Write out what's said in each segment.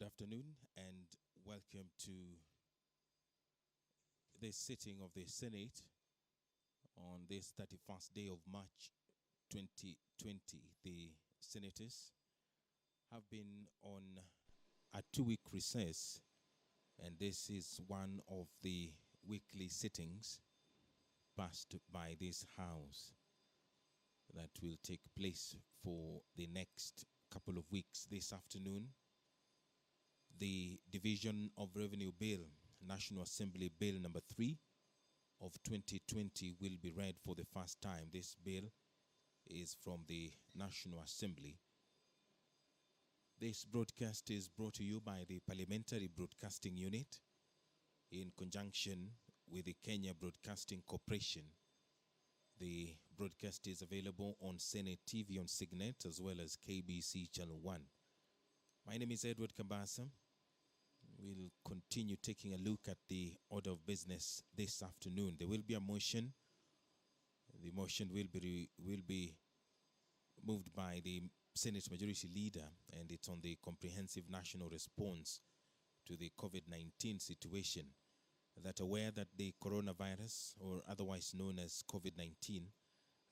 Good afternoon and welcome to this sitting of the Senate on this 31st day of March 2020. The senators have been on a 2-week recess, and this is one of the weekly sittings passed by this House that will take place for the next couple of weeks. This afternoon, the Division of Revenue Bill, National Assembly Bill number 3 of 2020 will be read for the first time. This bill is from the National Assembly. This broadcast is brought to you by the Parliamentary Broadcasting Unit in conjunction with the Kenya Broadcasting Corporation. The broadcast is available on Senate TV on Signet as well as KBC Channel 1. My name is Edward Kabasa. We'll continue taking a look at the order of business this afternoon. There will be a motion. The motion will be moved by the Senate Majority Leader, and it's on the comprehensive national response to the COVID-19 situation. That aware that the coronavirus, or otherwise known as COVID-19,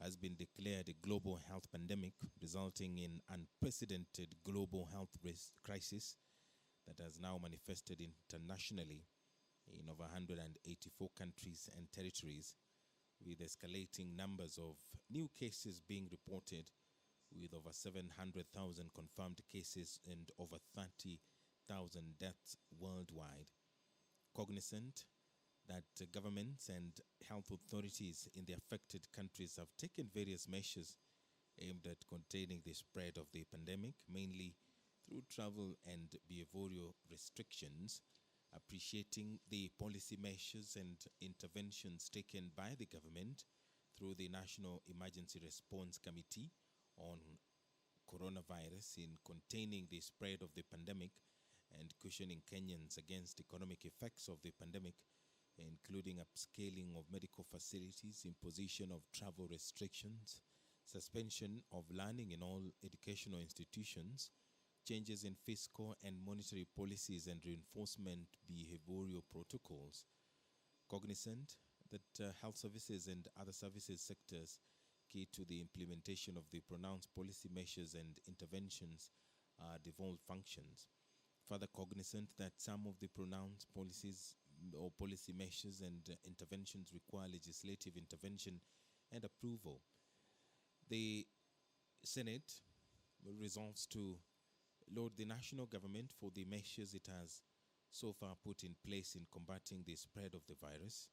has been declared a global health pandemic, resulting in unprecedented global health crisis that has now manifested internationally in over 184 countries and territories, with escalating numbers of new cases being reported, with over 700,000 confirmed cases and over 30,000 deaths worldwide. Cognizant that governments and health authorities in the affected countries have taken various measures aimed at containing the spread of the pandemic, mainly through travel and behavioral restrictions, appreciating the policy measures and interventions taken by the government through the National Emergency Response Committee on coronavirus in containing the spread of the pandemic and cushioning Kenyans against economic effects of the pandemic, including upscaling of medical facilities, imposition of travel restrictions, suspension of learning in all educational institutions, changes in fiscal and monetary policies, and reinforcement behavioral protocols. Cognizant that health services and other services sectors key to the implementation of the pronounced policy measures and interventions are devolved functions. Further cognizant that some of the pronounced policies or policy measures and interventions require legislative intervention and approval, the Senate resolves to laud the national government for the measures it has so far put in place in combating the spread of the virus,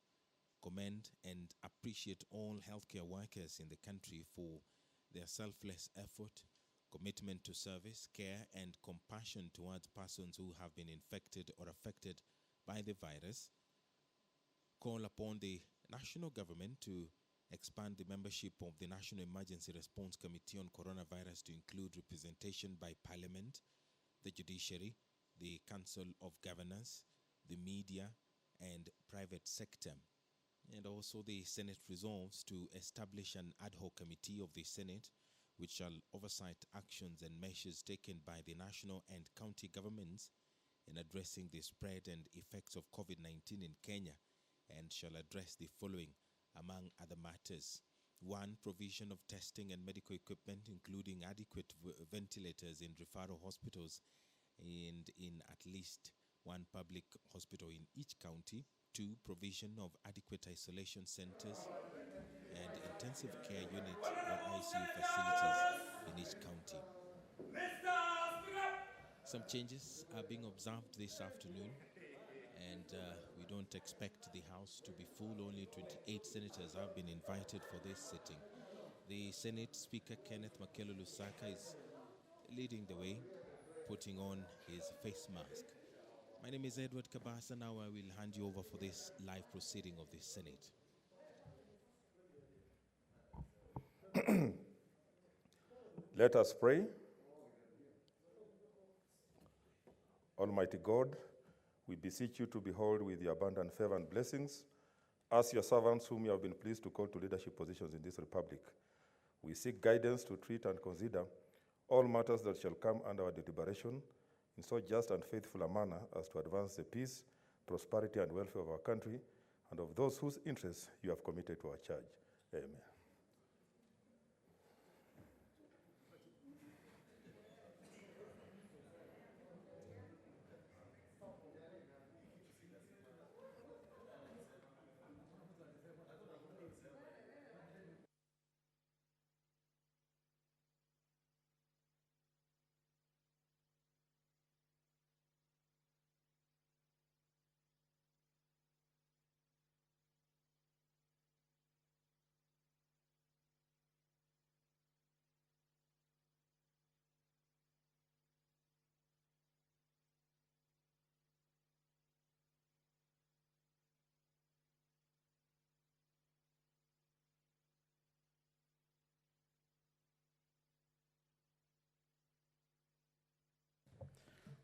commend and appreciate all healthcare workers in the country for their selfless effort, commitment to service, care, and compassion towards persons who have been infected or affected by the virus. Call upon the national government to expand the membership of the National Emergency Response Committee on Coronavirus to include representation by Parliament, the Judiciary, the Council of Governors, the media, and private sector. And also the Senate resolves to establish an ad hoc committee of the Senate which shall oversight actions and measures taken by the national and county governments in addressing the spread and effects of COVID-19 in Kenya, and shall address the following among other matters. 1. Provision of testing and medical equipment, including adequate ventilators in referral hospitals and in at least one public hospital in each county. 2. Provision of adequate isolation centers and intensive care units or ICU facilities in each county. Some changes are being observed this afternoon, and we don't expect the House to be full. Only 28 senators have been invited for this sitting. The Senate Speaker Kenneth Makelo Lusaka is leading the way, putting on his face mask. My name is Edward Kabasa. Now I will hand you over for this live proceeding of the Senate. Let us pray. Almighty God, we beseech you to behold with your abundant favor and blessings as your servants whom you have been pleased to call to leadership positions in this republic. We seek guidance to treat and consider all matters that shall come under our deliberation in so just and faithful a manner as to advance the peace, prosperity, and welfare of our country and of those whose interests you have committed to our charge. Amen.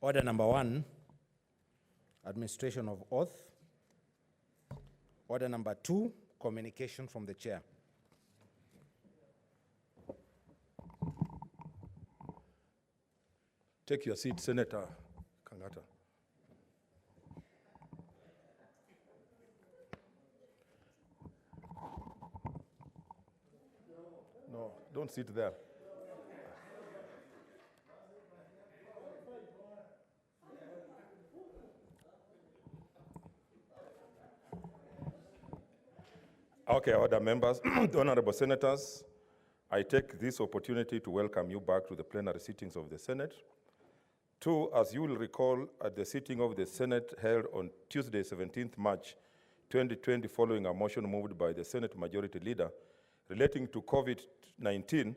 Order number 1, administration of oath. Order number 2, communication from the chair. Take your seat, Senator Kangata. No, don't sit there. Okay, order members, honorable senators, I take this opportunity to welcome you back to the plenary sittings of the Senate. 2, as you will recall, at the sitting of the Senate held on Tuesday, 17th March 2020, following a motion moved by the Senate Majority Leader relating to COVID-19,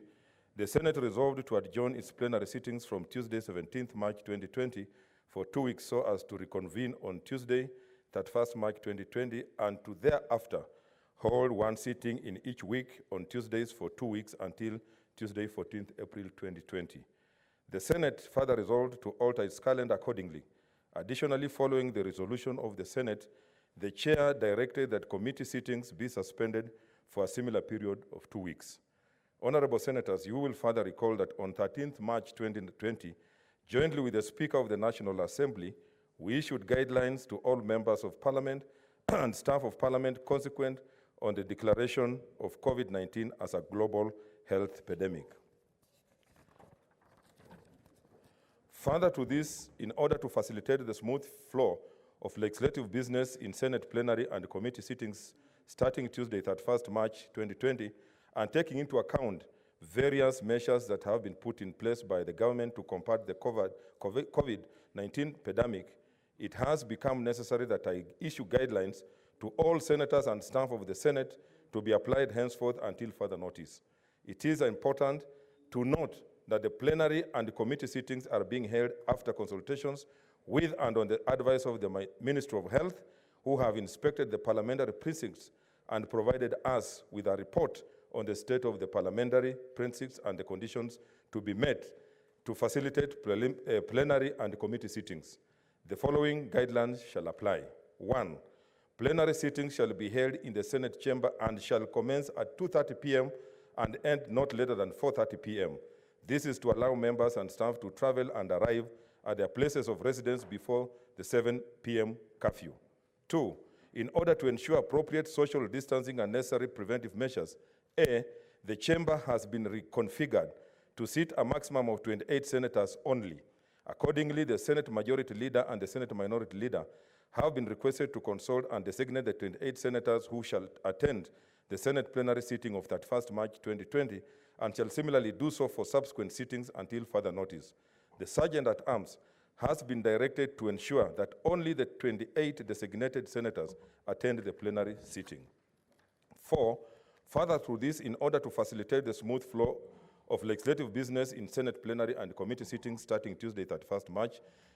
the Senate resolved to adjourn its plenary sittings from Tuesday, 17th March 2020 for 2 weeks so as to reconvene on Tuesday, 31st March 2020, and to thereafter hold one sitting in each week on Tuesdays for 2 weeks until Tuesday, 14th April 2020. The Senate further resolved to alter its calendar accordingly. Additionally, following the resolution of the Senate, the chair directed that committee sittings be suspended for a similar period of 2 weeks. Honorable senators, you will further recall that on 13th March 2020, jointly with the Speaker of the National Assembly, we issued guidelines to all members of Parliament and staff of Parliament consequent on the declaration of COVID-19 as a global health pandemic. Further to this, in order to facilitate the smooth flow of legislative business in Senate plenary and committee sittings starting Tuesday, 31st March 2020, and taking into account various measures that have been put in place by the government to combat the COVID-19 pandemic, it has become necessary that I issue guidelines to all senators and staff of the Senate to be applied henceforth until further notice. It is important to note that the plenary and the committee sittings are being held after consultations with and on the advice of the Ministry of Health, who have inspected the parliamentary precincts and provided us with a report on the state of the parliamentary precincts and the conditions to be met to facilitate plenary and committee sittings. The following guidelines shall apply. 1, plenary sittings shall be held in the Senate chamber and shall commence at 2:30 p.m. and end not later than 4:30 p.m. This is to allow members and staff to travel and arrive at their places of residence before the 7 p.m. curfew. 2, in order to ensure appropriate social distancing and necessary preventive measures, A, the chamber has been reconfigured to seat a maximum of 28 senators only. Accordingly, the Senate Majority Leader and the Senate Minority Leader have been requested to consult and designate the 28 senators who shall attend the Senate plenary sitting of 31st March 2020 and shall similarly do so for subsequent sittings until further notice. The Sergeant at Arms has been directed to ensure that only the 28 designated senators attend the plenary sitting. 4, further through this, in order to facilitate the smooth flow of legislative business in Senate plenary and committee sittings starting Tuesday, 31st March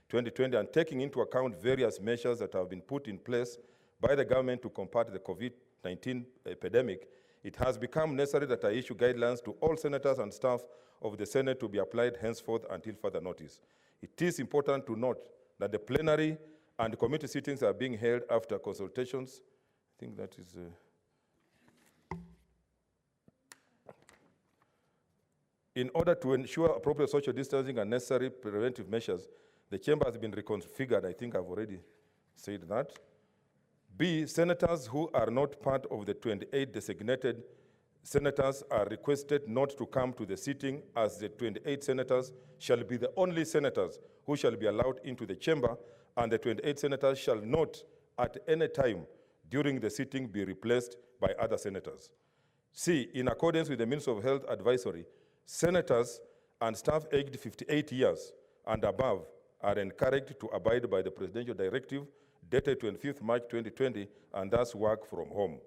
2020, and taking into account various measures that have been put in place by the government to combat the COVID-19 epidemic, it has become necessary that I issue guidelines to all senators and staff of the Senate to be applied henceforth until further notice. It is important to note that the plenary and committee sittings are being held after consultations. I think that is... In order to ensure appropriate social distancing and necessary preventive measures, The chamber has been reconfigured. I think I've already said that. B, senators who are not part of the 28 designated senators are requested not to come to the sitting, as the 28 senators shall be the only senators who shall be allowed into the chamber, and the 28 senators shall not at any time during the sitting be replaced by other senators. C, in accordance with the Ministry of Health advisory, senators and staff aged 58 years and above are encouraged to abide by the presidential directive dated 25th March 2020 and thus work from home.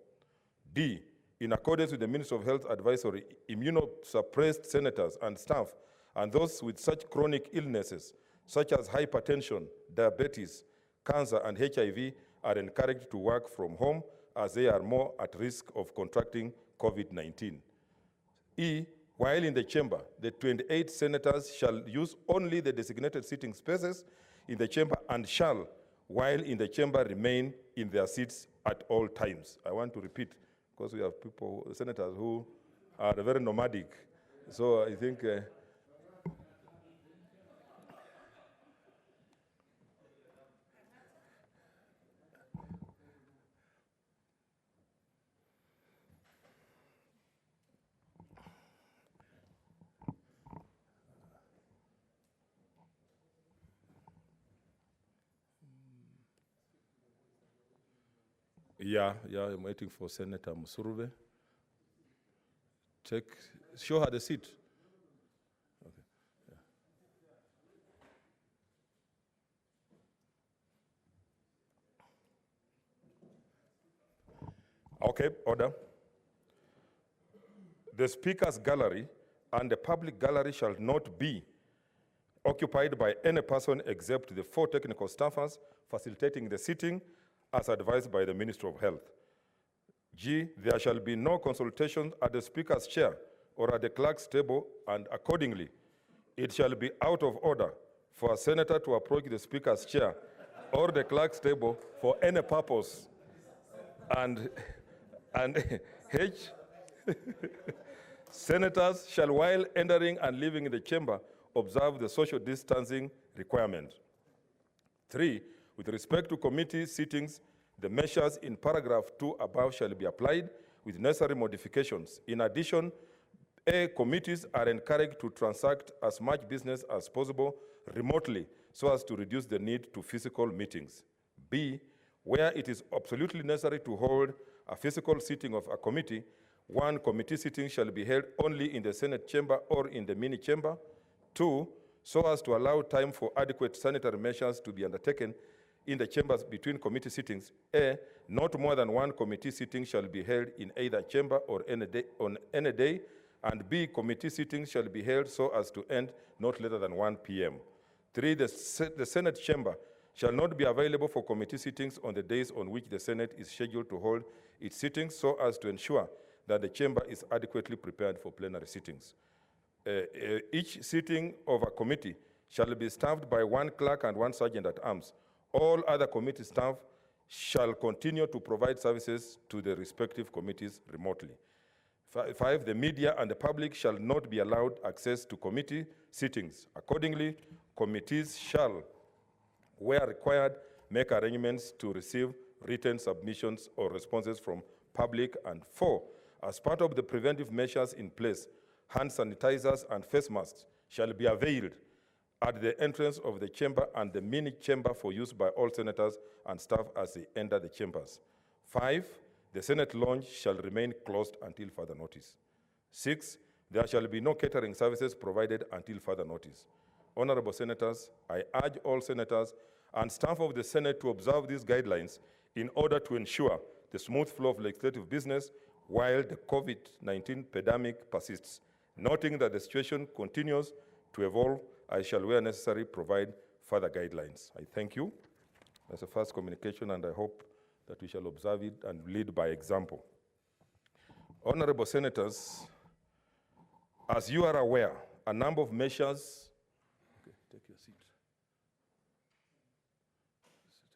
D, in accordance with the Ministry of Health advisory, immunosuppressed senators and staff and those with such chronic illnesses such as hypertension, diabetes, cancer, and HIV are encouraged to work from home as they are more at risk of contracting COVID-19. E, while in the chamber, the 28 senators shall use only the designated sitting spaces in the chamber and shall, while in the chamber, remain in their seats at all times. I want to repeat, because we have people, senators, who are very nomadic. So I think yeah, I'm waiting for Senator Musurve. Show her the seat. Okay. Yeah. Okay, order. The speaker's gallery and the public gallery shall not be occupied by any person except the 4 technical staffers facilitating the sitting as advised by the Ministry of Health. G, there shall be no consultation at the speaker's chair or at the clerk's table, and accordingly, it shall be out of order for a senator to approach the speaker's chair or the clerk's table for any purpose. And H, senators shall, while entering and leaving the chamber, observe the social distancing requirement. 3, with respect to committee sittings, the measures in paragraph 2 above shall be applied with necessary modifications. In addition, A, committees are encouraged to transact as much business as possible remotely so as to reduce the need to physical meetings. B, where it is absolutely necessary to hold a physical sitting of a committee, 1 committee sitting shall be held only in the Senate chamber or in the mini chamber. 2, so as to allow time for adequate sanitary measures to be undertaken in the chambers between committee sittings. A, not more than 1 committee sitting shall be held in either chamber or on any day, and B, committee sittings shall be held so as to end not later than 1 p.m. 3, the Senate chamber shall not be available for committee sittings on the days on which the Senate is scheduled to hold its sittings, so as to ensure that the chamber is adequately prepared for plenary sittings. Each sitting of a committee shall be staffed by 1 clerk and 1 sergeant at arms. All other committee staff shall continue to provide services to the respective committees remotely. 5, the media and the public shall not be allowed access to committee sittings. Accordingly, committees shall, where required, make arrangements to receive written submissions or responses from public. And 4, as part of the preventive measures in place, hand sanitizers and face masks shall be availed at the entrance of the chamber and the mini chamber for use by all senators and staff as they enter the chambers. 5, the Senate lounge shall remain closed until further notice. 6, there shall be no catering services provided until further notice. Honorable Senators, I urge all senators and staff of the Senate to observe these guidelines in order to ensure the smooth flow of legislative business while the COVID-19 pandemic persists. Noting that the situation continues to evolve, I shall, where necessary, provide further guidelines. I thank you. That's the first communication, and I hope that we shall observe it and lead by example. Honorable Senators, as you are aware, a number of measures. Okay, take your seat. Take a seat.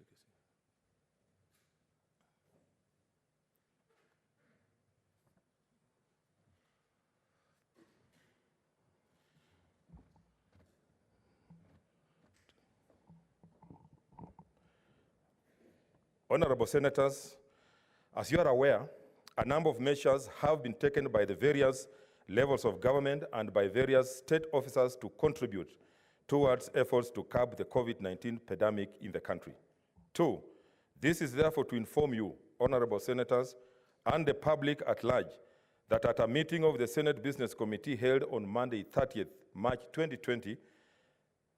Honorable Senators, as you are aware, a number of measures have been taken by the various levels of government and by various state officers to contribute towards efforts to curb the COVID-19 pandemic in the country. 2, this is therefore to inform you, Honorable Senators, and the public at large, that at a meeting of the Senate Business Committee held on Monday, 30th March 2020,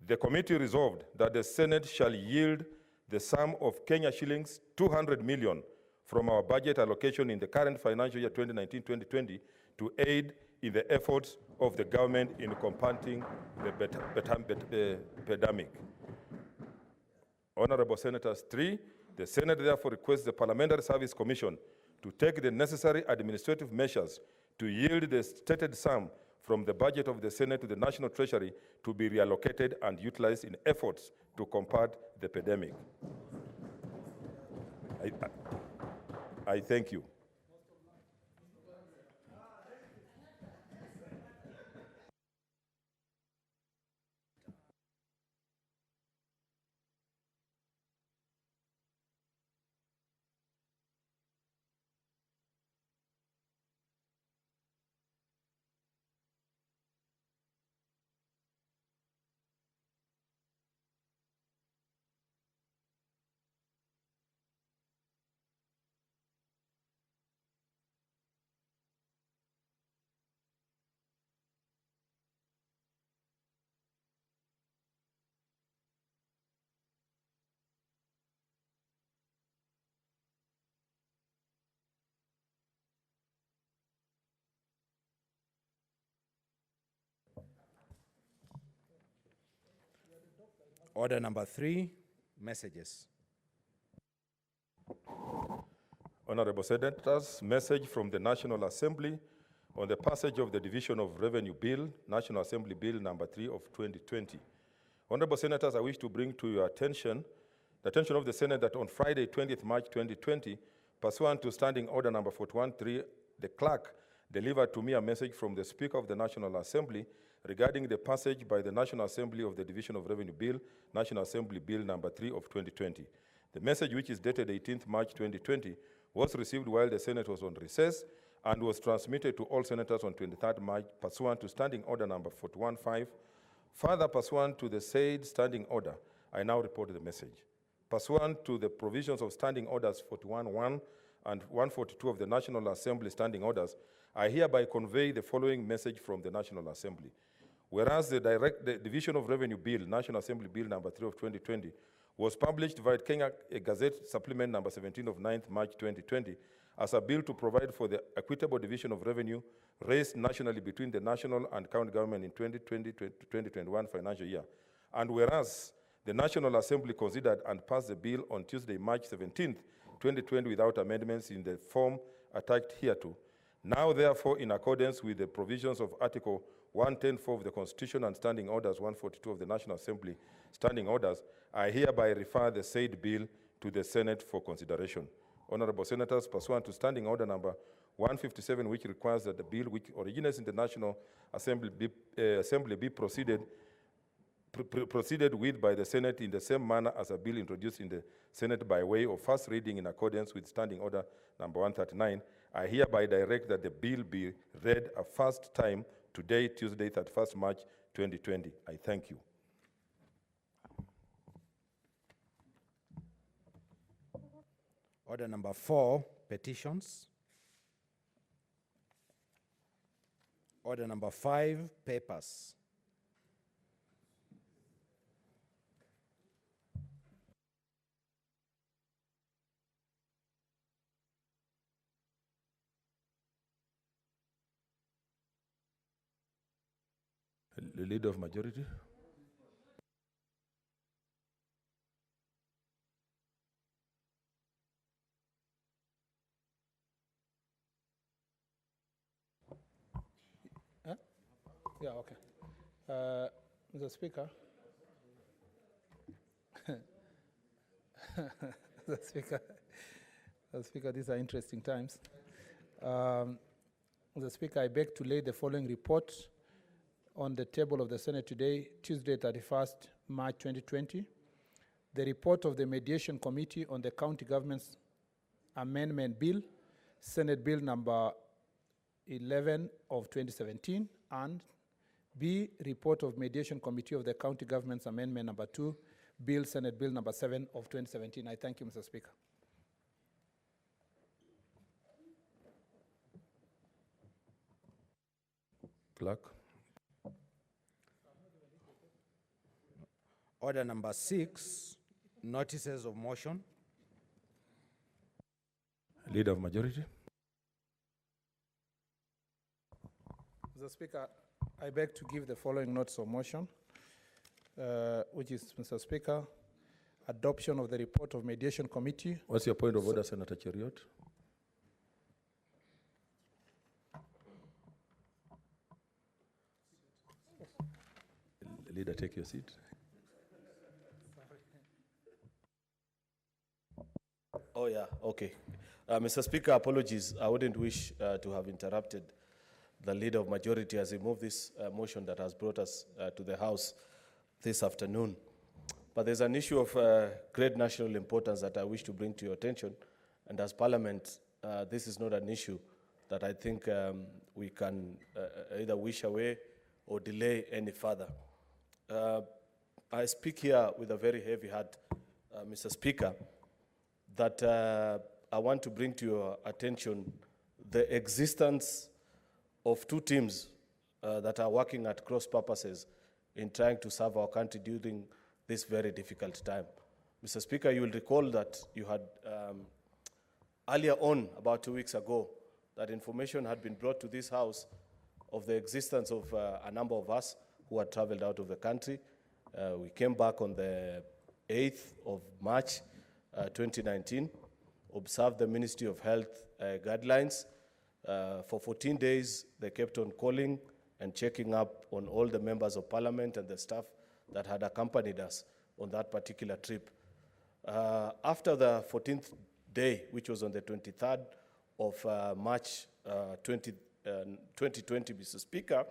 the committee resolved that the Senate shall yield the sum of Kenya shillings 200 million from our budget allocation in the current financial year 2019-2020 to aid in the efforts of the government in combating the pandemic. Honorable Senators, 3, the Senate therefore requests the Parliamentary Service Commission to take the necessary administrative measures to yield the stated sum from the budget of the Senate to the National Treasury to be reallocated and utilized in efforts to combat the pandemic. I thank you. Order number 3, messages. Honorable Senators, message from the National Assembly on the passage of the Division of Revenue Bill, National Assembly Bill number 3 of 2020. Honorable Senators, I wish to bring to your attention the attention of the Senate that on Friday, 20th March 2020, pursuant to Standing Order number 41.3, the clerk delivered to me a message from the Speaker of the National Assembly regarding the passage by the National Assembly of the Division of Revenue Bill, National Assembly Bill number 3 of 2020. The message, which is dated 18th March 2020, was received while the Senate was on recess and was transmitted to all senators on 23rd March pursuant to Standing Order number 41.5. Further, pursuant to the said Standing Order, I now report the message. Pursuant to the provisions of Standing Orders 41.1 and 142 of the National Assembly Standing Orders, I hereby convey the following message from the National Assembly. Whereas the Division of Revenue Bill, National Assembly Bill number 3 of 2020, was published via Kenya Gazette Supplement number 17 of 9th March 2020 as a bill to provide for the equitable division of revenue raised nationally between the national and county government in 2020-2021 financial year. And whereas the National Assembly considered and passed the bill on Tuesday, March 17th, 2020 without amendments in the form attached hereto, now therefore in accordance with the provisions of Article 110(4) of the Constitution and Standing Orders 142 of the National Assembly Standing Orders, I hereby refer the said bill to the Senate for consideration. Honorable Senators, pursuant to Standing Order number 157, which requires that the bill which originates in the National Assembly be proceeded with by the Senate in the same manner as a bill introduced in the Senate by way of first reading in accordance with Standing Order number 139, I hereby direct that the bill be read a first time today, Tuesday, 31st March 2020. I thank you. Order number 4, petitions. Order number 5, papers. The leader of majority. Yeah, okay. Mr. Speaker. Mr. Speaker, these are interesting times. Mr. Speaker, I beg to lay the following report on the table of the Senate today, Tuesday, 31st March 2020. the report of the Mediation Committee on the County Government's Amendment Bill, Senate Bill number 11 of 2017, and B, report of Mediation Committee of the County Government's Amendment number 2, Bill, Senate Bill number 7 of 2017. I thank you, Mr. Speaker. Clerk. Order number 6, notices of motion. Leader of Majority. Mr. Speaker, I beg to give the following notice of motion, which is, Mr. Speaker, adoption of the report of Mediation Committee. What's your point of order, Senator Cheriot? Leader, take your seat. Oh, yeah, okay. Mr. Speaker, apologies. I wouldn't wish to have interrupted the Leader of Majority as he moved this motion that has brought us to the House this afternoon. But there's an issue of great national importance that I wish to bring to your attention. And as Parliament, this is not an issue that I think we can either wish away or delay any further. I speak here with a very heavy heart, Mr. Speaker, that I want to bring to your attention the existence of two teams that are working at cross purposes in trying to serve our country during this very difficult time. Mr. Speaker, you will recall that you had earlier on, about 2 weeks ago, that information had been brought to this House of the existence of a number of us who had traveled out of the country. We came back on the 8th of March 2019, observed the Ministry of Health guidelines. For 14 days, they kept on calling and checking up on all the members of Parliament and the staff that had accompanied us on that particular trip. After the 14th day, which was on the 23rd of March 2020, Mr. Speaker,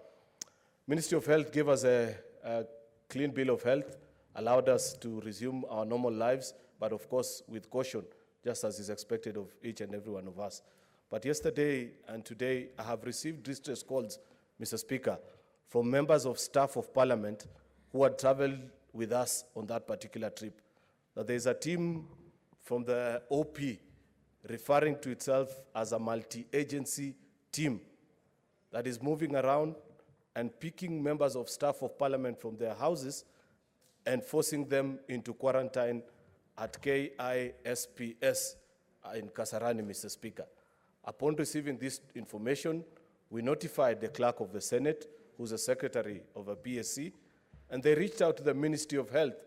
Ministry of Health gave us a clean bill of health, allowed us to resume our normal lives, but of course with caution, just as is expected of each and every one of us. But yesterday and today, I have received distress calls, Mr. Speaker, from members of staff of Parliament who had traveled with us on that particular trip. That there is a team from the OP referring to itself as a multi-agency team that is moving around and picking members of staff of Parliament from their houses and forcing them into quarantine at KISPS in Kasarani, Mr. Speaker. Upon receiving this information, we notified the clerk of the Senate, who's a secretary of a PSC, and they reached out to the Ministry of Health.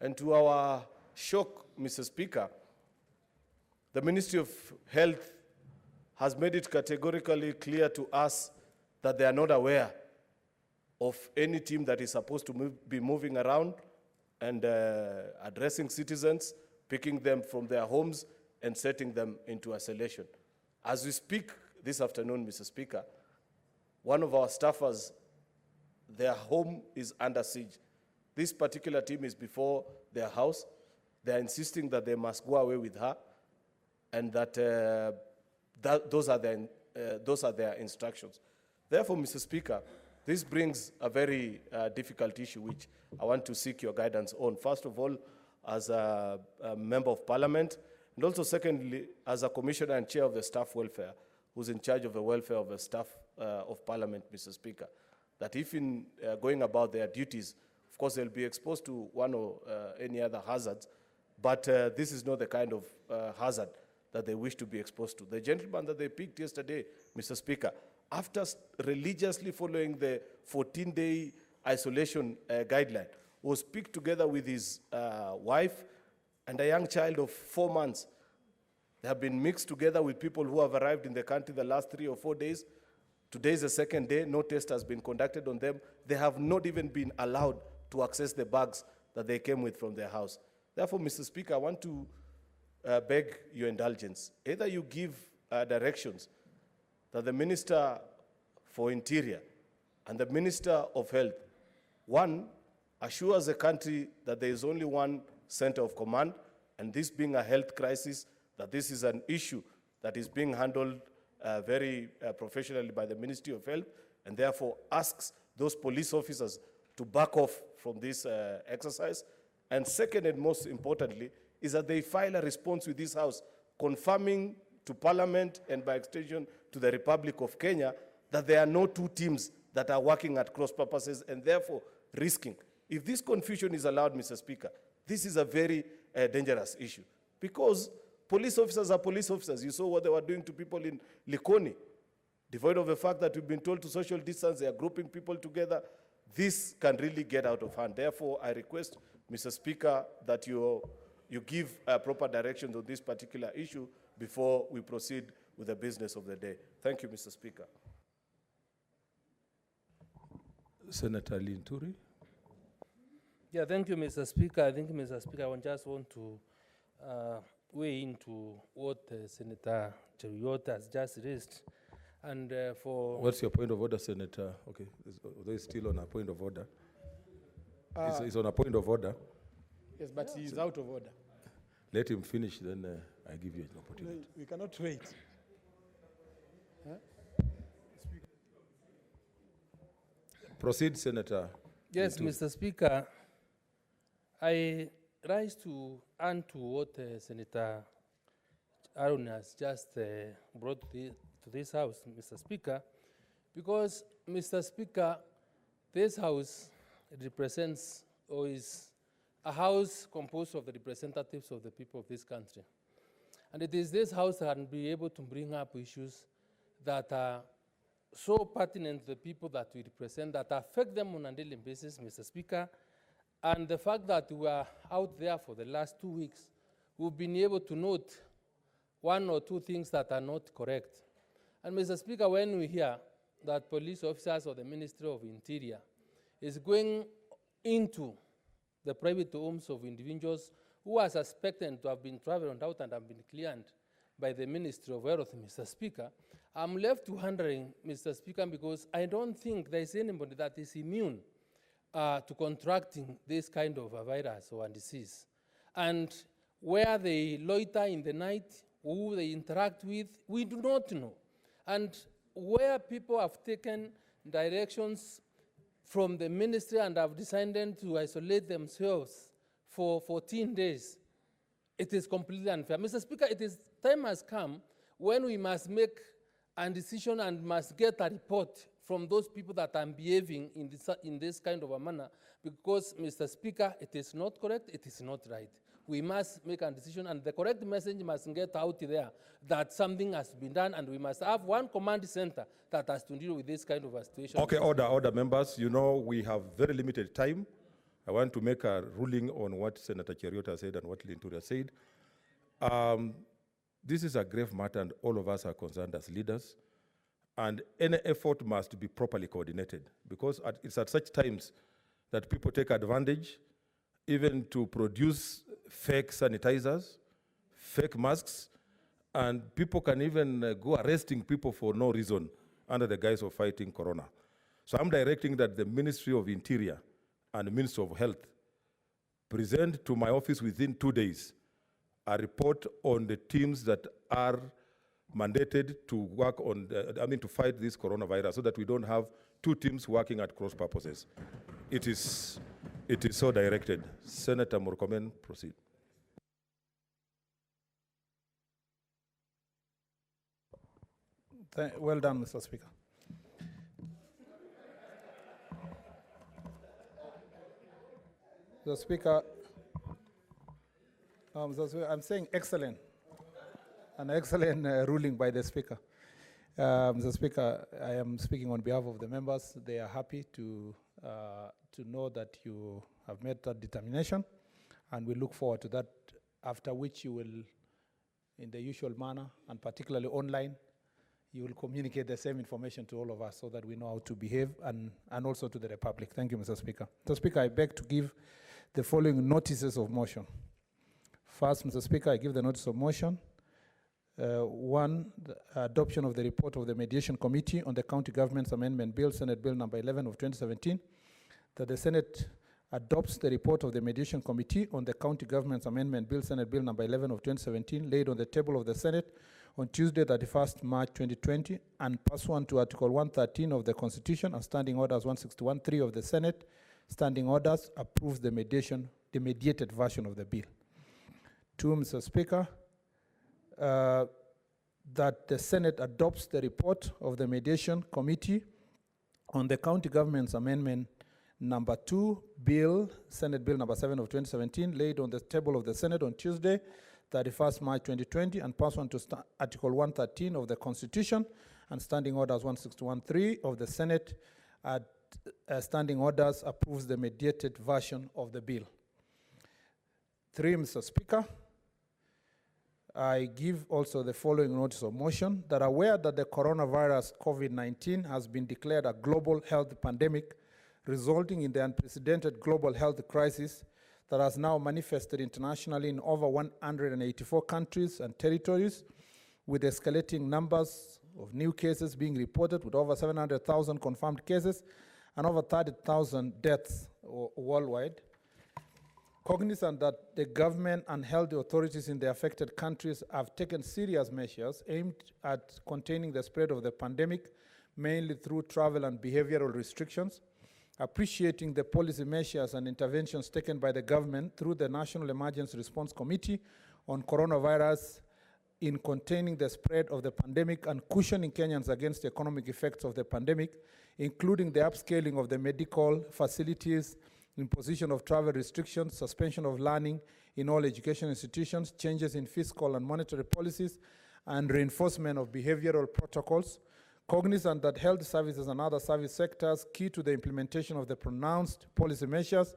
And to our shock, Mr. Speaker, the Ministry of Health has made it categorically clear to us that they are not aware of any team that is supposed to be moving around and addressing citizens, picking them from their homes and setting them into isolation. As we speak this afternoon, Mr. Speaker, one of our staffers, their home is under siege. This particular team is before their house. They are insisting that they must go away with her and that, those are their instructions. Therefore, Mr. Speaker, this brings a very difficult issue which I want to seek your guidance on. First of all, as a member of Parliament, and also secondly, as a commissioner and chair of the staff welfare, who's in charge of the welfare of the staff of Parliament, Mr. Speaker, that if in going about their duties, of course they'll be exposed to one or any other hazards, but this is not the kind of hazard that they wish to be exposed to. The gentleman that they picked yesterday, Mr. Speaker, after religiously following the 14-day isolation guideline, was picked together with his wife and a young child of 4 months. They have been mixed together with people who have arrived in the country the last 3 or 4 days. Today is the second day. No test has been conducted on them. They have not even been allowed to access the bags that they came with from their house. Therefore, Mr. Speaker, I want to beg your indulgence. Either you give directions that the Minister for Interior and the Minister of Health, one, assures the country that there is only one center of command, and this being a health crisis, that this is an issue that is being handled very professionally by the Ministry of Health, and therefore asks those police officers to back off from this exercise. And second, and most importantly, is that they file a response with this House confirming to Parliament and by extension to the Republic of Kenya that there are no two teams that are working at cross purposes and therefore risking. If this confusion is allowed, Mr. Speaker, this is a very dangerous issue, because police officers are police officers. You saw what they were doing to people in Likoni. Devoid of the fact that we've been told to social distance, they are grouping people together. This can really get out of hand. Therefore, I request, Mr. Speaker, that you give proper directions on this particular issue before we proceed with the business of the day. Thank you, Mr. Speaker. Senator Linturi. Yeah, thank you, Mr. Speaker. I think, Mr. Speaker, I just want to weigh into what Senator Cheruiyot has just raised. And for... What's your point of order, Senator? Okay, there's still on a point of order. He's on a point of order. Yes, but he is out of order. Let him finish, then I give you an opportunity. We cannot wait. Huh? Proceed, Senator. Yes, Mr. Speaker, I rise to add to what Senator Aaron has just brought to this House, Mr. Speaker, because, Mr. Speaker, this House represents, or is a House composed of the representatives of the people of this country. And it is this House that can be able to bring up issues that are so pertinent to the people that we represent, that affect them on a daily basis, Mr. Speaker. And the fact that we are out there for the last 2 weeks, we've been able to note one or two things that are not correct. And Mr. Speaker, when we hear that police officers or the Ministry of Interior is going into the private homes of individuals who are suspected to have been traveled out and have been cleared by the Ministry of Health, Mr. Speaker, I'm left wondering, Mr. Speaker, because I don't think there is anybody that is immune to contracting this kind of a virus or a disease. And where they loiter in the night, who they interact with, we do not know. And where people have taken directions from the ministry and have decided to isolate themselves for 14 days, it is completely unfair. Mr. Speaker, time has come when we must make a decision and must get a report from those people that are behaving in this kind of a manner, because, Mr. Speaker, it is not correct, it is not right. We must make a decision, and the correct message must get out there that something has been done, and we must have one command center that has to deal with this kind of a situation. Okay, order, members. You know, we have very limited time. I want to make a ruling on what Senator Cheruiyot said and what Linturi said. This is a grave matter, and all of us are concerned as leaders. And any effort must be properly coordinated, because it's at such times that people take advantage even to produce fake sanitizers, fake masks, and people can even go arresting people for no reason under the guise of fighting corona. So I'm directing that the Ministry of Interior and the Ministry of Health present to my office within 2 days a report on the teams that are mandated to work on, to fight this coronavirus, so that we don't have two teams working at cross purposes. It is so directed. Senator Murkomen, proceed. Well done, Mr. Speaker. Mr. Speaker, I'm saying excellent. An excellent ruling by the Speaker. Mr. Speaker, I am speaking on behalf of the members. They are happy to know that you have made that determination, and we look forward to that, after which you will, in the usual manner, and particularly online, you will communicate the same information to all of us so that we know how to behave, and also to the Republic. Thank you, Mr. Speaker. Mr. Speaker, I beg to give the following notices of motion. First, Mr. Speaker, I give the notice of motion. One, the adoption of the report of the Mediation Committee on the County Government's Amendment Bill, Senate Bill number 11 of 2017, that the Senate adopts the report of the Mediation Committee on the County Government's Amendment Bill, Senate Bill number 11 of 2017, laid on the table of the Senate on Tuesday, 31st March 2020, and pursuant to Article 113 of the Constitution and Standing Orders 161.3 of the Senate, Standing Orders approves the mediated version of the bill. 2, Mr. Speaker, that the Senate adopts the report of the Mediation Committee on the County Government's Amendment number 2, Bill, Senate Bill number 7 of 2017, laid on the table of the Senate on Tuesday, 31st March 2020, and pursuant to Article 113 of the Constitution and Standing Orders 161.3 of the Senate, Standing Orders approves the mediated version of the bill. 3, Mr. Speaker, I give also the following notice of motion, that aware that the coronavirus COVID-19 has been declared a global health pandemic, resulting in the unprecedented global health crisis that has now manifested internationally in over 184 countries and territories, with escalating numbers of new cases being reported, with over 700,000 confirmed cases and over 30,000 deaths worldwide. Cognizant that the government and health authorities in the affected countries have taken serious measures aimed at containing the spread of the pandemic, mainly through travel and behavioral restrictions, appreciating the policy measures and interventions taken by the government through the National Emergency Response Committee on Coronavirus in containing the spread of the pandemic and cushioning Kenyans against the economic effects of the pandemic, including the upscaling of the medical facilities, imposition of travel restrictions, suspension of learning in all education institutions, changes in fiscal and monetary policies, and reinforcement of behavioral protocols. Cognizant that health services and other service sectors key to the implementation of the pronounced policy measures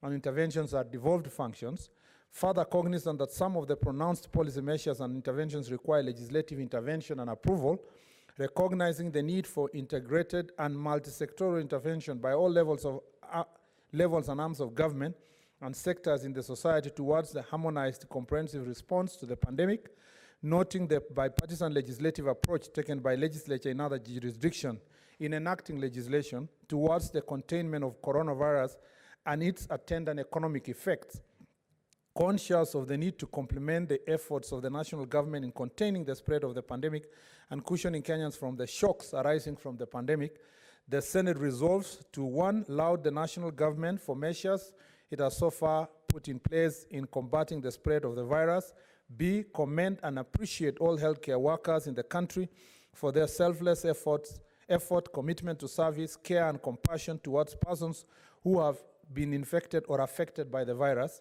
and interventions are devolved functions. Further cognizant that some of the pronounced policy measures and interventions require legislative intervention and approval, recognizing the need for integrated and multi-sectoral intervention by all levels and arms of government and sectors in the society towards the harmonized comprehensive response to the pandemic, noting the bipartisan legislative approach taken by legislature in other jurisdictions in enacting legislation towards the containment of coronavirus and its attendant economic effects, conscious of the need to complement the efforts of the national government in containing the spread of the pandemic and cushioning Kenyans from the shocks arising from the pandemic, the Senate resolves to 1, laud the national government for measures it has so far put in place in combating the spread of the virus, B, commend and appreciate all healthcare workers in the country for their selfless effort, commitment to service, care, and compassion towards persons who have been infected or affected by the virus.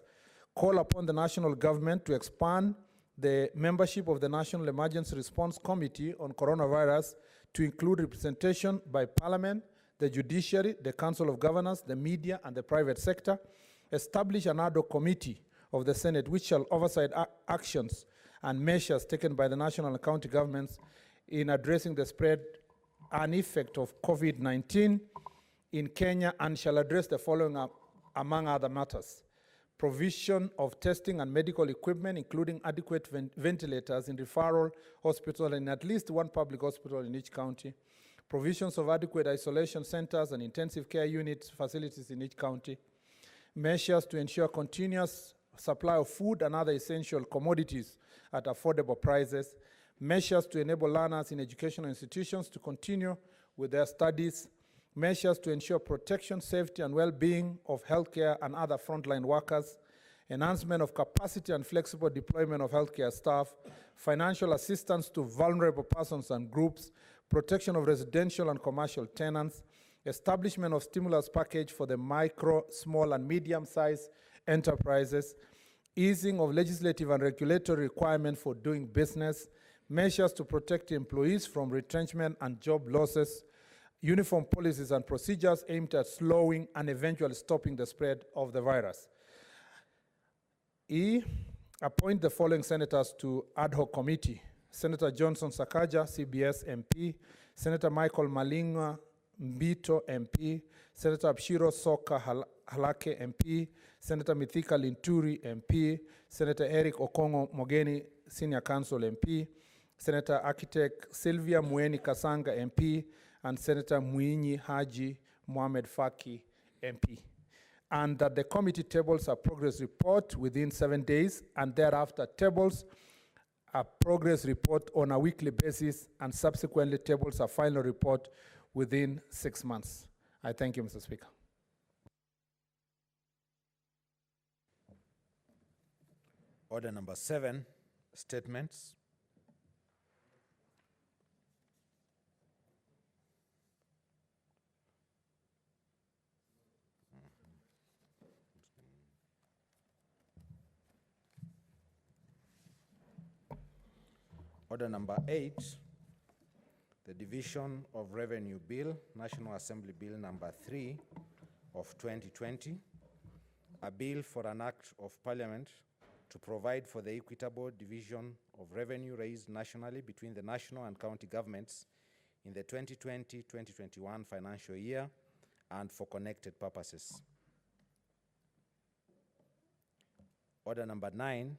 Call upon the national government to expand the membership of the National Emergency Response Committee on Coronavirus to include representation by Parliament, the Judiciary, the Council of Governors, the media, and the private sector. Establish an ad hoc committee of the Senate which shall oversight actions and measures taken by the national and county governments in addressing the spread and effect of COVID-19 in Kenya, and shall address the following among other matters: provision of testing and medical equipment, including adequate ventilators in referral hospital and at least one public hospital in each county, provisions of adequate isolation centers and intensive care units facilities in each county, measures to ensure continuous supply of food and other essential commodities at affordable prices, measures to enable learners in educational institutions to continue with their studies, measures to ensure protection, safety, and well-being of healthcare and other frontline workers, enhancement of capacity and flexible deployment of healthcare staff, financial assistance to vulnerable persons and groups, protection of residential and commercial tenants, establishment of stimulus package for the micro, small, and medium-sized enterprises, easing of legislative and regulatory requirements for doing business, measures to protect employees from retrenchment and job losses, uniform policies and procedures aimed at slowing and eventually stopping the spread of the virus. E, appoint the following senators to ad hoc committee: Senator Johnson Sakaja, CBS MP, Senator Michael Malingwa Mbito MP, Senator Abshiro Soka Halake MP, Senator Mithika Linturi MP, Senator Eric Okongo Mogeni Senior Counsel MP, Senator Architect Sylvia Mueni Kasanga MP, and Senator Muinyi Haji Mohamed Faki MP. and that the committee tables a progress report within 7 days, and thereafter tables a progress report on a weekly basis, and subsequently tables a final report within 6 months. I thank you, Mr. Speaker. Order number 7, statements. Order number 8, the Division of Revenue Bill, National Assembly Bill number 3 of 2020, a bill for an act of Parliament to provide for the equitable division of revenue raised nationally between the national and county governments in the 2020-2021 financial year and for connected purposes. Order number 9,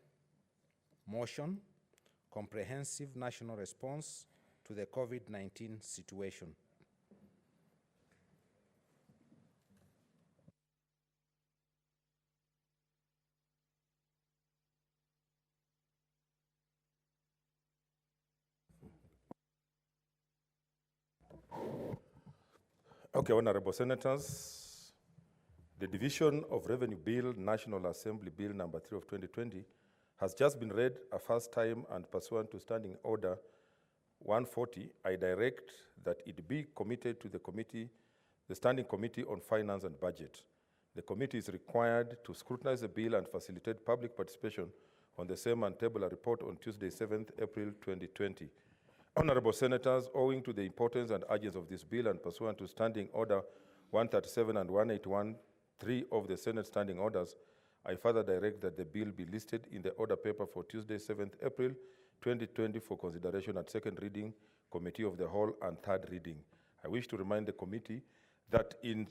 motion, comprehensive national response to the COVID-19 situation. Okay, Honorable Senators, the Division of Revenue Bill, National Assembly Bill number 3 of 2020 has just been read a first time, and pursuant to Standing Order 140, I direct that it be committed to the Standing Committee on Finance and Budget. The committee is required to scrutinize the bill and facilitate public participation on the same and table a report on Tuesday, 7th April 2020. Honorable Senators, owing to the importance and urgency of this bill and pursuant to Standing Order 137 and 181(3) of the Senate Standing Orders, I further direct that the bill be listed in the order paper for Tuesday, 7th April 2020 for consideration at second reading, Committee of the Whole, and third reading. I wish to remind the committee that in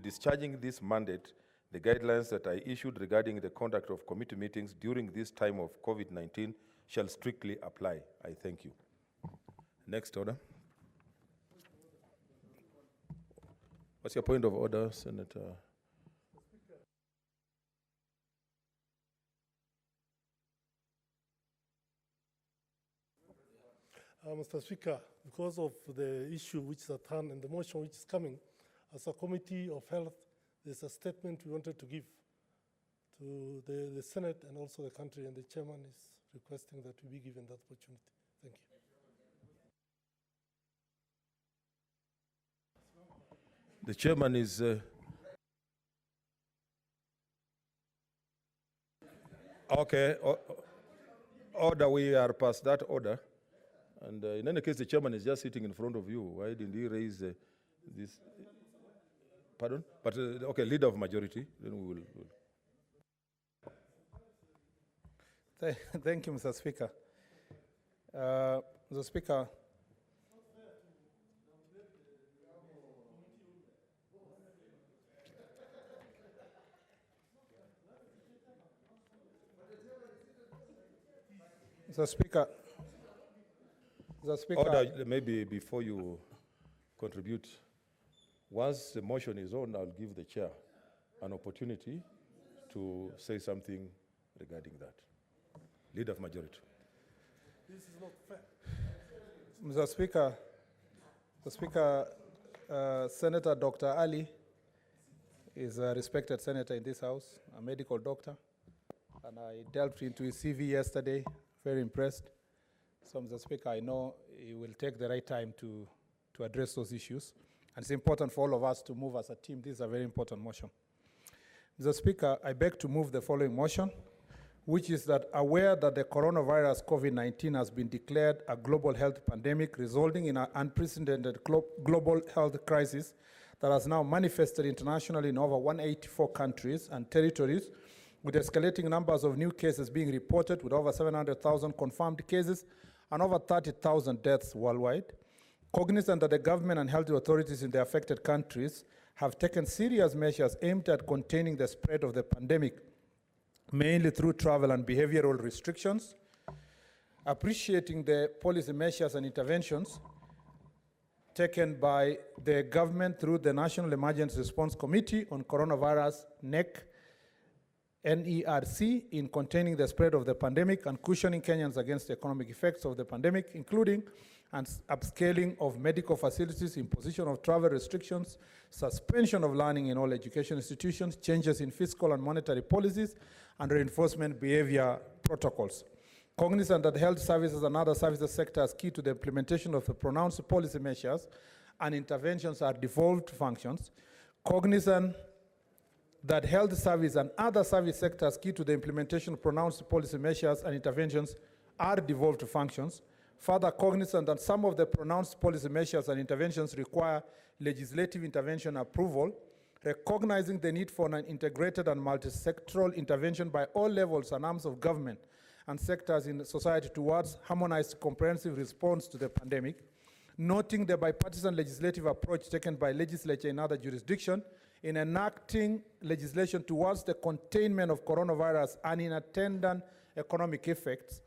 discharging this mandate, the guidelines that I issued regarding the conduct of committee meetings during this time of COVID-19 shall strictly apply. I thank you. Next order. What's your point of order, Senator? Mr. Speaker, because of the issue which is at hand and the motion which is coming, as a Committee of Health, there's a statement we wanted to give to the Senate and also the country, and the chairman is requesting that we be given that opportunity. Thank you. The chairman is... Okay, order, we are past that order. And in any case, the chairman is just sitting in front of you. Why didn't he raise this? Pardon? But, okay, leader of majority, then we will. Thank you, Mr. Speaker. Mr. Speaker, Mr. Speaker, Order, maybe before you contribute, once the motion is on, I'll give the chair an opportunity to say something regarding that. Leader of majority. This is not fair. Mr. Speaker, Senator Dr. Ali is a respected senator in this House, a medical doctor, and I delved into his CV yesterday, very impressed. So, Mr. Speaker, I know he will take the right time to address those issues. And it's important for all of us to move as a team. This is a very important motion. Mr. Speaker, I beg to move the following motion, which is that aware that the coronavirus COVID-19 has been declared a global health pandemic, resulting in an unprecedented global health crisis that has now manifested internationally in over 184 countries and territories, with escalating numbers of new cases being reported, with over 700,000 confirmed cases and over 30,000 deaths worldwide. Cognizant that the government and health authorities in the affected countries have taken serious measures aimed at containing the spread of the pandemic, mainly through travel and behavioral restrictions, appreciating the policy measures and interventions taken by the government through the National Emergency Response Committee on Coronavirus, NERC, in containing the spread of the pandemic and cushioning Kenyans against the economic effects of the pandemic, including upscaling of medical facilities, imposition of travel restrictions, suspension of learning in all education institutions, changes in fiscal and monetary policies, and reinforcement behavior protocols. Cognizant that health services and other services sectors key to the implementation of the pronounced policy measures and interventions are devolved functions, cognizant that health service and other service sectors key to the implementation of pronounced policy measures and interventions are devolved functions, further cognizant that some of the pronounced policy measures and interventions require legislative intervention approval, recognizing the need for an integrated and multi-sectoral intervention by all levels and arms of government and sectors in society towards harmonized comprehensive response to the pandemic, noting the bipartisan legislative approach taken by legislature in other jurisdictions in enacting legislation towards the containment of coronavirus and in attendant economic effects,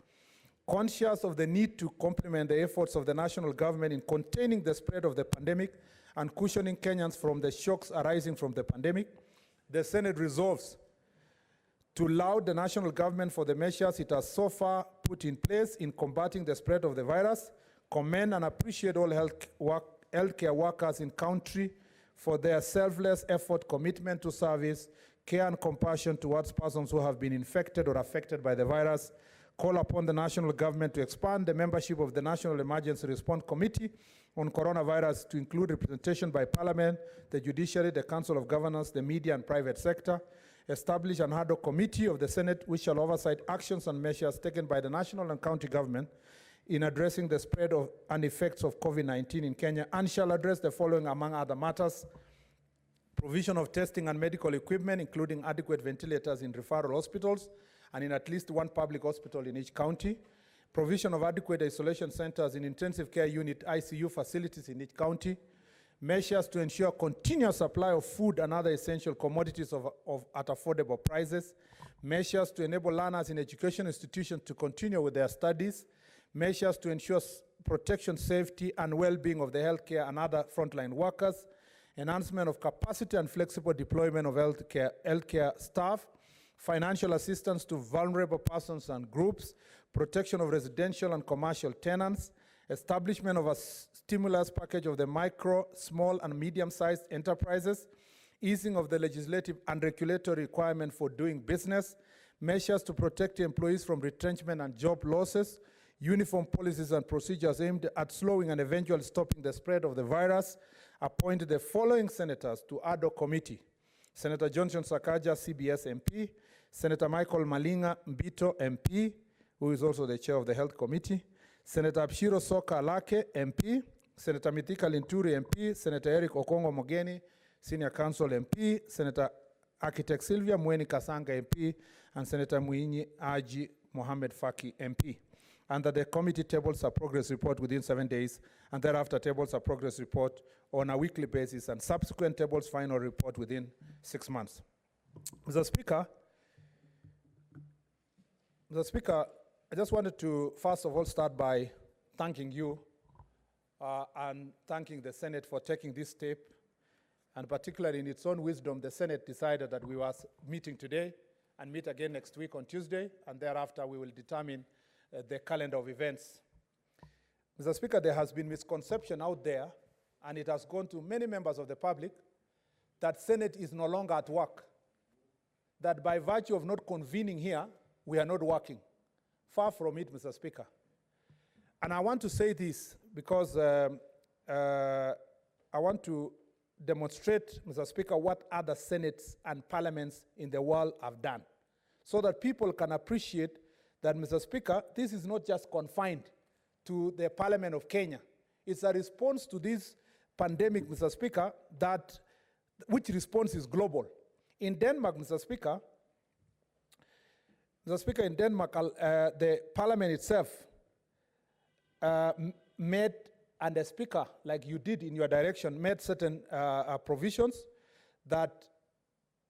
conscious of the need to complement the efforts of the national government in containing the spread of the pandemic and cushioning Kenyans from the shocks arising from the pandemic, the Senate resolves to laud the national government for the measures it has so far put in place in combating the spread of the virus, commend and appreciate all healthcare workers in country for their selfless effort, commitment to service, care and compassion towards persons who have been infected or affected by the virus, call upon the national government to expand the membership of the National Emergency Response Committee on Coronavirus to include representation by Parliament, the Judiciary, the Council of Governors, the media and private sector, establish an ad hoc committee of the Senate which shall oversight actions and measures taken by the national and county government in addressing the spread of and effects of COVID-19 in Kenya, and shall address the following among other matters: provision of testing and medical equipment, including adequate ventilators in referral hospitals and in at least one public hospital in each county, provision of adequate isolation centers in intensive care unit ICU facilities in each county, measures to ensure continuous supply of food and other essential commodities at affordable prices, measures to enable learners in education institutions to continue with their studies, measures to ensure protection, safety, and well-being of the healthcare and other frontline workers, enhancement of capacity and flexible deployment of healthcare staff, financial assistance to vulnerable persons and groups, protection of residential and commercial tenants, establishment of a stimulus package of the micro, small, and medium-sized enterprises, easing of the legislative and regulatory requirement for doing business, measures to protect employees from retrenchment and job losses, uniform policies and procedures aimed at slowing and eventually stopping the spread of the virus, appoint the following senators to ad hoc committee: Senator Johnson Sakaja, CBS MP, Senator Michael Malinga Mbito MP, who is also the chair of the Health Committee, Senator Abshiro Soka Alake MP, Senator Mithika Linturi MP, Senator Eric Okongo Mogeni, Senior Counsel MP, Senator Architect Sylvia Mweni Kasanga MP, and Senator Muinyi Aji Mohamed Faki MP. And that the committee tables a progress report within 7 days, and thereafter tables a progress report on a weekly basis, and subsequent tables final report within 6 months. Mr. Speaker, I just wanted to first of all start by thanking you and thanking the Senate for taking this step, and particularly in its own wisdom, the Senate decided that we were meeting today and meet again next week on Tuesday, and thereafter we will determine the calendar of events. Mr. Speaker, there has been misconception out there, and it has gone to many members of the public, that Senate is no longer at work, that by virtue of not convening here, we are not working. Far from it, Mr. Speaker. And I want to say this because I want to demonstrate, Mr. Speaker, what other Senates and parliaments in the world have done, so that people can appreciate that, Mr. Speaker, this is not just confined to the Parliament of Kenya. It's a response to this pandemic, Mr. Speaker, which response is global. In Denmark, Mr. Speaker, in Denmark, the Parliament itself made, and the Speaker, like you did in your direction, made certain provisions that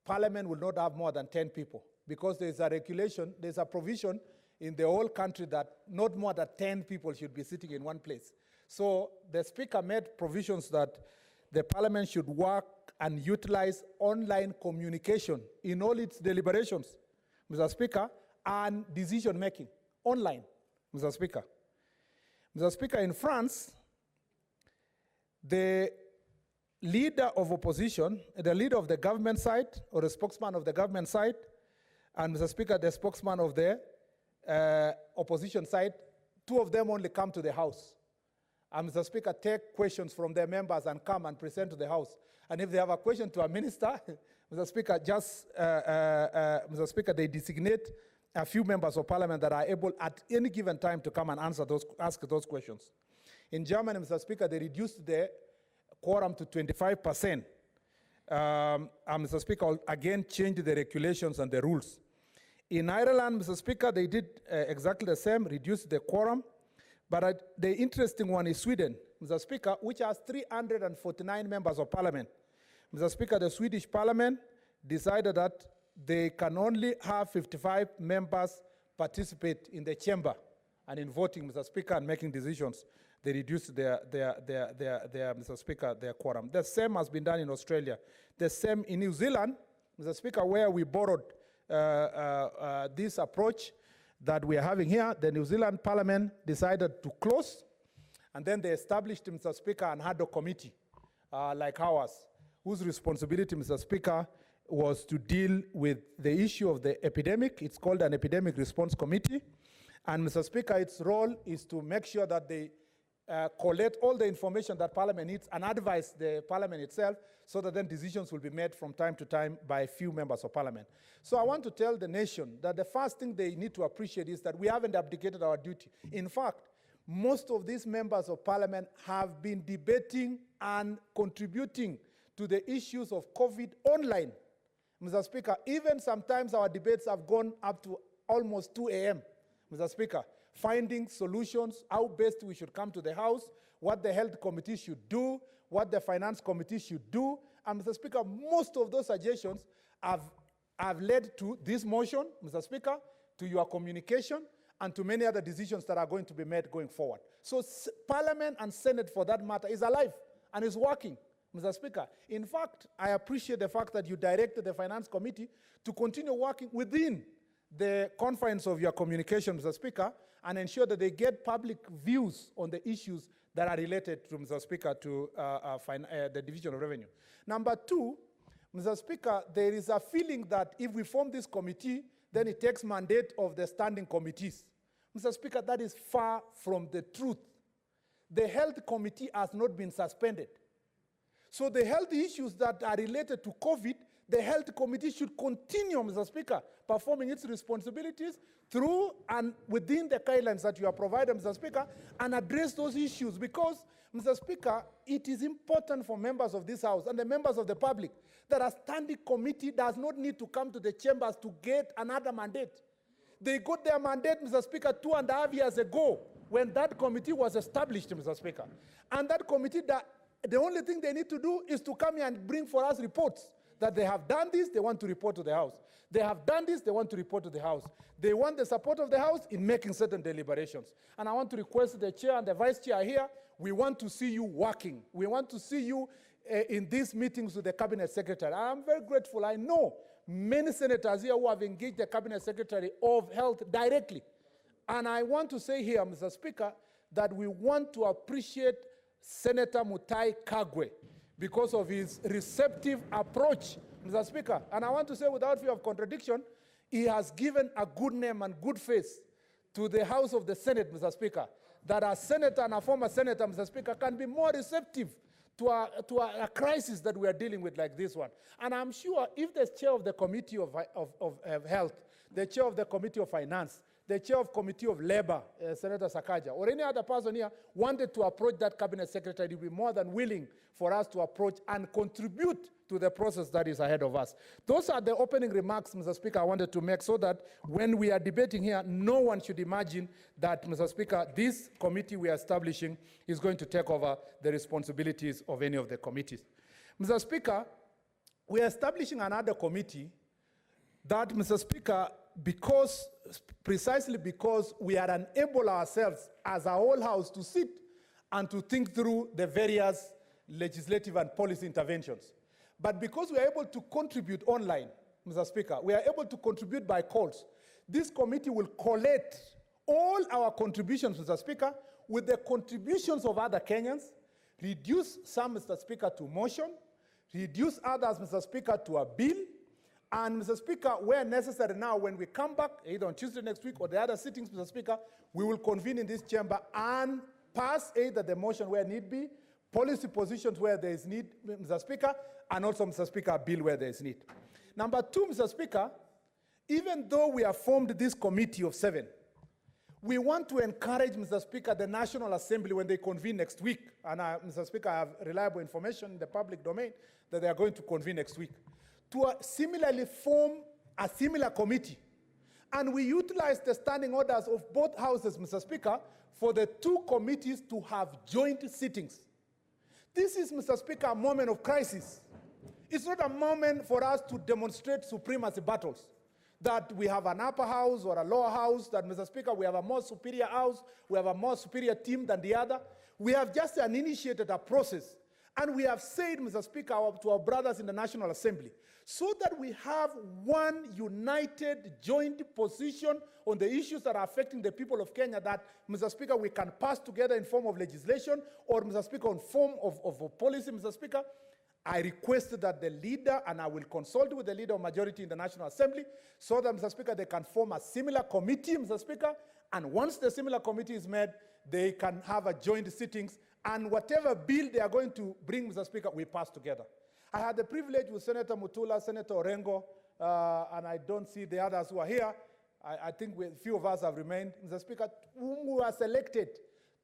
Parliament will not have more than 10 people, because there's a regulation, there's a provision in the whole country that not more than 10 people should be sitting in one place. So the Speaker made provisions that the Parliament should work and utilize online communication in all its deliberations, Mr. Speaker, and decision-making online, Mr. Speaker. Mr. Speaker, in France, the leader of opposition, the leader of the government side, or the spokesman of the government side, and Mr. Speaker, the spokesman of the opposition side, two of them only come to the House. And Mr. Speaker, take questions from their members and come and present to the House. And if they have a question to a minister, Mr. Speaker, Mr. Speaker, they designate a few members of parliament that are able at any given time to come and ask those questions. In Germany, Mr. Speaker, they reduced the quorum to 25%. And Mr. Speaker, again, changed the regulations and the rules. In Ireland, Mr. Speaker, they did exactly the same, reduced the quorum. But the interesting one is Sweden, Mr. Speaker, which has 349 members of parliament. Mr. Speaker, the Swedish parliament decided that they can only have 55 members participate in the chamber and in voting, Mr. Speaker, and making decisions. They reduced their Mr. Speaker, their quorum. The same has been done in Australia. The same in New Zealand, Mr. Speaker, where we borrowed this approach that we are having here. The New Zealand Parliament decided to close, and then they established, Mr. Speaker, an ad hoc committee like ours, whose responsibility, Mr. Speaker, was to deal with the issue of the epidemic. It's called an Epidemic Response Committee. And, Mr. Speaker, its role is to make sure that they collect all the information that Parliament needs and advise the Parliament itself so that then decisions will be made from time to time by a few members of Parliament. So I want to tell the nation that the first thing they need to appreciate is that we haven't abdicated our duty. In fact, most of these members of Parliament have been debating and contributing to the issues of COVID online. Mr. Speaker, even sometimes our debates have gone up to almost 2 a.m., Mr. Speaker, finding solutions, how best we should come to the House, what the Health Committee should do, what the Finance Committee should do. And, Mr. Speaker, most of those suggestions have led to this motion, Mr. Speaker, to your communication, and to many other decisions that are going to be made going forward. So Parliament and Senate, for that matter, is alive and is working, Mr. Speaker. In fact, I appreciate the fact that you directed the Finance Committee to continue working within the confines of your communication, Mr. Speaker, and ensure that they get public views on the issues that are related to, Mr. Speaker, to the division of revenue. Number two, Mr. Speaker, there is a feeling that if we form this committee, then it takes mandate of the standing committees. Mr. Speaker, that is far from the truth. The Health Committee has not been suspended. So the health issues that are related to COVID, the Health Committee should continue, Mr. Speaker, performing its responsibilities through and within the guidelines that you have provided, Mr. Speaker, and address those issues because, Mr. Speaker, it is important for members of this House and the members of the public that a standing committee does not need to come to the chambers to get another mandate. They got their mandate, Mr. Speaker, 2.5 years ago when that committee was established, Mr. Speaker. And that committee, the only thing they need to do is to come here and bring for us reports that they have done this, they want to report to the House. They have done this, they want to report to the House. They want the support of the House in making certain deliberations. And I want to request the Chair and the Vice Chair here, we want to see you working. We want to see you in these meetings with the Cabinet Secretary. I'm very grateful. I know many senators here who have engaged the Cabinet Secretary of Health directly. And I want to say here, Mr. Speaker, that we want to appreciate Senator Mutahi Kagwe because of his receptive approach, Mr. Speaker. And I want to say without fear of contradiction, he has given a good name and good face to the House of the Senate, Mr. Speaker, that a senator and a former senator, Mr. Speaker, can be more receptive to a crisis that we are dealing with like this one. And I'm sure if the chair of the Committee of Health, the chair of the Committee of Finance, the chair of Committee of Labor, Senator Sakaja, or any other person here wanted to approach that Cabinet Secretary, he'd be more than willing for us to approach and contribute to the process that is ahead of us. Those are the opening remarks, Mr. Speaker, I wanted to make so that when we are debating here, no one should imagine that, Mr. Speaker, this committee we are establishing is going to take over the responsibilities of any of the committees. Mr. Speaker, we are establishing another committee that, Mr. Speaker, precisely because we are unable ourselves as a whole House to sit and to think through the various legislative and policy interventions. But because we are able to contribute online, Mr. Speaker, we are able to contribute by calls. This committee will collate all our contributions, Mr. Speaker, with the contributions of other Kenyans, reduce some, Mr. Speaker, to motion, reduce others, Mr. Speaker, to a bill, and, Mr. Speaker, where necessary now, when we come back, either on Tuesday next week or the other sittings, Mr. Speaker, we will convene in this chamber and pass either the motion where need be, policy positions where there is need, Mr. Speaker, and also, Mr. Speaker, a bill where there is need. Number two, Mr. Speaker, even though we have formed this committee of 7, we want to encourage, Mr. Speaker, the National Assembly when they convene next week, and Mr. Speaker, I have reliable information in the public domain that they are going to convene next week, to similarly form a similar committee. And we utilize the standing orders of both houses, Mr. Speaker, for the 2 committees to have joint sittings. This is, Mr. Speaker, a moment of crisis. It's not a moment for us to demonstrate supremacy battles, that we have an upper house or a lower house, that, Mr. Speaker, we have a more superior house, we have a more superior team than the other. We have just initiated a process, and we have said, Mr. Speaker, to our brothers in the National Assembly, so that we have one united, joint position on the issues that are affecting the people of Kenya that, Mr. Speaker, we can pass together in form of legislation or, Mr. Speaker, in form of policy, Mr. Speaker. I request that the leader, and I will consult with the leader of majority in the National Assembly, so that, Mr. Speaker, they can form a similar committee, Mr. Speaker, and once the similar committee is made, they can have a joint sittings, and whatever bill they are going to bring, Mr. Speaker, we pass together. I had the privilege with Senator Mutula, Senator Orengo, and I don't see the others who are here. I think a few of us have remained, Mr. Speaker, whom we were selected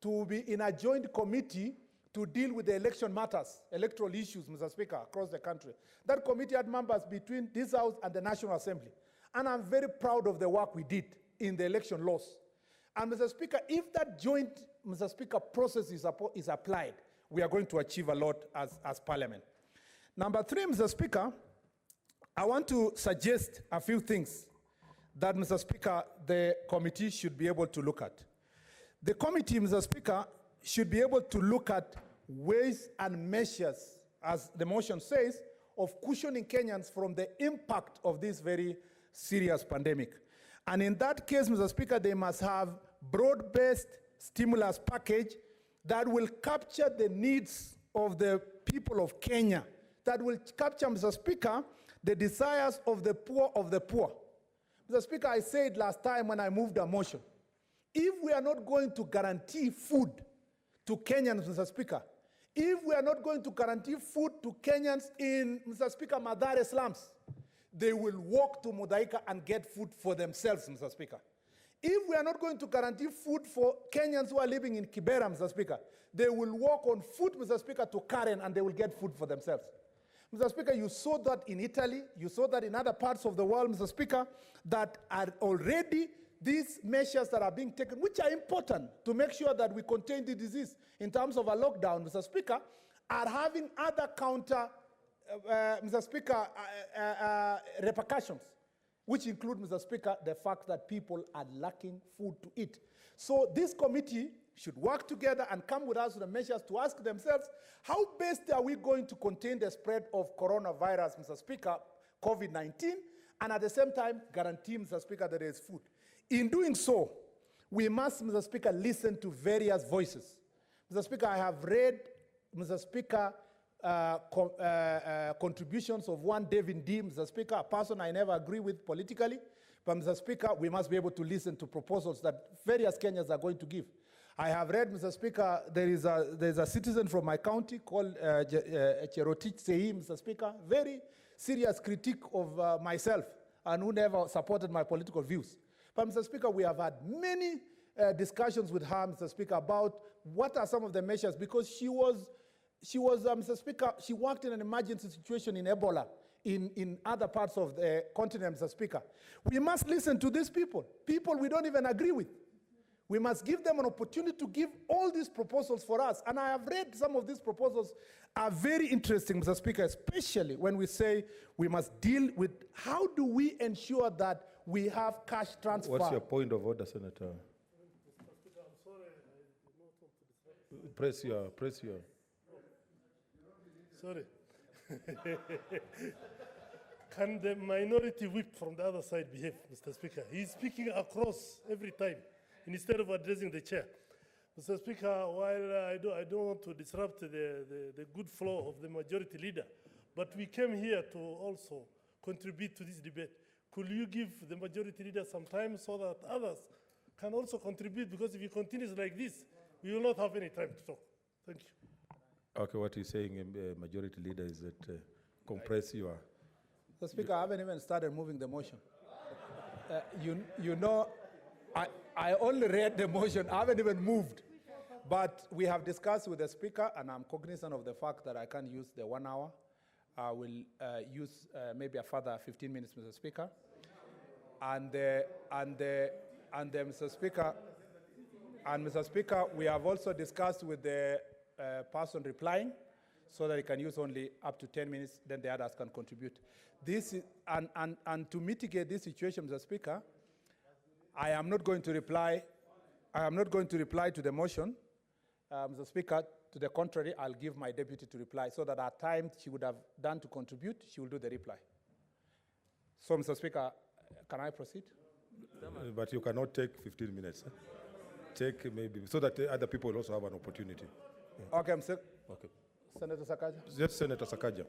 to be in a joint committee to deal with the election matters, electoral issues, Mr. Speaker, across the country. That committee had members between this House and the National Assembly. And I'm very proud of the work we did in the election laws. And, Mr. Speaker, if that joint, Mr. Speaker, process is applied, we are going to achieve a lot as Parliament. Number 3, Mr. Speaker, I want to suggest a few things that, Mr. Speaker, the committee should be able to look at. The committee, Mr. Speaker, should be able to look at ways and measures, as the motion says, of cushioning Kenyans from the impact of this very serious pandemic. And in that case, Mr. Speaker, they must have broad-based stimulus package that will capture the needs of the people of Kenya, that will capture, Mr. Speaker, the desires of the poor of the poor. Mr. Speaker, I said last time when I moved a motion, if we are not going to guarantee food to Kenyans, Mr. Speaker, if we are not going to guarantee food to Kenyans in, Mr. Speaker, Mathare slums, they will walk to Mudaika and get food for themselves, Mr. Speaker. If we are not going to guarantee food for Kenyans who are living in Kibera, Mr. Speaker, they will walk on foot, Mr. Speaker, to Karen, and they will get food for themselves. Mr. Speaker, you saw that in Italy, you saw that in other parts of the world, Mr. Speaker, that are already these measures that are being taken, which are important to make sure that we contain the disease in terms of a lockdown, Mr. Speaker, are having other counter, Mr. Speaker, repercussions, which include, Mr. Speaker, the fact that people are lacking food to eat. So this committee should work together and come with us with the measures to ask themselves, how best are we going to contain the spread of coronavirus, Mr. Speaker, COVID-19, and at the same time guarantee, Mr. Speaker, that there is food. In doing so, we must, Mr. Speaker, listen to various voices. Mr. Speaker, I have read, Mr. Speaker, contributions of one David D., Mr. Speaker, a person I never agree with politically, but, Mr. Speaker, we must be able to listen to proposals that various Kenyans are going to give. I have read, Mr. Speaker, there's a citizen from my county called Cherotich Sehi, Mr. Speaker, very serious critique of myself and who never supported my political views. But, Mr. Speaker, we have had many discussions with her, Mr. Speaker, about what are some of the measures, because she was Mr. Speaker, she worked in an emergency situation in Ebola in other parts of the continent, Mr. Speaker. We must listen to these people we don't even agree with. We must give them an opportunity to give all these proposals for us. And I have read some of these proposals are very interesting, Mr. Speaker, especially when we say we must deal with how do we ensure that we have cash transfer. What's your point of order, Senator? Mr. Speaker, I'm sorry, I did not want to disrupt. Press your. Sorry. Can the minority whip from the other side behave, Mr. Speaker? He's speaking across every time instead of addressing the chair. Mr. Speaker, while I don't want to disrupt the good flow of the majority leader, but we came here to also contribute to this debate. Could you give the majority leader some time so that others can also contribute? Because if he continues like this, we will not have any time to talk. Thank you. Okay, what he's saying, majority leader, is that compress your. Mr. Speaker, I haven't even started moving the motion. You know, I only read the motion. I haven't even moved. But we have discussed with the Speaker, and I'm cognizant of the fact that I can't use the 1 hour. I will use maybe a further 15 minutes, Mr. Speaker. And Mr. Speaker, we have also discussed with the person replying, so that he can use only up to 10 minutes, then the others can contribute. This is, and to mitigate this situation, Mr. Speaker, I am not going to reply to the motion, Mr. Speaker. To the contrary, I'll give my deputy to reply, so that at times she would have done to contribute, she will do the reply. So, Mr. Speaker, can I proceed? But you cannot take 15 minutes. Take maybe, so that other people also have an opportunity. Okay, Mr. Okay. Senator Sakaja. Yes, Senator Sakaja.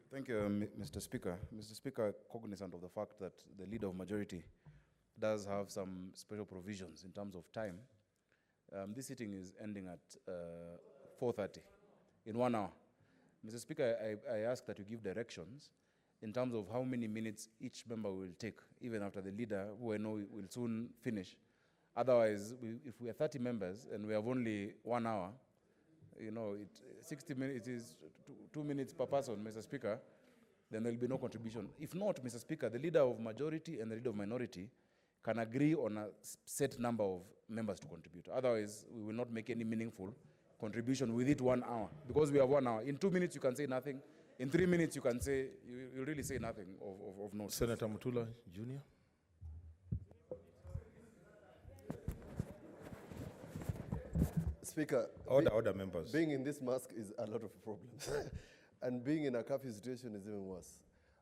Thank you, Mr. Speaker. Mr. Speaker, cognizant of the fact that the leader of majority does have some special provisions in terms of time. This sitting is ending at 4:30, in 1 hour. Mr. Speaker, I ask that you give directions in terms of how many minutes each member will take, even after the leader, who I know will soon finish. Otherwise, if we are 30 members and we have only 1 hour, you know, 60 minutes, it is 2 minutes per person, Mr. Speaker, then there will be no contribution. If not, Mr. Speaker, the leader of majority and the leader of minority can agree on a set number of members to contribute. Otherwise, we will not make any meaningful contribution with it 1 hour, because we have 1 hour. In 2 minutes, you can say nothing. In 3 minutes, you can say, you really say nothing of note. Senator Mutula, Jr. Speaker, Order members. Being in this mask is a lot of problems. And being in a curfew situation is even worse.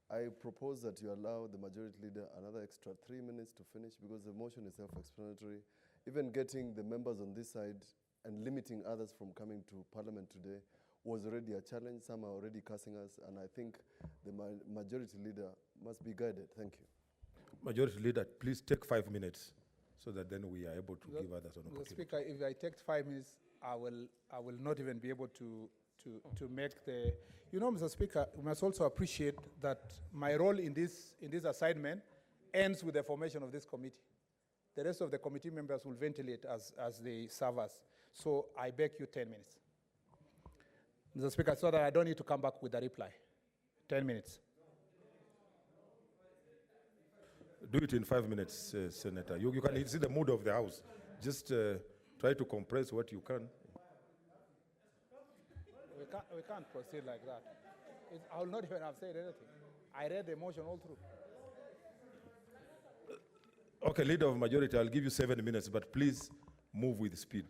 I propose that you allow the majority leader another extra 3 minutes to finish, because the motion is self-explanatory. Even getting the members on this side and limiting others from coming to Parliament today was already a challenge. Some are already cursing us, and I think the majority leader must be guided. Thank you. Majority leader, please take 5 minutes, so that then we are able to give others an opportunity. Mr. Speaker, if I take 5 minutes, I will not even be able to make the. You know, Mr. Speaker, we must also appreciate that my role in this assignment ends with the formation of this committee. The rest of the committee members will ventilate as they serve us. So I beg you 10 minutes. Mr. Speaker, so that I don't need to come back with a reply. 10 minutes. Do it in 5 minutes, Senator. You can see the mood of the House. Just try to compress what you can. We can't proceed like that. I will not even have said anything. I read the motion all through. Okay, leader of majority, I'll give you 7 minutes, but please move with speed.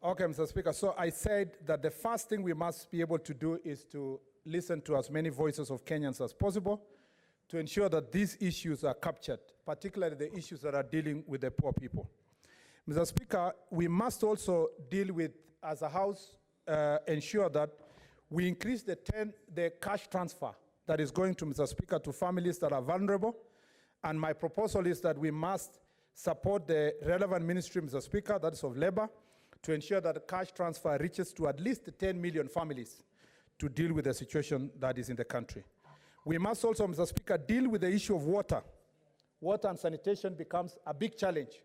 Okay, Mr. Speaker. So I said that the first thing we must be able to do is to listen to as many voices of Kenyans as possible to ensure that these issues are captured, particularly the issues that are dealing with the poor people. Mr. Speaker, we must also deal with, as a House, ensure that we increase the cash transfer that is going to, Mr. Speaker, to families that are vulnerable. And my proposal is that we must support the relevant ministry, Mr. Speaker, that is of labor, to ensure that the cash transfer reaches to at least 10 million families to deal with the situation that is in the country. We must also, Mr. Speaker, deal with the issue of water. Water and sanitation becomes a big challenge.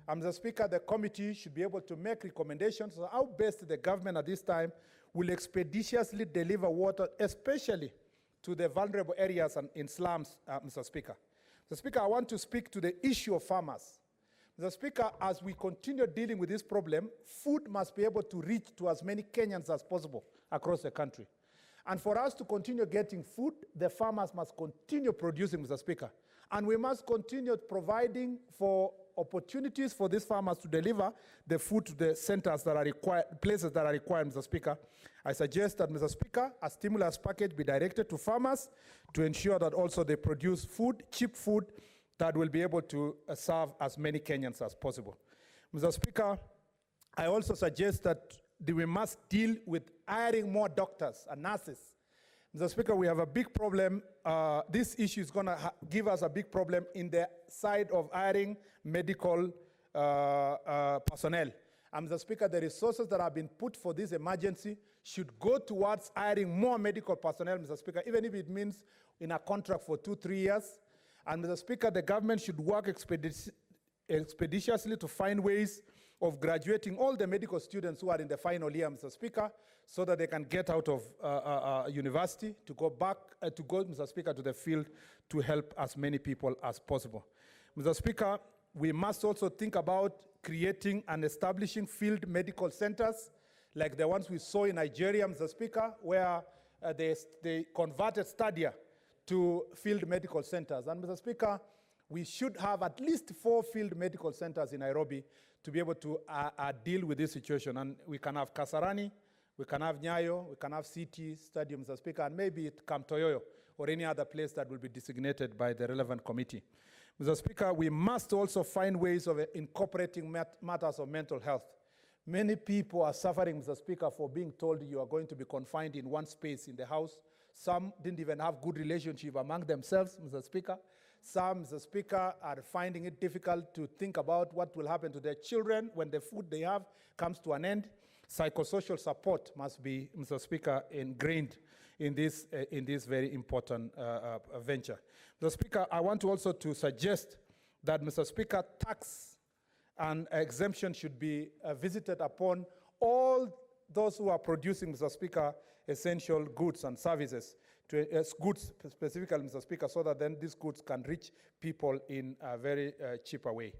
And Mr. Speaker, the committee should be able to make recommendations on how best the government at this time will expeditiously deliver water, especially to the vulnerable areas and in slums, Mr. Speaker. Mr. Speaker, I want to speak to the issue of farmers. Mr. Speaker, as we continue dealing with this problem, food must be able to reach to as many Kenyans as possible across the country. And for us to continue getting food, the farmers must continue producing, Mr. Speaker. And we must continue providing for opportunities for these farmers to deliver the food to the centers that are required, places that are required, Mr. Speaker. I suggest that, Mr. Speaker, a stimulus package be directed to farmers to ensure that also they produce food, cheap food, that will be able to serve as many Kenyans as possible. Mr. Speaker, I also suggest that we must deal with hiring more doctors and nurses. Mr. Speaker, we have a big problem. This issue is going to give us a big problem in the side of hiring medical personnel. And Mr. Speaker, the resources that have been put for this emergency should go towards hiring more medical personnel, Mr. Speaker, even if it means in a contract for 2-3 years. And Mr. Speaker, the government should work expeditiously to find ways of graduating all the medical students who are in the final year, Mr. Speaker, so that they can get out of university to go back, Mr. Speaker, to the field to help as many people as possible. Mr. Speaker, we must also think about creating and establishing field medical centers like the ones we saw in Nigeria, Mr. Speaker, where they converted Stadia to field medical centers. And Mr. Speaker, we should have at least 4 field medical centers in Nairobi to be able to deal with this situation. And we can have Kasarani, we can have Nyayo, we can have City Stadium, Mr. Speaker, and maybe Kamtoyoyo or any other place that will be designated by the relevant committee. Mr. Speaker, we must also find ways of incorporating matters of mental health. Many people are suffering, Mr. Speaker, for being told you are going to be confined in one space in the house. Some didn't even have good relationship among themselves, Mr. Speaker. Some, Mr. Speaker, are finding it difficult to think about what will happen to their children when the food they have comes to an end. Psychosocial support must be, Mr. Speaker, ingrained in this very important venture. Mr. Speaker, I want to also to suggest that, Mr. Speaker, tax and exemption should be visited upon all those who are producing, Mr. Speaker, essential goods and services, goods specifically, Mr. Speaker, so that then these goods can reach people in a very cheaper way.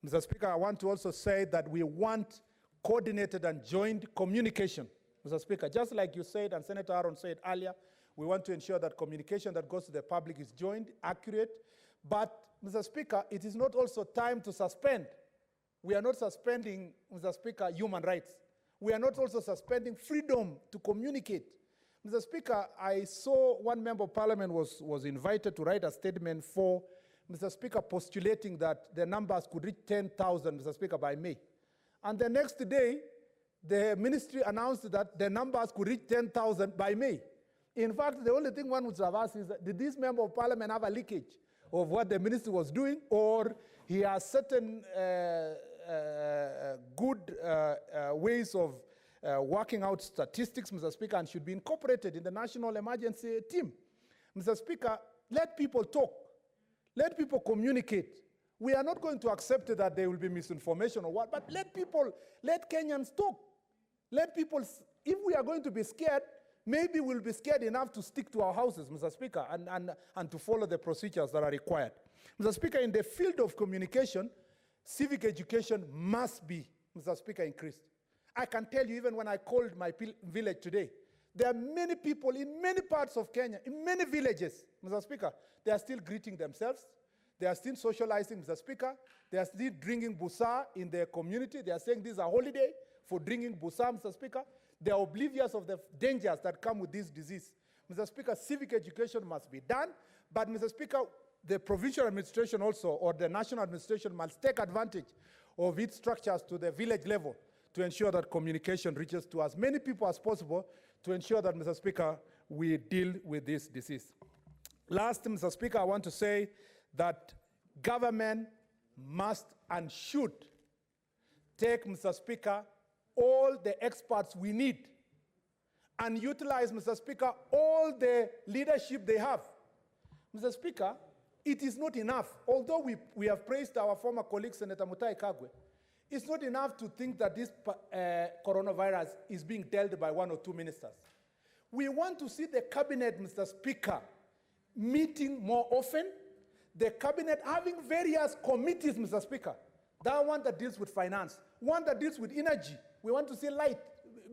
Mr. Speaker, I want to also say that we want coordinated and joint communication, Mr. Speaker. Just like you said and Senator Aaron said earlier, we want to ensure that communication that goes to the public is joint, accurate. But, Mr. Speaker, it is not also time to suspend. We are not suspending, Mr. Speaker, human rights. We are not also suspending freedom to communicate. Mr. Speaker, I saw one member of parliament was invited to write a statement for, Mr. Speaker, postulating that the numbers could reach 10,000, Mr. Speaker, by May. And the next day, the ministry announced that the numbers could reach 10,000 by May. In fact, the only thing one would have asked is, did this member of parliament have a leakage of what the ministry was doing, or he has certain good ways of working out statistics, Mr. Speaker, and should be incorporated in the national emergency team. Mr. Speaker, let people talk. Let people communicate. We are not going to accept that there will be misinformation or what, but let Kenyans talk. Let people, if we are going to be scared, maybe we'll be scared enough to stick to our houses, Mr. Speaker, and to follow the procedures that are required. Mr. Speaker, in the field of communication, civic education must be, Mr. Speaker, increased. I can tell you, even when I called my village today, there are many people in many parts of Kenya, in many villages, Mr. Speaker, they are still greeting themselves. They are still socializing, Mr. Speaker. They are still drinking busa in their community. They are saying this is a holiday for drinking busa, Mr. Speaker. They are oblivious of the dangers that come with this disease. Mr. Speaker, civic education must be done. But, Mr. Speaker, the provincial administration also, or the national administration, must take advantage of its structures to the village level to ensure that communication reaches to as many people as possible to ensure that, Mr. Speaker, we deal with this disease. Last, Mr. Speaker, I want to say that government must and should take, Mr. Speaker, all the experts we need and utilize, Mr. Speaker, all the leadership they have. Mr. Speaker, it is not enough. Although we have praised our former colleague, Senator Mutahi Kagwe, it's not enough to think that this coronavirus is being dealt by 1 or 2 ministers. We want to see the cabinet, Mr. Speaker, meeting more often, the cabinet having various committees, Mr. Speaker. That one that deals with finance, one that deals with energy. We want to see light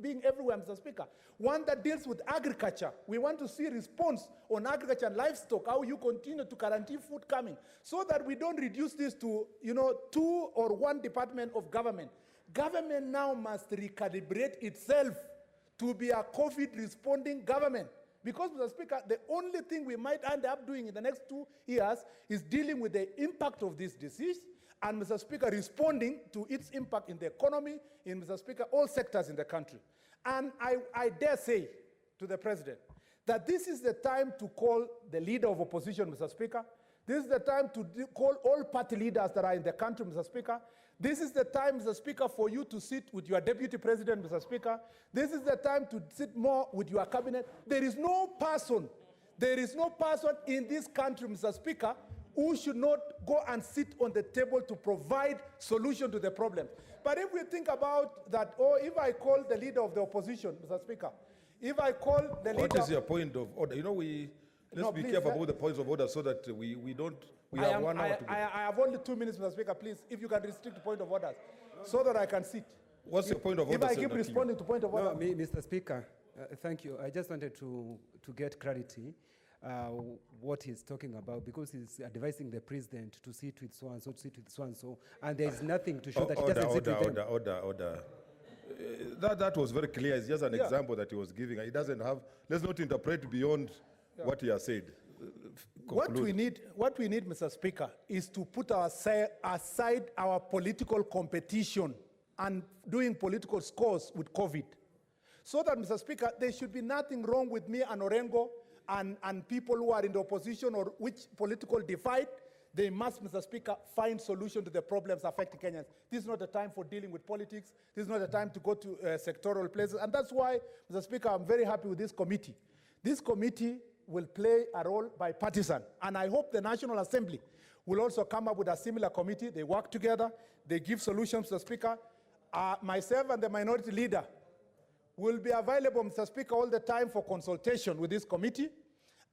being everywhere, Mr. Speaker. One that deals with agriculture. We want to see response on agriculture and livestock, how you continue to guarantee food coming, so that we don't reduce this to, 2 or 1 department of government. Government now must recalibrate itself to be a COVID responding government. Because, Mr. Speaker, the only thing we might end up doing in the next 2 years is dealing with the impact of this disease and, Mr. Speaker, responding to its impact in the economy, in, Mr. Speaker, all sectors in the country. And I dare say to the President that this is the time to call the leader of opposition, Mr. Speaker. This is the time to call all party leaders that are in the country, Mr. Speaker. This is the time, Mr. Speaker, for you to sit with your deputy president, Mr. Speaker. This is the time to sit more with your cabinet. There is no person in this country, Mr. Speaker, who should not go and sit on the table to provide solution to the problem. But if we think about that, or if I call the leader of the opposition, Mr. Speaker, if I call the leader... What is your point of order? Let's be careful about the points of order so that we have 1 hour to go. I have only 2 minutes, Mr. Speaker. Please, if you can restrict the point of orders so that I can sit. What's your point of order? If I keep responding to point of order. Mr. Speaker, thank you. I just wanted to get clarity what he's talking about, because he's advising the president to sit with so-and-so, to sit with so-and-so, and there's nothing to show that he doesn't sit with them. Order. That was very clear. It's just an example that he was giving. He doesn't have... Let's not interpret beyond what he has said. What we need, Mr. Speaker, is to put aside our political competition and doing political scores with COVID. So that, Mr. Speaker, there should be nothing wrong with me and Orengo and people who are in the opposition or which political divide. They must, Mr. Speaker, find solution to the problems affecting Kenyans. This is not the time for dealing with politics. This is not the time to go to sectoral places. And that's why, Mr. Speaker, I'm very happy with this committee. This committee will play a role bipartisan. And I hope the National Assembly will also come up with a similar committee. They work together. They give solutions, Mr. Speaker. Myself and the minority leader will be available, Mr. Speaker, all the time for consultation with this committee.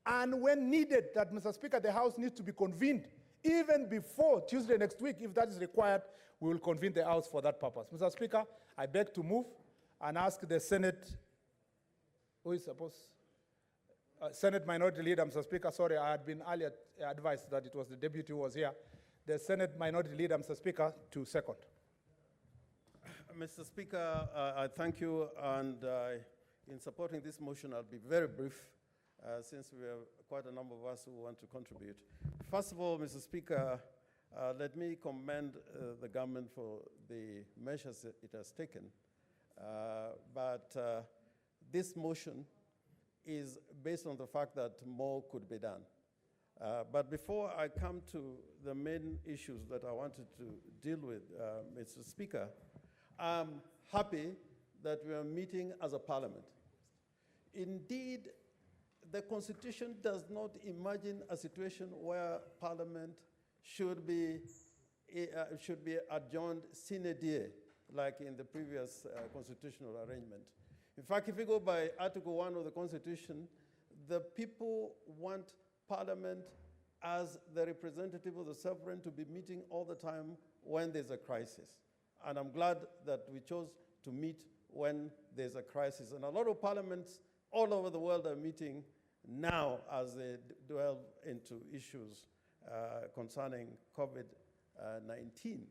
And when needed, that, Mr. Speaker, the House needs to be convened even before Tuesday next week. If that is required, we will convene the House for that purpose. Mr. Speaker, I beg to move and ask the Senate, who is supposed... Senate Minority Leader, Mr. Speaker, sorry, I had been earlier advised that it was the deputy who was here. The Senate Minority Leader, Mr. Speaker, to second. Mr. Speaker, I thank you, and in supporting this motion, I'll be very brief, since we have quite a number of us who want to contribute. First of all, Mr. Speaker, let me commend the government for the measures it has taken. But this motion is based on the fact that more could be done. But before I come to the main issues that I wanted to deal with, Mr. Speaker, I'm happy that we are meeting as a parliament. Indeed, the Constitution does not imagine a situation where parliament should be adjourned sine die, like in the previous constitutional arrangement. In fact, if you go by Article 1 of the Constitution, the people want Parliament as the representative of the sovereign to be meeting all the time when there's a crisis. And I'm glad that we chose to meet when there's a crisis. And a lot of parliaments all over the world are meeting now as they delve into issues concerning COVID-19.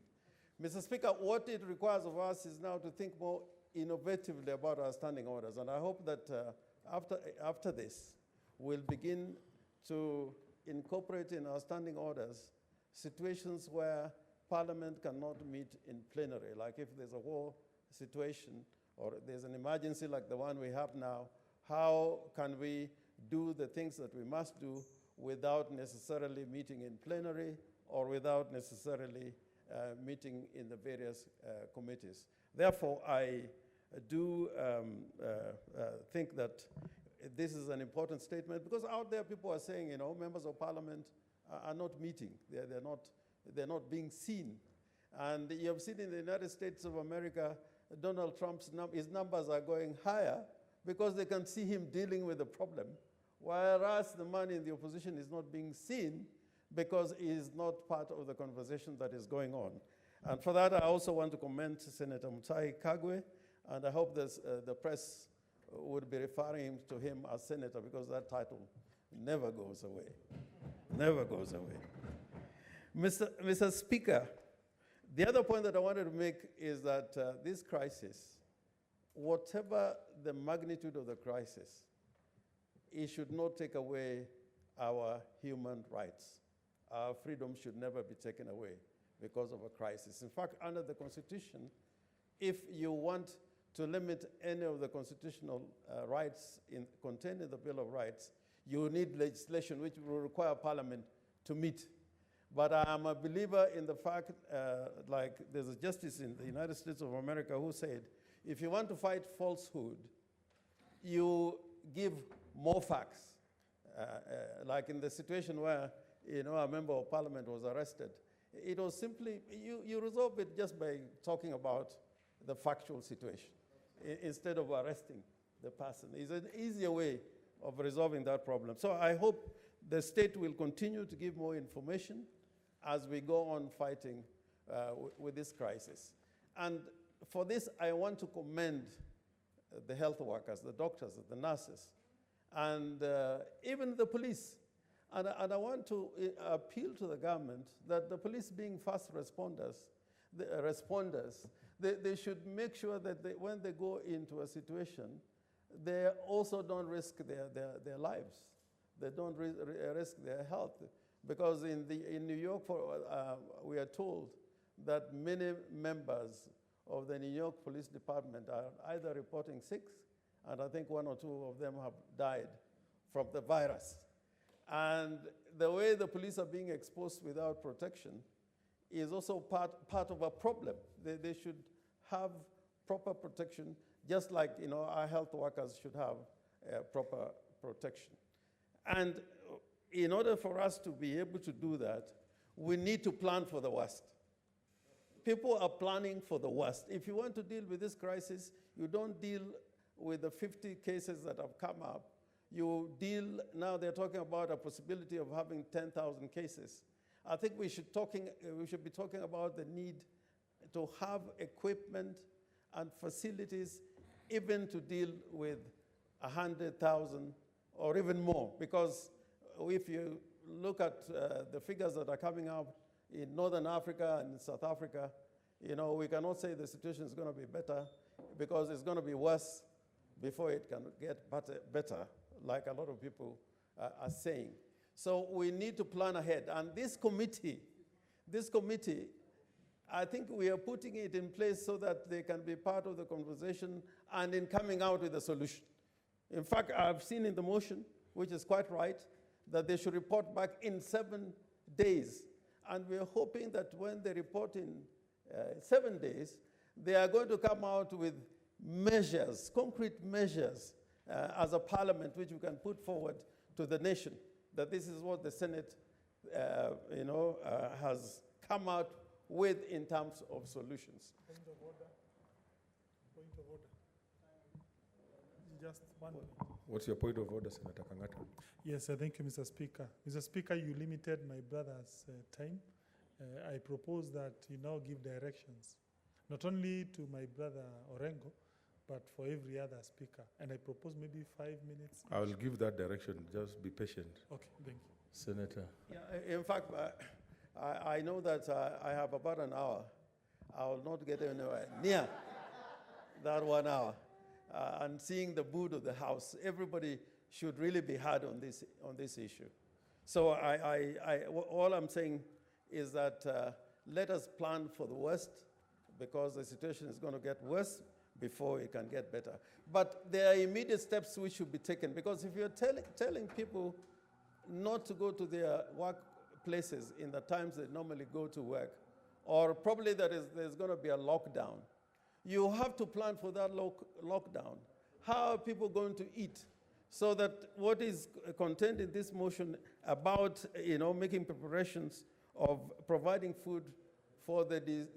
Mr. Speaker, what it requires of us is now to think more innovatively about our standing orders. And I hope that after this, we'll begin to incorporate in our standing orders situations where Parliament cannot meet in plenary, like if there's a war situation or there's an emergency like the one we have now, how can we do the things that we must do without necessarily meeting in plenary or without necessarily meeting in the various committees. Therefore, I do think that this is an important statement, because out there people are saying, you know, members of parliament are not meeting. They're not being seen. And you have seen in the United States of America, Donald Trump's his numbers are going higher because they can see him dealing with the problem, whereas the man in the opposition is not being seen because he is not part of the conversation that is going on. And for that, I also want to commend Senator Mutai Kagwe And I hope the press would be referring to him as senator, because that title never goes away. Never goes away. Mr. Speaker, the other point that I wanted to make is that this crisis, whatever the magnitude of the crisis, it should not take away our human rights. Our freedom should never be taken away because of a crisis. In fact, under the Constitution, if you want to limit any of the constitutional rights contained in the Bill of Rights, you need legislation which will require Parliament to meet. But I'm a believer in the fact, like there's a justice in the United States of America who said, if you want to fight falsehood, you give more facts. Like in the situation where, a member of Parliament was arrested, it was simply, you resolve it just by talking about the factual situation instead of arresting the person. It's an easier way of resolving that problem. So I hope the state will continue to give more information as we go on fighting with this crisis. And for this, I want to commend the health workers, the doctors, the nurses, and even the police. And I want to appeal to the government that the police, being fast responders, they should make sure that when they go into a situation, they also don't risk their lives. They don't risk their health. Because in New York, we are told that many members of the New York Police Department are either reporting sick, and I think 1 or 2 of them have died from the virus. And the way the police are being exposed without protection is also part of a problem. They should have proper protection, just like our health workers should have proper protection. And in order for us to be able to do that, we need to plan for the worst. People are planning for the worst. If you want to deal with this crisis, you don't deal with the 50 cases that have come up. You deal, now they're talking about a possibility of having 10,000 cases. I think we should be talking about the need to have equipment and facilities even to deal with 100,000 or even more. Because if you look at the figures that are coming up in Northern Africa and South Africa, we cannot say the situation is going to be better, because it's going to be worse before it can get better, like a lot of people are saying. So we need to plan ahead. And this committee, I think we are putting it in place so that they can be part of the conversation and in coming out with a solution. In fact, I've seen in the motion, which is quite right, that they should report back in 7 days. And we're hoping that when they report in 7 days, they are going to come out with measures, concrete measures, as a parliament, which we can put forward to the nation, that this is what the Senate, has come out with in terms of solutions. Point of order. Point of order. Just one minute. What's your point of order, Senator Kangata? Yes, thank you, Mr. Speaker. Mr. Speaker, you limited my brother's time. I propose that you now give directions, not only to my brother Orengo, but for every other speaker. And I propose maybe 5 minutes. I will give that direction. Just be patient. Okay, thank you. Senator. Yeah, in fact, I know that I have about an hour. I will not get anywhere near that 1 hour. And seeing the mood of the House, everybody should really be hard on this issue. So all I'm saying is that let us plan for the worst, because the situation is going to get worse before it can get better. But there are immediate steps which should be taken, because if you're telling people not to go to their workplaces in the times they normally go to work, or probably there's going to be a lockdown, you have to plan for that lockdown. How are people going to eat? So that what is contained in this motion about making preparations of providing food for the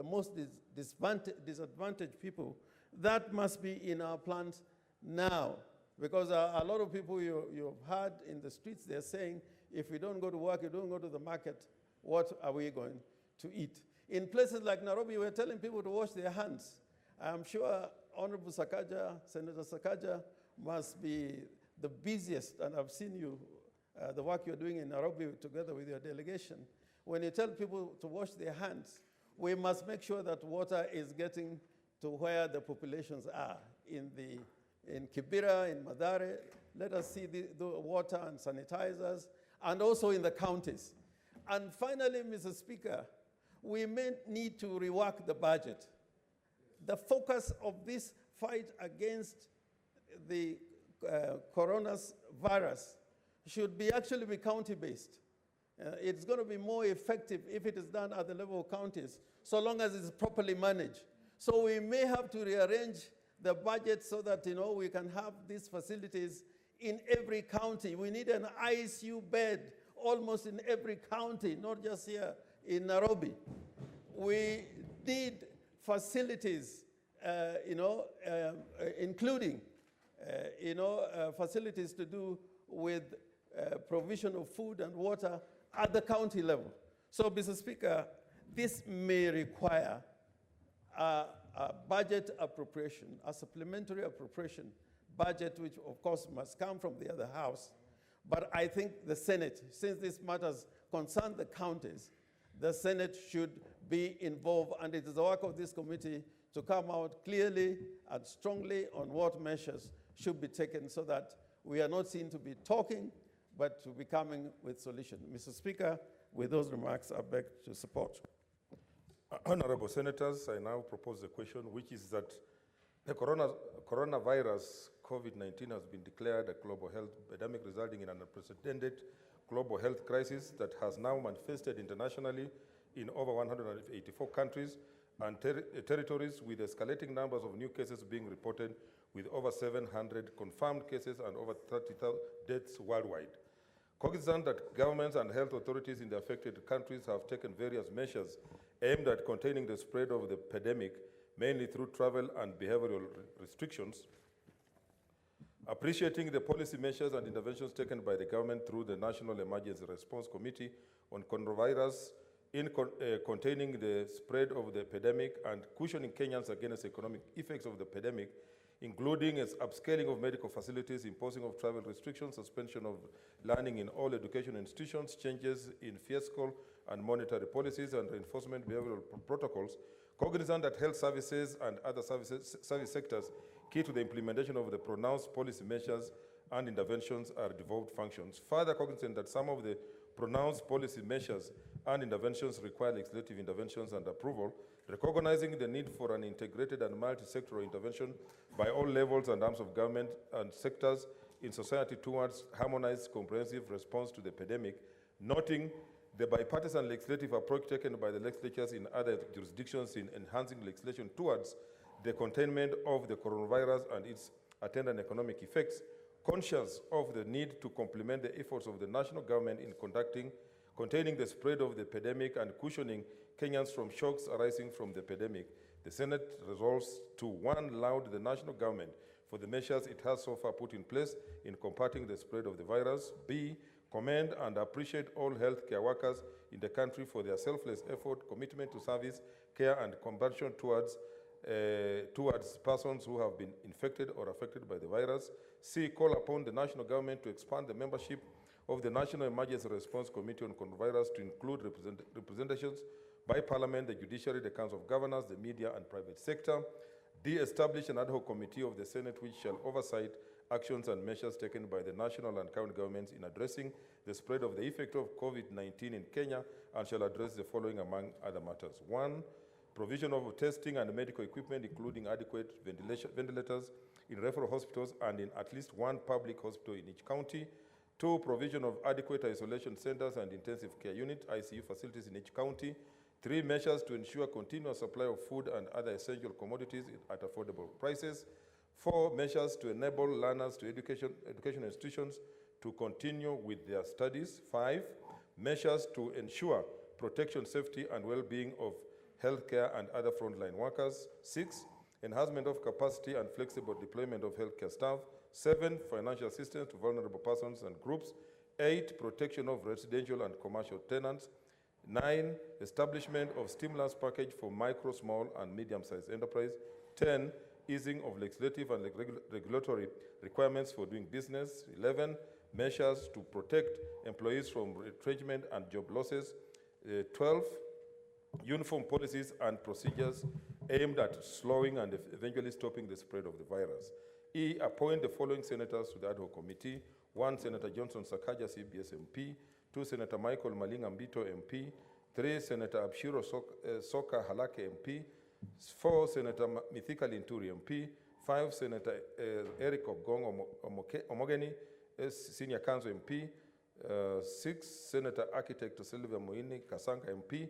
most disadvantaged people, that must be in our plans now. Because a lot of people you've heard in the streets, they're saying, if we don't go to work, you don't go to the market, what are we going to eat? In places like Nairobi, we're telling people to wash their hands. I'm sure Honorable Sakaja, Senator Sakaja, must be the busiest, and I've seen you, the work you're doing in Nairobi together with your delegation. When you tell people to wash their hands, we must make sure that water is getting to where the populations are. In Kibera, in Madare, let us see the water and sanitizers, and also in the counties. And finally, Mr. Speaker, we may need to rework the budget. The focus of this fight against the coronavirus should actually be county-based. It's going to be more effective if it is done at the level of counties, so long as it's properly managed. So we may have to rearrange the budget so that we can have these facilities in every county. We need an ICU bed almost in every county, not just here in Nairobi. We need facilities, including, facilities to do with provision of food and water at the county level. So, Mr. Speaker, this may require a budget appropriation, a supplementary appropriation budget, which of course must come from the other house. But I think the Senate, since these matters concern the counties, the Senate should be involved, and it is the work of this committee to come out clearly and strongly on what measures should be taken so that we are not seen to be talking, but to be coming with solutions. Mr. Speaker, with those remarks, I beg to support. Honorable Senators, I now propose a question, which is that the coronavirus, COVID-19, has been declared a global health epidemic, resulting in an unprecedented global health crisis that has now manifested internationally in over 184 countries and territories, with escalating numbers of new cases being reported, with over 700 confirmed cases and over 30,000 deaths worldwide. Cognizant that governments and health authorities in the affected countries have taken various measures aimed at containing the spread of the epidemic, mainly through travel and behavioral restrictions, appreciating the policy measures and interventions taken by the government through the National Emergency Response Committee on Coronavirus in containing the spread of the epidemic and cushioning Kenyans against economic effects of the epidemic, including upscaling of medical facilities, imposing of travel restrictions, suspension of learning in all education institutions, changes in fiscal and monetary policies, and reinforcement behavioral protocols, cognizant that health services and other service sectors key to the implementation of the pronounced policy measures and interventions are devolved functions. Further, cognizant that some of the pronounced policy measures and interventions require legislative interventions and approval, recognizing the need for an integrated and multi-sectoral intervention by all levels and arms of government and sectors in society towards harmonized, comprehensive response to the epidemic, noting the bipartisan legislative approach taken by the legislatures in other jurisdictions in enhancing legislation towards the containment of the coronavirus and its attendant economic effects, conscious of the need to complement the efforts of the national government in containing the spread of the epidemic and cushioning Kenyans from shocks arising from the epidemic. The Senate resolves to, 1, laud the national government for the measures it has so far put in place in combating the spread of the virus. B, commend and appreciate all healthcare workers in the country for their selfless effort, commitment to service, care, and compassion towards persons who have been infected or affected by the virus. C, call upon the national government to expand the membership of the National Emergency Response Committee on Coronavirus to include representations by Parliament, the Judiciary, the Council of Governors, the media, and private sector. D, establish an ad hoc committee of the Senate which shall oversight actions and measures taken by the national and county governments in addressing the spread of the effect of COVID-19 in Kenya, and shall address the following among other matters. 1, provision of testing and medical equipment, including adequate ventilators in referral hospitals and in at least one public hospital in each county. 2, provision of adequate isolation centers and intensive care unit, ICU facilities in each county. 3, measures to ensure continuous supply of food and other essential commodities at affordable prices. 4, measures to enable learners to education institutions to continue with their studies. 5, measures to ensure protection, safety, and well-being of healthcare and other frontline workers. 6, enhancement of capacity and flexible deployment of healthcare staff. 7, financial assistance to vulnerable persons and groups. 8, protection of residential and commercial tenants. 9, establishment of stimulus package for micro, small, and medium-sized enterprise. 10, easing of legislative and regulatory requirements for doing business. 11, measures to protect employees from retrenchment and job losses. 12, uniform policies and procedures aimed at slowing and eventually stopping the spread of the virus. E, appoint the following senators to the ad hoc committee. 1, Senator Johnson Sakaja, CBS MP. 2, Senator Michael Malinga Mbito, MP. 3, Senator Abshiro Soka Halake, MP. 4, Senator Mithika Linturi, MP. 5, Senator Eric Ogong Omogeni, Senior Counsel, MP. 6, Senator Architect Sylvia Moini Kasanka, MP.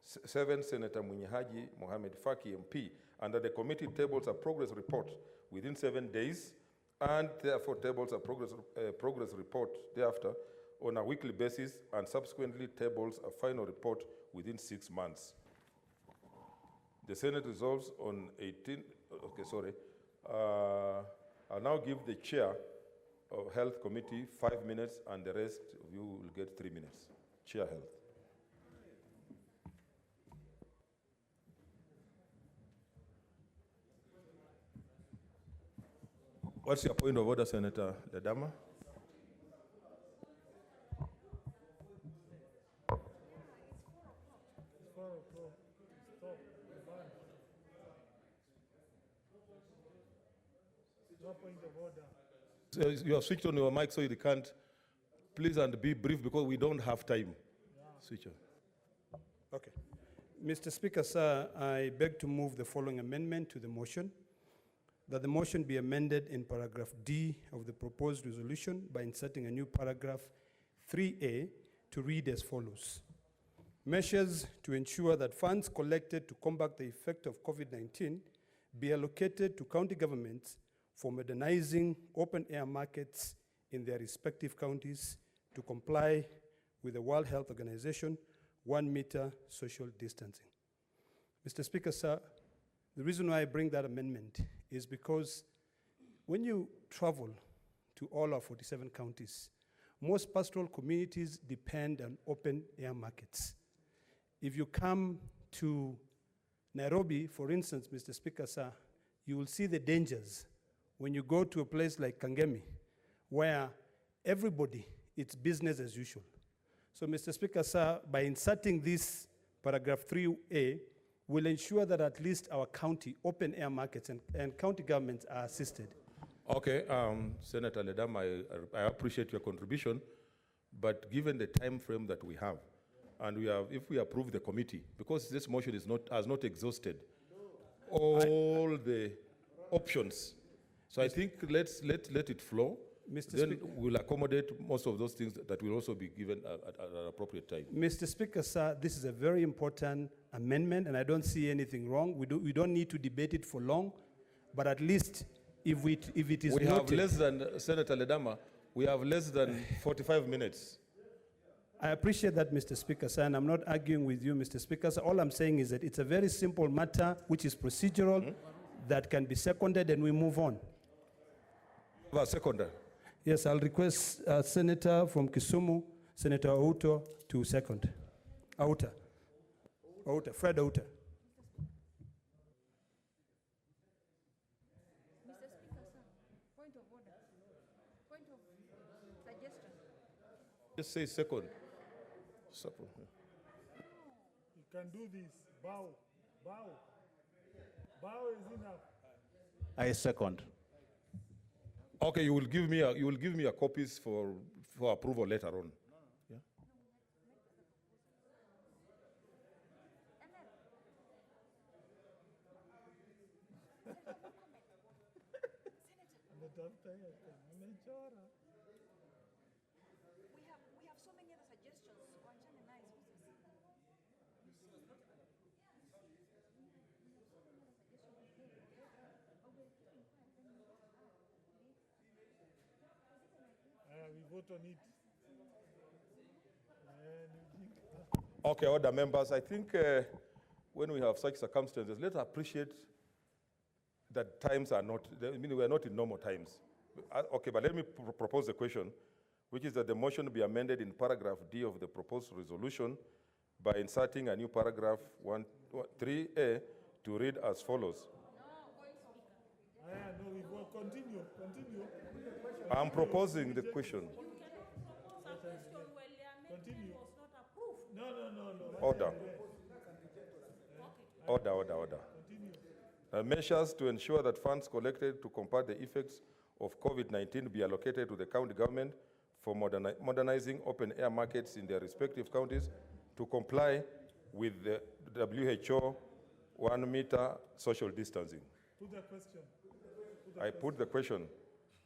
7, Senator Munyihaji Mohamed Faki, MP. And that the committee tables a progress report within 7 days, and therefore tables a progress report thereafter on a weekly basis, and subsequently tables a final report within 6 months. The Senate resolves on 18, I'll now give the chair of Health Committee 5 minutes, and the rest of you will get 3 minutes. Chair Health. What's your point of order, Senator Ledama? So you have switched on your mic so you can't. Please, and be brief because we don't have time. Switch on. Okay. Mr. Speaker, sir, I beg to move the following amendment to the motion. That the motion be amended in paragraph D of the proposed resolution by inserting a new paragraph 3A to read as follows. Measures to ensure that funds collected to combat the effect of COVID-19 be allocated to county governments for modernizing open-air markets in their respective counties to comply with the World Health Organization 1 meter social distancing. Mr. Speaker, sir, the reason why I bring that amendment is because when you travel to all our 47 counties, most pastoral communities depend on open-air markets. If you come to Nairobi, for instance, Mr. Speaker, sir, you will see the dangers when you go to a place like Kangemi, where everybody, it's business as usual. So, Mr. Speaker, sir, by inserting this paragraph 3A, will ensure that at least our county open-air markets and county governments are assisted. Okay, Senator Ledam, I appreciate your contribution, but given the time frame that we have, and if we approve the committee, because this motion has not exhausted all the options, so I think let it flow. Mr. Then Speaker, we'll accommodate most of those things that will also be given at an appropriate time. Mr. Speaker, sir, this is a very important amendment, and I don't see anything wrong. We don't need to debate it for long, but at least if it is we noted, have less than, Senator Ledama, we have less than 45 minutes. I appreciate that, Mr. Speaker, sir, and I'm not arguing with you, Mr. Speaker, sir. All I'm saying is that it's a very simple matter, which is procedural, that can be seconded, and we move on. Seconder. Yes, I'll request Senator from Kisumu, Senator Outo, to second. Outa, Fred Outa. Mr. Speaker, sir, point of order, point of suggestion. Just say second. You can do this. Bow. Bow is enough. I second. Okay, you will give me a copies for approval later on. Yeah? We have so many other suggestions. We vote on it. Okay, other members, I think when we have such circumstances, let's appreciate that times are not, I mean, we are not in normal times. Okay, but let me propose a question, which is that the motion be amended in paragraph D of the proposed resolution by inserting a new paragraph 3A to read as follows. No, we will continue. I'm proposing the question. Continue. No. Order. Order. Measures to ensure that funds collected to combat the effects of COVID-19 be allocated to the county government for modernizing open-air markets in their respective counties to comply with the WHO 1 meter social distancing. Put the question. I put the question,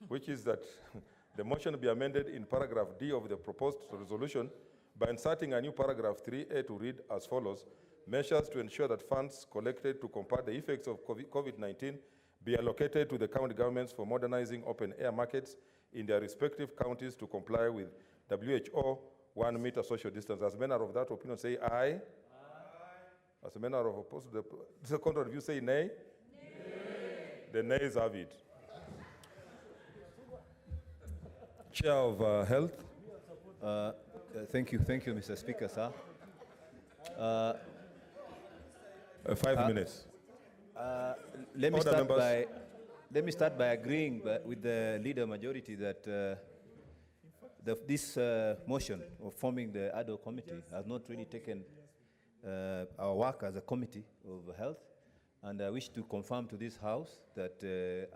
which is that the motion be amended in paragraph D of the proposed resolution by inserting a new paragraph 3A to read as follows. Measures to ensure that funds collected to combat the effects of COVID-19 be allocated to the county governments for modernizing open-air markets in their respective counties to comply with WHO 1 meter social distance. As a manner of that opinion, say aye. Aye. As a manner of opposed, the contrary view, say nay. Nay. The nays have it. Chair of Health. Thank you, Mr. Speaker, sir. 5 minutes. Let me start by agreeing with the leader majority that this motion of forming the ad hoc committee has not really taken our work as a committee of health, and I wish to confirm to this House that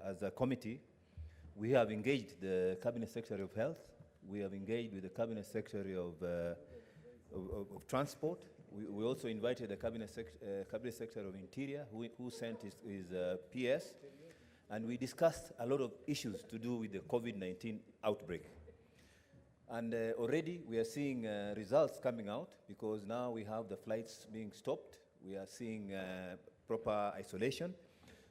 as a committee, we have engaged the Cabinet Secretary of Health, we have engaged with the Cabinet Secretary of Transport. We also invited the Cabinet Secretary of Interior, who sent his PS, and we discussed a lot of issues to do with the COVID-19 outbreak. And already we are seeing results coming out, because now we have the flights being stopped. We are seeing proper isolation.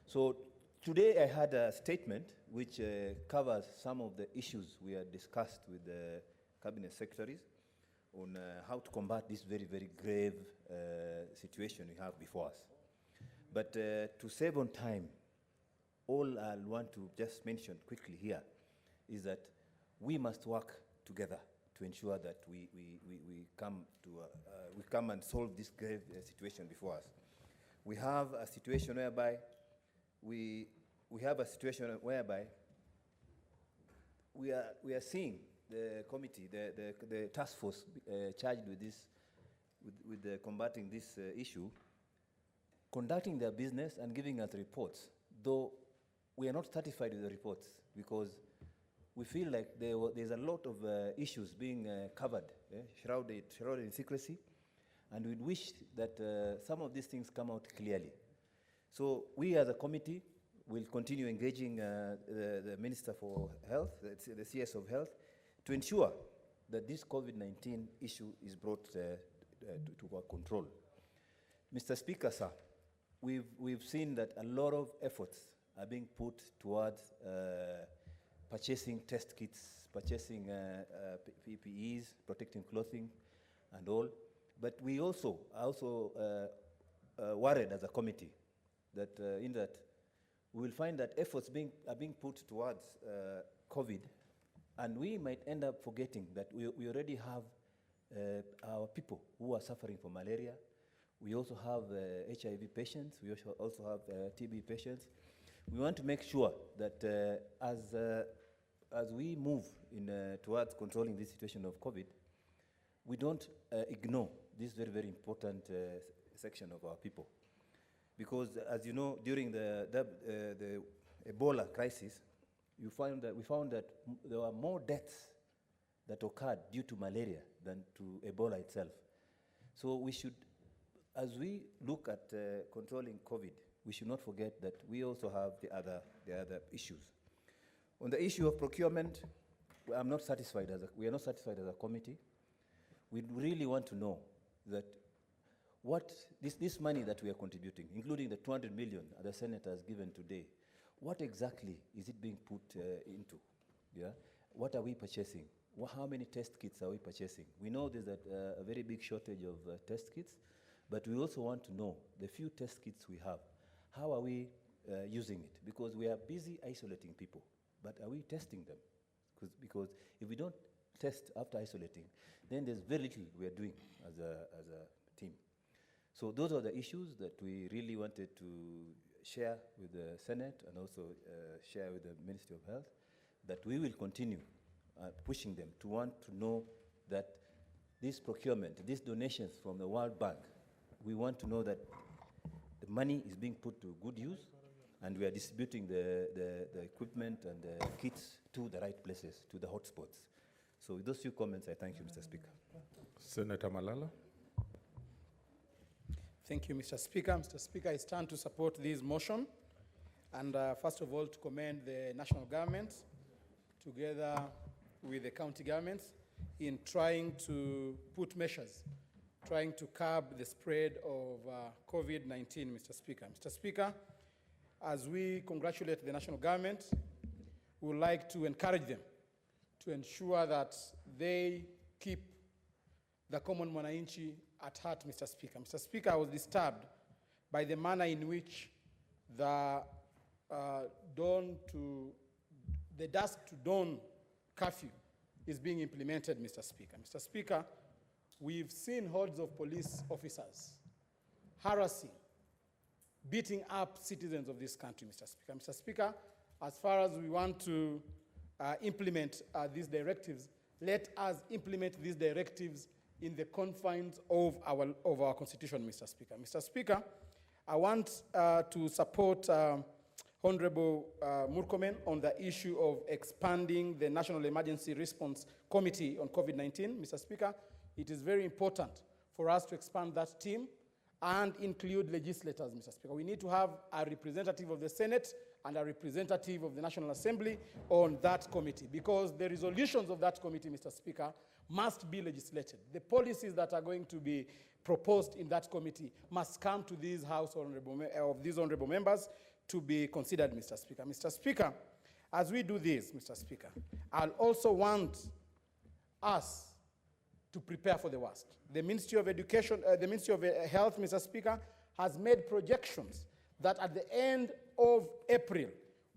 So today I had a statement which covers some of the issues we had discussed with the Cabinet Secretaries on how to combat this very, very grave situation we have before us. But to save on time, all I want to just mention quickly here is that we must work together to ensure that we come and solve this grave situation before us. We have a situation whereby we are seeing the committee, the task force charged with this, with combating this issue, conducting their business and giving us reports, though we are not satisfied with the reports, because we feel like there's a lot of issues being covered, shrouded in secrecy, and we wish that some of these things come out clearly. So we as a committee will continue engaging the Minister for Health, the CS of Health, to ensure that this COVID-19 issue is brought to our control. Mr. Speaker, sir, we've seen that a lot of efforts are being put towards purchasing test kits, purchasing PPEs, protecting clothing, and all. But we are also worried as a committee that in that we will find that efforts are being put towards COVID, and we might end up forgetting that we already have our people who are suffering from malaria. We also have HIV patients. We also have TB patients. We want to make sure that as we move towards controlling this situation of COVID, we don't ignore this very, very important section of our people. Because as you know, during the Ebola crisis, we found that there were more deaths that occurred due to malaria than to Ebola itself. So we should, as we look at controlling COVID, we should not forget that we also have the other issues. On the issue of procurement, we are not satisfied as a committee. We really want to know that what this money that we are contributing, including the 200 million the Senate has given today, what exactly is it being put into? Yeah? What are we purchasing? How many test kits are we purchasing? We know there's a very big shortage of test kits, but we also want to know the few test kits we have. How are we using it? Because we are busy isolating people, but are we testing them? Because if we don't test after isolating, then there's very little we are doing team. So those are the issues that we really wanted to share with the Senate and also share with the Ministry of Health, that we will continue pushing them to want to know that this procurement, these donations from the World Bank, we want to know that the money is being put to good use and we are distributing the equipment and the kits to the right places, to the hotspots. So with those few comments, I thank you, Mr. Speaker. Senator Malala. Thank you, Mr. Speaker. Mr. Speaker, I stand to support this motion. And first of all, to commend the national government together with the county governments in trying to put measures, trying to curb the spread of COVID-19, Mr. Speaker. Mr. Speaker, as we congratulate the national government, we would like to encourage them to ensure that they keep the common mwananchi at heart, Mr. Speaker. Mr. Speaker, I was disturbed by the manner in which the dusk to dawn curfew is being implemented, Mr. Speaker. Mr. Speaker, we've seen hordes of police officers harassing, beating up citizens of this country, Mr. Speaker. Mr. Speaker, as far as we want to implement these directives, let us implement these directives in the confines of our Constitution, Mr. Speaker. Mr. Speaker, I want to support Honorable Murkomen on the issue of expanding the National Emergency Response Committee on COVID-19. Mr. Speaker, it is very important for us to expand that team and include legislators, Mr. Speaker. We need to have a representative of the Senate and a representative of the National Assembly on that committee, because the resolutions of that committee, Mr. Speaker, must be legislated. The policies that are going to be proposed in that committee must come to this House of these honorable members to be considered, Mr. Speaker. Mr. Speaker, as we do this, Mr. Speaker, I'll also want us to prepare for the worst. The Ministry of Education, the Ministry of Health, Mr. Speaker, has made projections that at the end of April,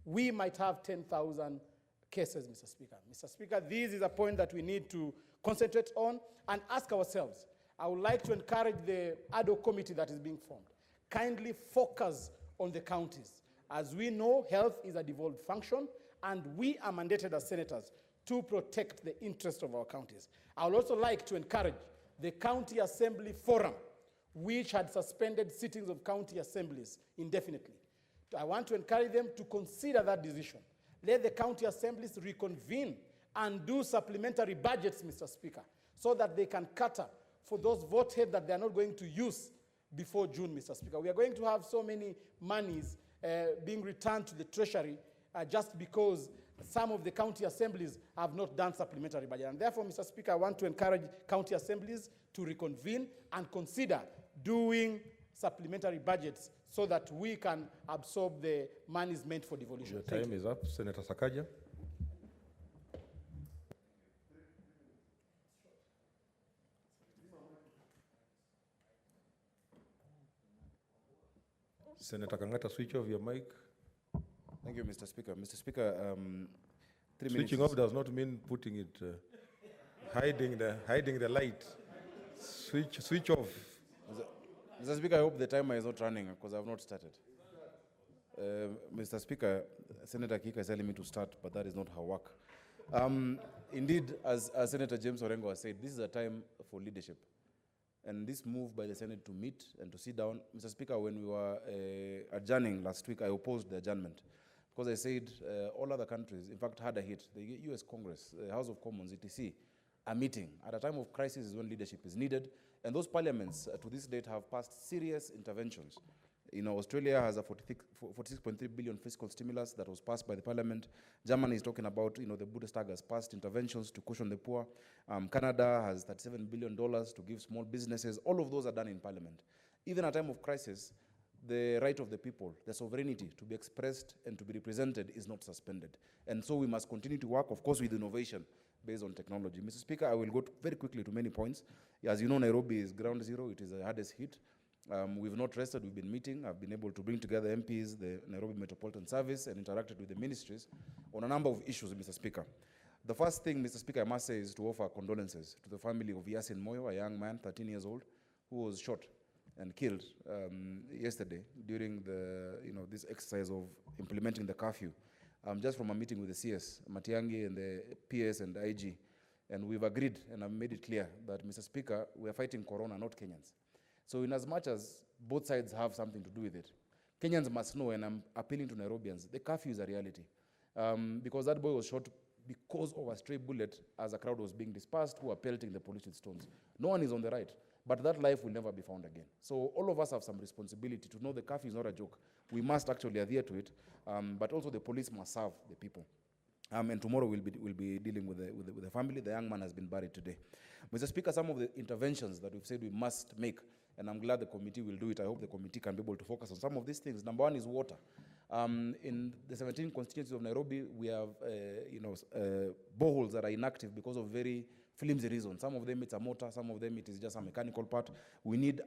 we might have 10,000 cases, Mr. Speaker. Mr. Speaker, this is a point that we need to concentrate on and ask ourselves. I would like to encourage the ad hoc committee that is being formed. Kindly focus on the counties. As we know, health is a devolved function, and we are mandated as senators to protect the interests of our counties. I would also like to encourage the County Assembly Forum, which had suspended sittings of county assemblies indefinitely. I want to encourage them to consider that decision. Let the county assemblies reconvene and do supplementary budgets, Mr. Speaker, so that they can cater for those vote heads that they are not going to use before June, Mr. Speaker. We are going to have so many monies being returned to the Treasury just because some of the county assemblies have not done supplementary budget. And therefore, Mr. Speaker, I want to encourage county assemblies to reconvene and consider doing supplementary budgets so that we can absorb the monies meant for devolution. Your time is up. Senator Sakaja. Senator Kangata, switch off your mic. Thank you, Mr. Speaker. Mr. Speaker, 3 minutes. Switching off does not mean putting it, hiding the light. Switch off. Mr. Speaker, I hope the timer is not running because I have not started. Mr. Speaker, Senator Kika is telling me to start, but that is not her work. Indeed, as Senator James Orengo has said, this is a time for leadership. And this move by the Senate to meet and to sit down, Mr. Speaker, when we were adjourning last week, I opposed the adjournment because I said all other countries, in fact, had a hit. The US Congress, the House of Commons, etc., are meeting. At a time of crisis is when leadership is needed. And those parliaments to this date have passed serious interventions. You know, Australia has a 46.3 billion fiscal stimulus that was passed by the parliament. Germany is talking about, you know, the Bundestag has passed interventions to cushion the poor. Canada has $37 billion to give small businesses. All of those are done in parliament. Even at a time of crisis, the right of the people, the sovereignty to be expressed and to be represented is not suspended. And so we must continue to work, of course, with innovation based on technology. Mr. Speaker, I will go very quickly to many points. As you know, Nairobi is ground zero. It is the hardest hit. We've not rested. We've been meeting. I've been able to bring together MPs, the Nairobi Metropolitan Service, and interacted with the ministries on a number of issues, Mr. Speaker. The first thing, Mr. Speaker, I must say is to offer condolences to the family of Yasin Moyo, a young man, 13 years old, who was shot and killed yesterday during this exercise of implementing the curfew, just from a meeting with the CS, Matiang'i, and the PS and IG. And we've agreed, and I've made it clear, that, Mr. Speaker, we are fighting Corona, not Kenyans. So in as much as both sides have something to do with it, Kenyans must know, and I'm appealing to Nairobians, the curfew is a reality. Because that boy was shot because of a stray bullet as a crowd was being dispersed, who are pelting the police with stones. No one is on the right, but that life will never be found again. So all of us have some responsibility to know the curfew is not a joke. We must actually adhere to it, but also the police must serve the people. And tomorrow we'll be dealing with the family. The young man has been buried today. Mr. Speaker, some of the interventions that we've said we must make, and I'm glad the committee will do it. I hope the committee can be able to focus on some of these things. Number one is water. In the 17 constituencies of Nairobi, we have boreholes that are inactive because of very flimsy reasons. Some of them it's a motor, some of them it is just a mechanical part. We need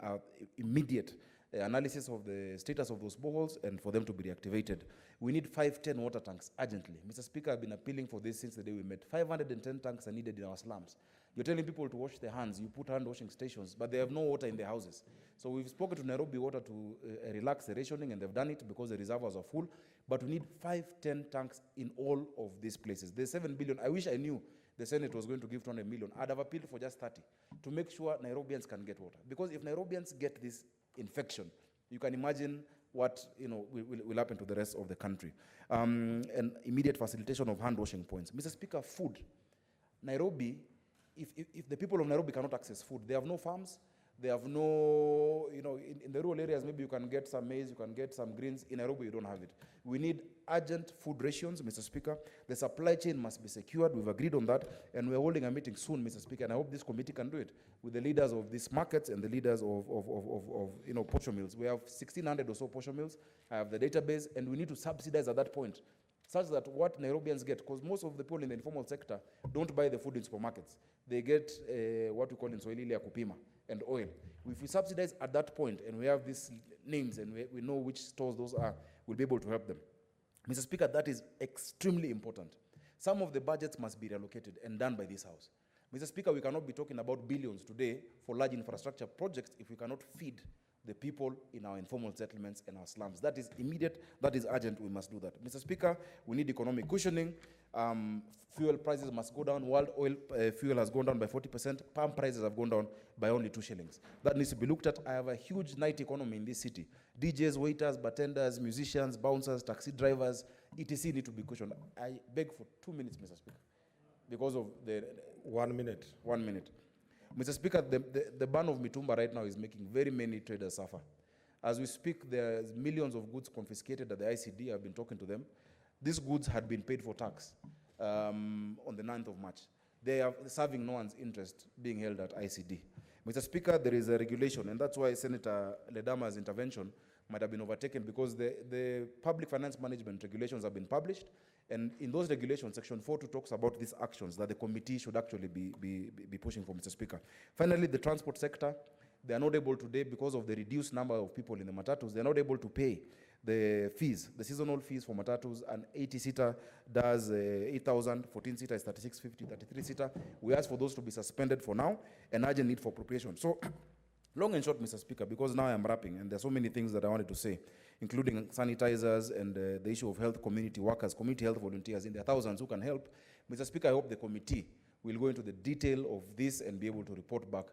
immediate analysis of the status of those boreholes and for them to be reactivated. We need 510 water tanks urgently. Mr. Speaker, I've been appealing for this since the day we met. 510 tanks are needed in our slums. You're telling people to wash their hands, you put hand washing stations, but they have no water in their houses. So we've spoken to Nairobi Water to relax the rationing, and they've done it because the reservoirs are full. But we need 510 tanks in all of these places. There's 7 billion. I wish I knew the Senate was going to give 200 million. I'd have appealed for just 30 to make sure Nairobians can get water. Because if Nairobians get this infection, you can imagine what will happen to the rest of the country. And immediate facilitation of hand washing points. Mr. Speaker, food. Nairobi, if the people of Nairobi cannot access food, they have no farms, they have no, in the rural areas, maybe you can get some maize, you can get some greens. In Nairobi, you don't have it. We need urgent food rations, Mr. Speaker. The supply chain must be secured. We've agreed on that, and we're holding a meeting soon, Mr. Speaker, and I hope this committee can do it with the leaders of these markets and the leaders of posho mills. We have 1,600 or so posho mills. I have the database, and we need to subsidize at that point, such that what Nairobians get, because most of the people in the informal sector don't buy the food in supermarkets. They get what we call in Swahili kupima and oil. If we subsidize at that point and we have these names and we know which stores those are, we'll be able to help them. Mr. Speaker, that is extremely important. Some of the budgets must be reallocated and done by this House. Mr. Speaker, we cannot be talking about billions today for large infrastructure projects if we cannot feed the people in our informal settlements and our slums. That is immediate, that is urgent, we must do that. Mr. Speaker, we need economic cushioning. Fuel prices must go down. World oil fuel has gone down by 40%. Palm prices have gone down by only 2 shillings. That needs to be looked at. I have a huge night economy in this city. DJs, waiters, bartenders, musicians, bouncers, taxi drivers, etc. need to be cushioned. I beg for 2 minutes, Mr. Speaker, because of the... 1 minute. 1 minute. Mr. Speaker, the ban of Mitumba right now is making very many traders suffer. As we speak, there's millions of goods confiscated at the ICD. I've been talking to them. These goods had been paid for tax on the 9th of March. They are serving no one's interest being held at ICD. Mr. Speaker, there is a regulation, and that's why Senator Ledama's intervention might have been overtaken, because the public finance management regulations have been published, and in those regulations, Section 4.2 talks about these actions that the committee should actually be pushing for, Mr. Speaker. Finally, the transport sector, they are not able today, because of the reduced number of people in the matatus, they're not able to pay the fees, the seasonal fees for matatus. An 80-seater does 8,000, 14-seater is 3650, 33-seater. We ask for those to be suspended for now, and urgent need for appropriation. So, long and short, Mr. Speaker, because now I'm wrapping, and there are so many things that I wanted to say, including sanitizers and the issue of health community workers, community health volunteers, and there are thousands who can help. Mr. Speaker, I hope the committee will go into the detail of this and be able to report back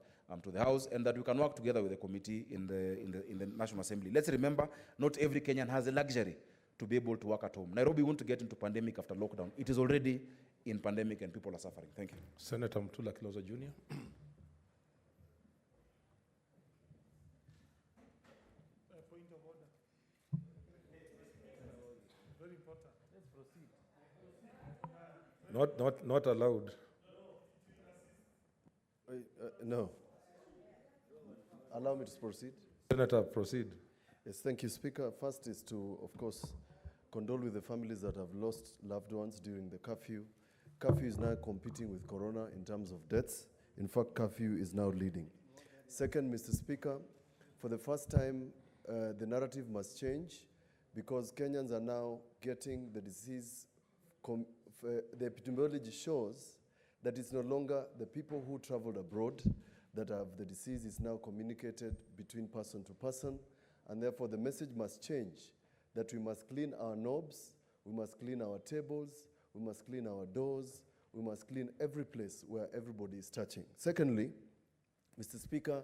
to the House, and that we can work together with the committee in the National Assembly. Let's remember, not every Kenyan has the luxury to be able to work at home. Nairobi wants to get into pandemic after lockdown. It is already in pandemic and people are suffering. Thank you. Senator Mtula Kiloza Jr. Point of order. Very important. Let's proceed. Not allowed. No. Allow me to proceed. Senator, proceed. Yes, thank you, Speaker. First is to, of course, condole with the families that have lost loved ones during the curfew. Curfew is now competing with Corona in terms of deaths. In fact, curfew is now leading. Second, Mr. Speaker, for the first time, the narrative must change, because Kenyans are now getting the disease. The epidemiology shows that it's no longer the people who traveled abroad that have the disease is now communicated between person to person, and therefore the message must change, that we must clean our knobs, we must clean our tables, we must clean our doors, we must clean every place where everybody is touching. Secondly, Mr. Speaker,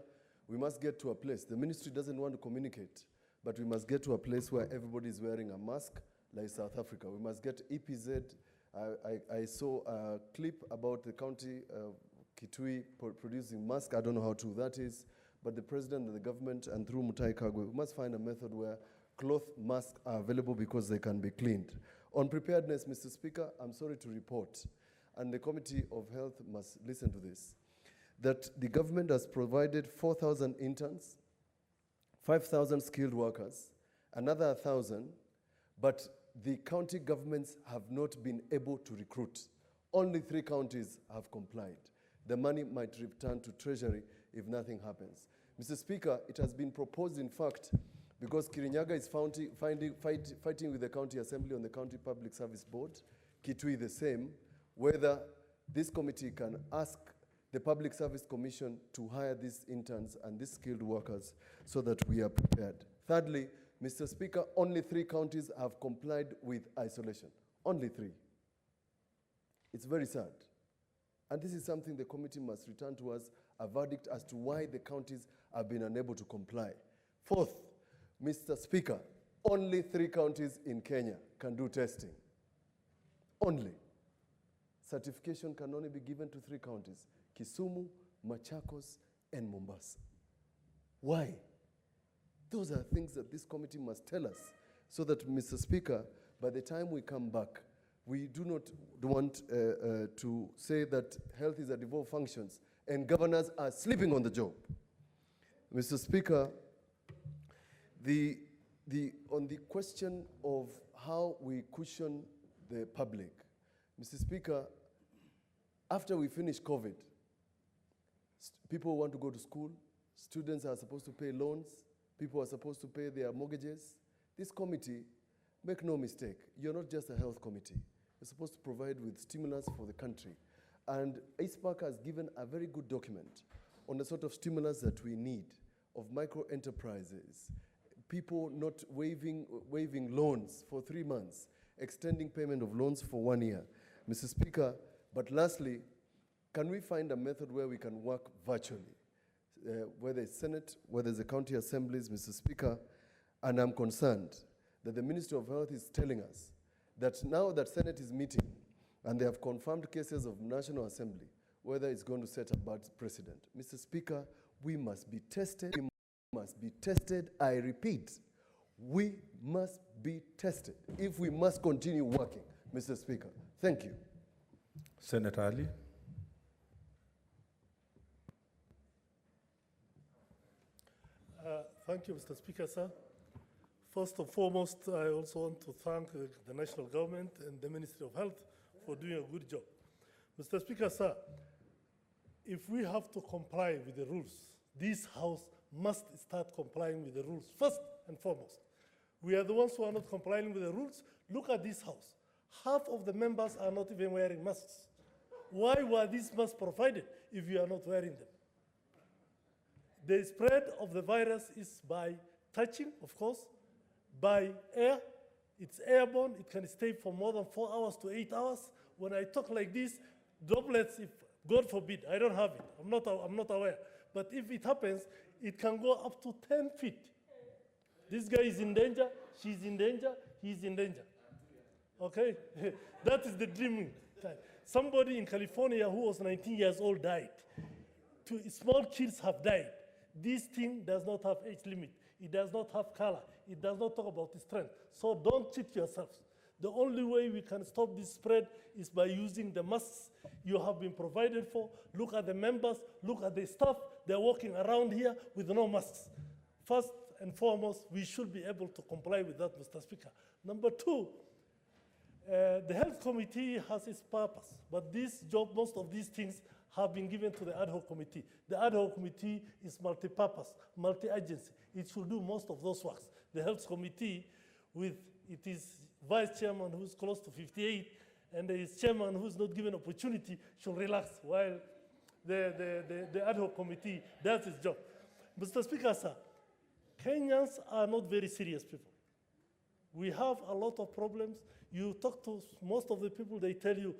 we must get to a place, the ministry doesn't want to communicate, but we must get to a place where everybody is wearing a mask, like South Africa. We must get EPZ. I saw a clip about the county Kitui producing masks. I don't know how true that is, but the president and the government, and through Mutai Kagwe, we must find a method where cloth masks are available because they can be cleaned. On preparedness, Mr. Speaker, I'm sorry to report, and the Committee of Health must listen to this, that the government has provided 4,000 interns, 5,000 skilled workers, another 1,000, but the county governments have not been able to recruit. Only 3 counties have complied. The money might return to Treasury if nothing happens. Mr. Speaker, it has been proposed, in fact, because Kirinyaga is fighting with the County Assembly on the County Public Service Board, Kitui the same, whether this committee can ask the Public Service Commission to hire these interns and these skilled workers so that we are prepared. Thirdly, Mr. Speaker, only 3 counties have complied with isolation. Only 3. It's very sad. And this is something the committee must return to us, a verdict as to why the counties have been unable to comply. Fourth, Mr. Speaker, only 3 counties in Kenya can do testing. Only. Certification can only be given to 3 counties: Kisumu, Machakos, and Mombasa. Why? Those are things that this committee must tell us, so that, Mr. Speaker, by the time we come back, we do not want to say that health is a devolved function and governors are sleeping on the job. Mr. Speaker, on the question of how we cushion the public, Mr. Speaker, after we finish COVID, people want to go to school, students are supposed to pay loans, people are supposed to pay their mortgages. This committee, make no mistake, you're not just a health committee. You're supposed to provide with stimulus for the country. And ISPAC has given a very good document on the sort of stimulus that we need of micro enterprises, people not waiving loans for 3 months, extending payment of loans for 1 year. Mr. Speaker, but lastly, can we find a method where we can work virtually? Whether it's Senate, whether it's the county assemblies, Mr. Speaker, and I'm concerned that the Ministry of Health is telling us that now that Senate is meeting and they have confirmed cases of National Assembly, whether it's going to set a bad precedent. Mr. Speaker, we must be tested. We must be tested. I repeat, we must be tested if we must continue working, Mr. Speaker. Thank you. Senator Ali. Thank you, Mr. Speaker, sir. First and foremost, I also want to thank the national government and the Ministry of Health for doing a good job. Mr. Speaker, sir, if we have to comply with the rules, this House must start complying with the rules first and foremost. We are the ones who are not complying with the rules. Look at this House. Half of the members are not even wearing masks. Why were these masks provided if you are not wearing them? The spread of the virus is by touching, of course, by air. It's airborne. It can stay for more than 4 hours to 8 hours. When I talk like this, droplets, if God forbid, I don't have it. I'm not aware. But if it happens, it can go up to 10 feet. This guy is in danger. She's in danger. He's in danger. Okay? That is the dreaming time. Somebody in California who was 19 years old died. 2 small kids have died. This thing does not have age limit. It does not have color. It does not talk about strength. So don't cheat yourselves. The only way we can stop this spread is by using the masks you have been provided for. Look at the members. Look at the staff. They're walking around here with no masks. First and foremost, we should be able to comply with that, Mr. Speaker. Number 2, the Health Committee has its purpose, but this job, most of these things have been given to the Ad Hoc Committee. The Ad Hoc Committee is multi-purpose, multi-agency. It should do most of those works. The Health Committee, with its vice chairman who's close to 58, and his chairman who's not given opportunity, should relax, while the ad hoc committee does its job. Mr. Speaker, sir, Kenyans are not very serious people. We have a lot of problems. You talk to most of the people, they tell you,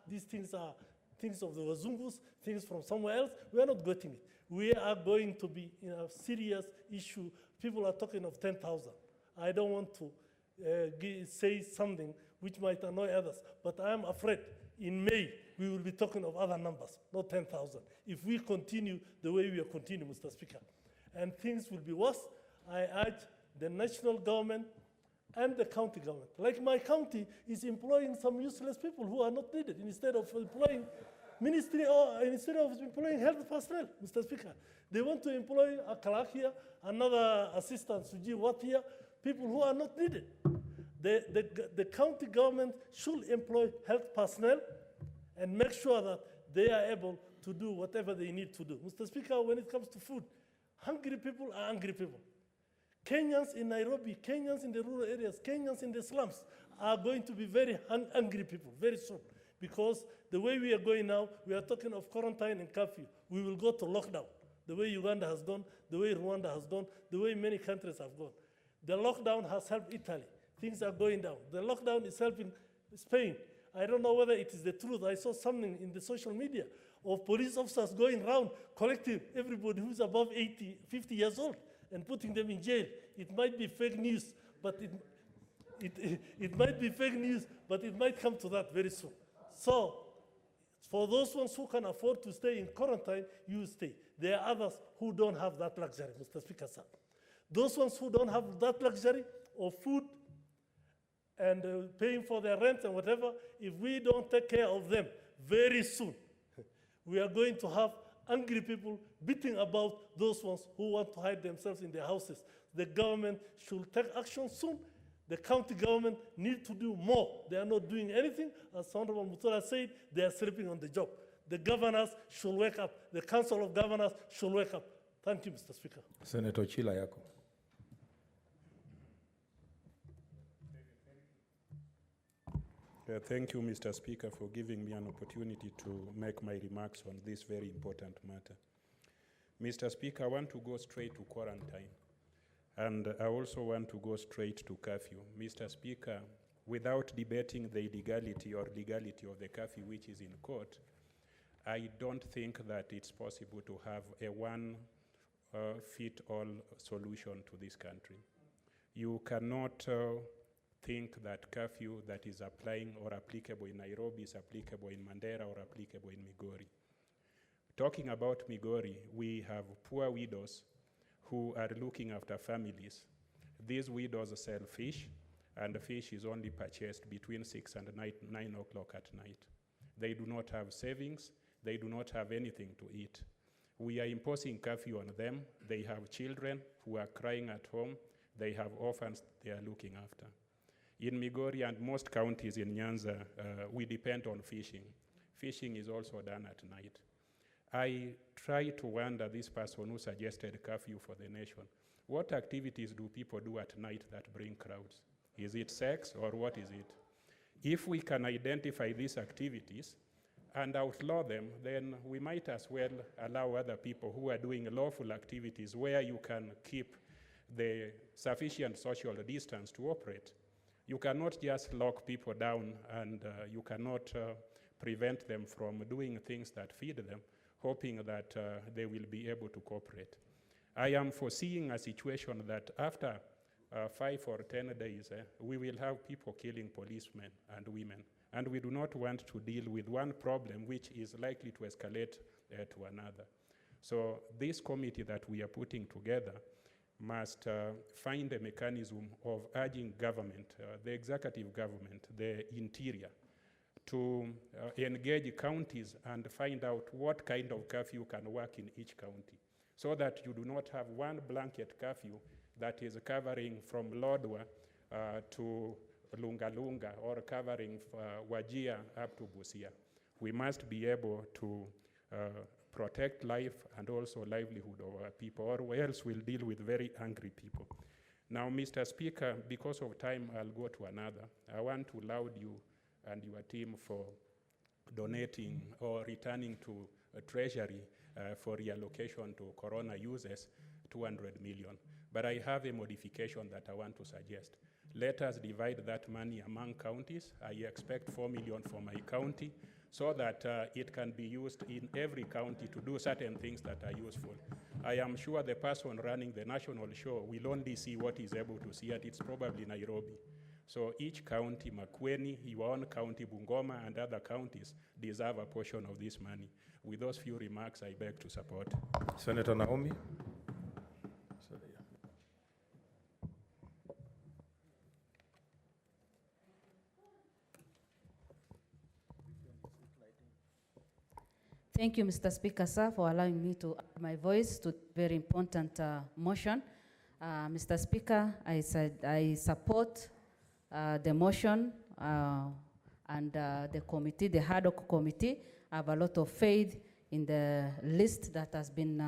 these things are things of the Wazungus, things from somewhere else. We are not getting it. We are going to be in a serious issue. People are talking of 10,000. I don't want to say something which might annoy others, but I am afraid in May we will be talking of other numbers, not 10,000, if we continue the way we are continuing, Mr. Speaker. And things will be worse. I urge the national government and the county government. Like my county is employing some useless people who are not needed instead of employing ministry or instead of employing health personnel, Mr. Speaker. They want to employ a clerk here, another assistant, Suji Wat here, people who are not needed. The county government should employ health personnel and make sure that they are able to do whatever they need to do. Mr. Speaker, when it comes to food, hungry people are angry people. Kenyans in Nairobi, Kenyans in the rural areas, Kenyans in the slums are going to be very angry people very soon, because the way we are going now, we are talking of quarantine and curfew. We will go to lockdown, the way Uganda has gone, the way Rwanda has gone, the way many countries have gone. The lockdown has helped Italy. Things are going down. The lockdown is helping Spain. I don't know whether it is the truth. I saw something in the social media of police officers going around collecting everybody who's above 50 years old and putting them in jail. It might be fake news, but it might be fake news, but it might come to that very soon. So, for those ones who can afford to stay in quarantine, you stay. There are others who don't have that luxury, Mr. Speaker, sir. Those ones who don't have that luxury of food and paying for their rent and whatever, if we don't take care of them very soon, we are going to have angry people beating about those ones who want to hide themselves in their houses. The government should take action soon. The county government need to do more. They are not doing anything. As Honorable Mutura said, they are sleeping on the job. The governors should wake up. The Council of Governors should wake up. Thank you, Mr. Speaker. Senator Chila Yako. Thank you, Mr. Speaker, for giving me an opportunity to make my remarks on this very important matter. Mr. Speaker, I want to go straight to quarantine, and I also want to go straight to curfew. Mr. Speaker, without debating the illegality or legality of the curfew which is in court, I don't think that it's possible to have a one-fit-all solution to this country. You cannot think that curfew that is applying or applicable in Nairobi is applicable in Mandera or applicable in Migori. Talking about Migori, we have poor widows who are looking after families. These widows sell fish, and the fish is only purchased between 6 and 9 o'clock at night. They do not have savings. They do not have anything to eat. We are imposing curfew on them. They have children who are crying at home. They have orphans they are looking after. In Migori and most counties in Nyanza, we depend on fishing. Fishing is also done at night. I try to wonder, this person who suggested curfew for the nation, what activities do people do at night that bring crowds? Is it sex or what is it? If we can identify these activities and outlaw them, then we might as well allow other people who are doing lawful activities where you can keep the sufficient social distance to operate. You cannot just lock people down and you cannot prevent them from doing things that feed them, hoping that they will be able to cooperate. I am foreseeing a situation that after 5 or 10 days, we will have people killing policemen and women. And we do not want to deal with one problem which is likely to escalate to another. So this committee that we are putting together must find a mechanism of urging government, the executive government, the interior, to engage counties and find out what kind of curfew can work in each county, so that you do not have one blanket curfew that is covering from Lodwar to Lunga or covering Wajir up to Busia. We must be able to protect life and also livelihood of our people, or else we'll deal with very angry people. Now, Mr. Speaker, because of time, I'll go to another. I want to laud you and your team for donating or returning to Treasury for reallocation to corona users, 200 million. But I have a modification that I want to suggest. Let us divide that money among counties. I expect 4 million for my county, so that it can be used in every county to do certain things that are useful. I am sure the person running the national show will only see what he's able to see, and it's probably Nairobi. So each county, Makueni, your own county, Bungoma, and other counties deserve a portion of this money. With those few remarks, I beg to support. Senator Naomi. Thank you, Mr. Speaker, sir, for allowing me to add my voice to very important motion. Mr. Speaker, I support the motion and the committee, the Hoc Committee. I have a lot of faith in the list that has been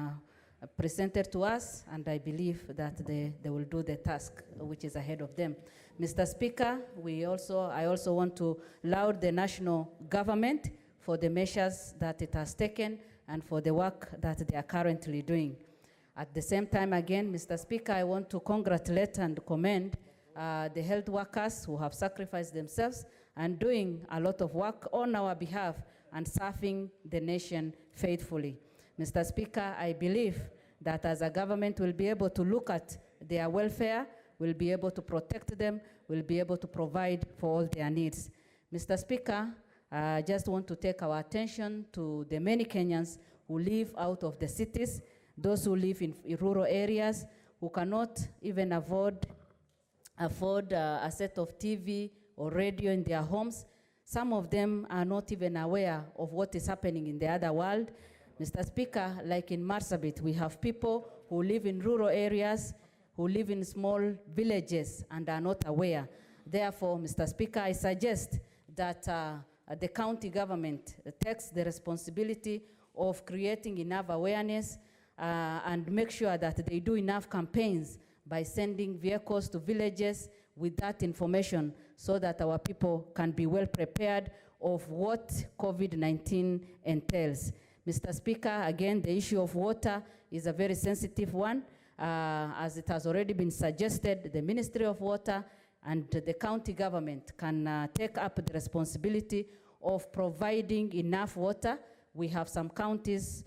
presented to us, and I believe that they will do the task which is ahead of them. Mr. Speaker, I also want to laud the national government for the measures that it has taken and for the work that they are currently doing. At the same time, again, Mr. Speaker, I want to congratulate and commend the health workers who have sacrificed themselves and doing a lot of work on our behalf and serving the nation faithfully. Mr. Speaker, I believe that as a government we'll be able to look at their welfare, we'll be able to protect them, we'll be able to provide for all their needs. Mr. Speaker, I just want to take our attention to the many Kenyans who live out of the cities, those who live in rural areas, who cannot even afford a set of TV or radio in their homes. Some of them are not even aware of what is happening in the other world. Mr. Speaker, like in Marsabit, we have people who live in rural areas, who live in small villages and are not aware. Therefore, Mr. Speaker, I suggest that the county government takes the responsibility of creating enough awareness and make sure that they do enough campaigns by sending vehicles to villages with that information so that our people can be well prepared of what COVID-19 entails. Mr. Speaker, again, the issue of water is a very sensitive one. As it has already been suggested, the Ministry of Water and the county government can take up the responsibility of providing enough water. We have some counties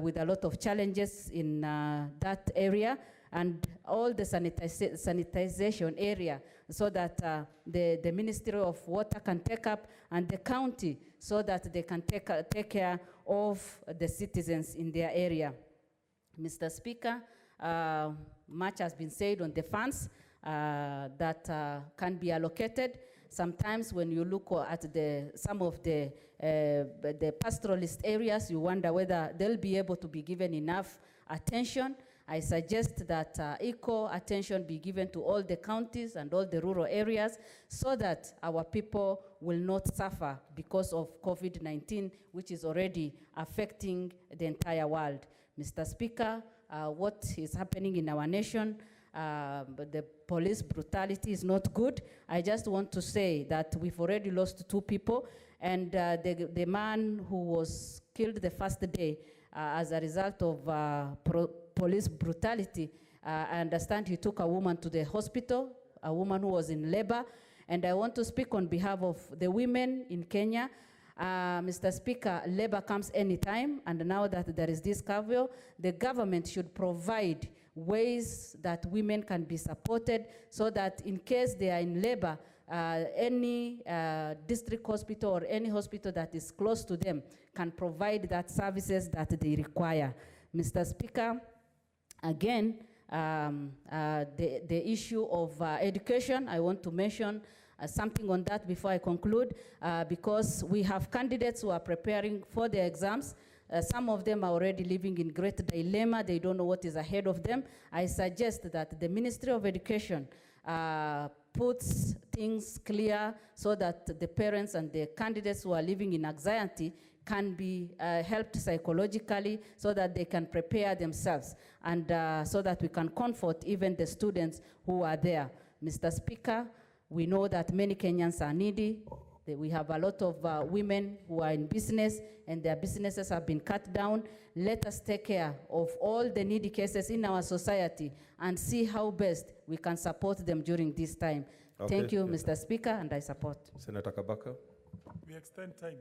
with a lot of challenges in that area, and all the sanitization area, so that the Ministry of Water can take up, and the county, so that they can take care of the citizens in their area. Mr. Speaker, much has been said on the funds that can be allocated. Sometimes when you look at some of the pastoralist areas, you wonder whether they'll be able to be given enough attention. I suggest that equal attention be given to all the counties and all the rural areas so that our people will not suffer because of COVID-19, which is already affecting the entire world. Mr. Speaker, what is happening in our nation, the police brutality is not good. I just want to say that we've already lost 2 people, and the man who was killed the first day as a result of police brutality, I understand he took a woman to the hospital, a woman who was in labor, and I want to speak on behalf of the women in Kenya. Mr. Speaker, labor comes anytime, and now that there is this curfew, the government should provide ways that women can be supported so that in case they are in labor, any district hospital or any hospital that is close to them can provide that services that they require. Mr. Speaker, again, the issue of education, I want to mention something on that before I conclude, because we have candidates who are preparing for the exams. Some of them are already living in great dilemma. They don't know what is ahead of them. I suggest that the Ministry of Education puts things clear so that the parents and the candidates who are living in anxiety can be helped psychologically so that they can prepare themselves, and so that we can comfort even the students who are there. Mr. Speaker, we know that many Kenyans are needy. We have a lot of women who are in business and their businesses have been cut down. Let us take care of all the needy cases in our society and see how best we can support them during this time. Okay. Thank you, Mr. Speaker, and I support. Senator Kabaka. We extend time.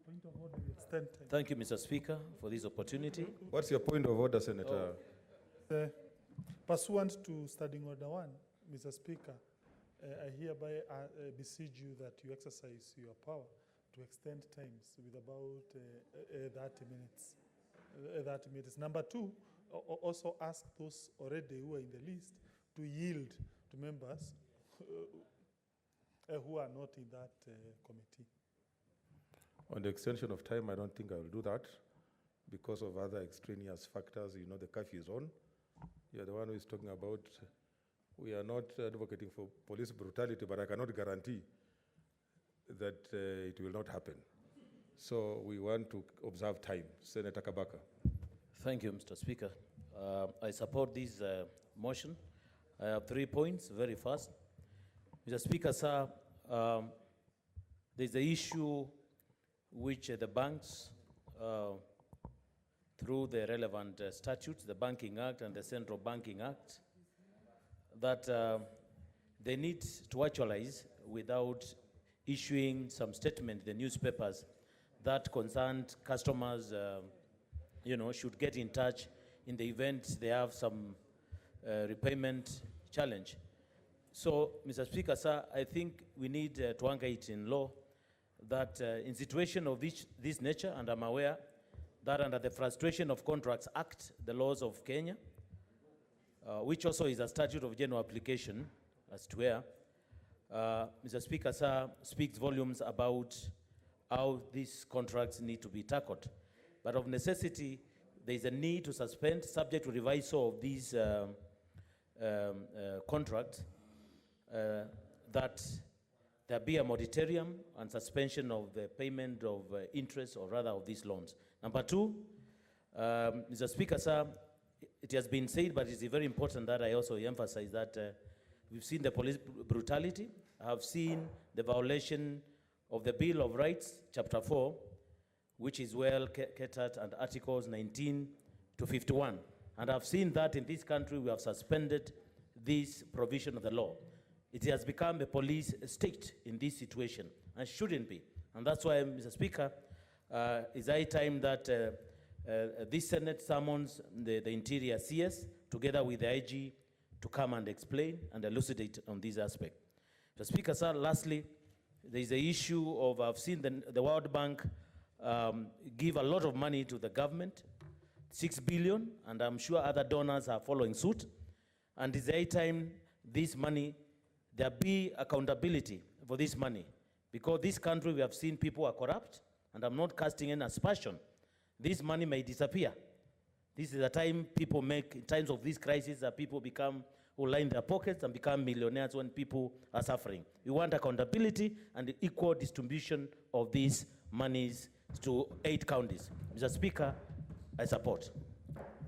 Point of order, we extend time. Thank you, Mr. Speaker, for this opportunity. What's your point of order, Senator? Pursuant to Standing Order 1, Mr. Speaker, I hereby beseech you that you exercise your power to extend times with about 30 minutes. 30 minutes. Number two, also ask those already who are in the list to yield to members who are not in that committee. On the extension of time, I don't think I will do that because of other extraneous factors. You know, the curfew is on. You're the one who is talking about, we are not advocating for police brutality, but I cannot guarantee that it will not happen. So we want to observe time. Senator Kabaka. Thank you, Mr. Speaker. I support this motion. I have 3 points, very fast. Mr. Speaker, sir, there's the issue which the banks, through the relevant statutes, the Banking Act and the Central Banking Act, that they need to actualize without issuing some statement in the newspapers that concerned customers, should get in touch in the event they have some repayment challenge. So, Mr. Speaker, sir, I think we need to anchor it in law that in situation of this nature, and I'm aware that under the Frustration of Contracts Act, the laws of Kenya, which also is a statute of general application as to where, Mr. Speaker, sir, speaks volumes about how these contracts need to be tackled. But of necessity, there is a need to suspend, subject to revisal of these contracts, that there be a moratorium and suspension of the payment of interest, or rather of these loans. Number two, Mr. Speaker, sir, it has been said, but it's very important that I also emphasize that we've seen the police brutality. I have seen the violation of the Bill of Rights, Chapter 4, which is well catered, and Articles 19 to 51. And I've seen that in this country we have suspended this provision of the law. It has become a police state in this situation, and shouldn't be. And that's why, Mr. Speaker, it's high time that this Senate summons the Interior CS together with the IG to come and explain and elucidate on this aspect. Mr. Speaker, sir, lastly, there is the issue of, I've seen the World Bank give a lot of money to the government, 6 billion, and I'm sure other donors are following suit. And it's high time this money, there be accountability for this money. Because this country, we have seen people are corrupt, and I'm not casting any aspersion. This money may disappear. This is the time people make, in times of this crisis, that people become, who line their pockets and become millionaires when people are suffering. We want accountability and the equal distribution of these monies to 8 counties. Mr. Speaker, I support.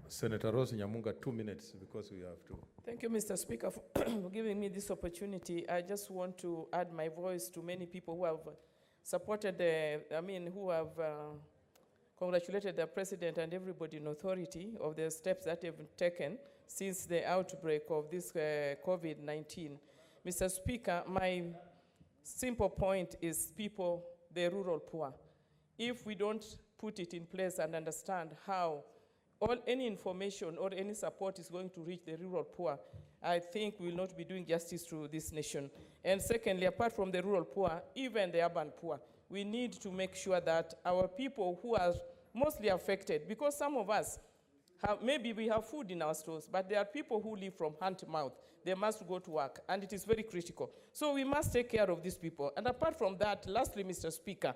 Senator Rose Nyamunga, 2 minutes, because we have to. Thank you, Mr. Speaker, for giving me this opportunity. I just want to add my voice to many people who have supported who have congratulated the President and everybody in authority of the steps that they've taken since the outbreak of this COVID-19. Mr. Speaker, my simple point is people, the rural poor. If we don't put it in place and understand how any information or any support is going to reach the rural poor, I think we will not be doing justice to this nation. And secondly, apart from the rural poor, even the urban poor, we need to make sure that our people who are mostly affected, because some of us, maybe we have food in our stores, but there are people who live from hand to mouth. They must go to work, and it is very critical. So we must take care of these people. And apart from that, lastly, Mr. Speaker,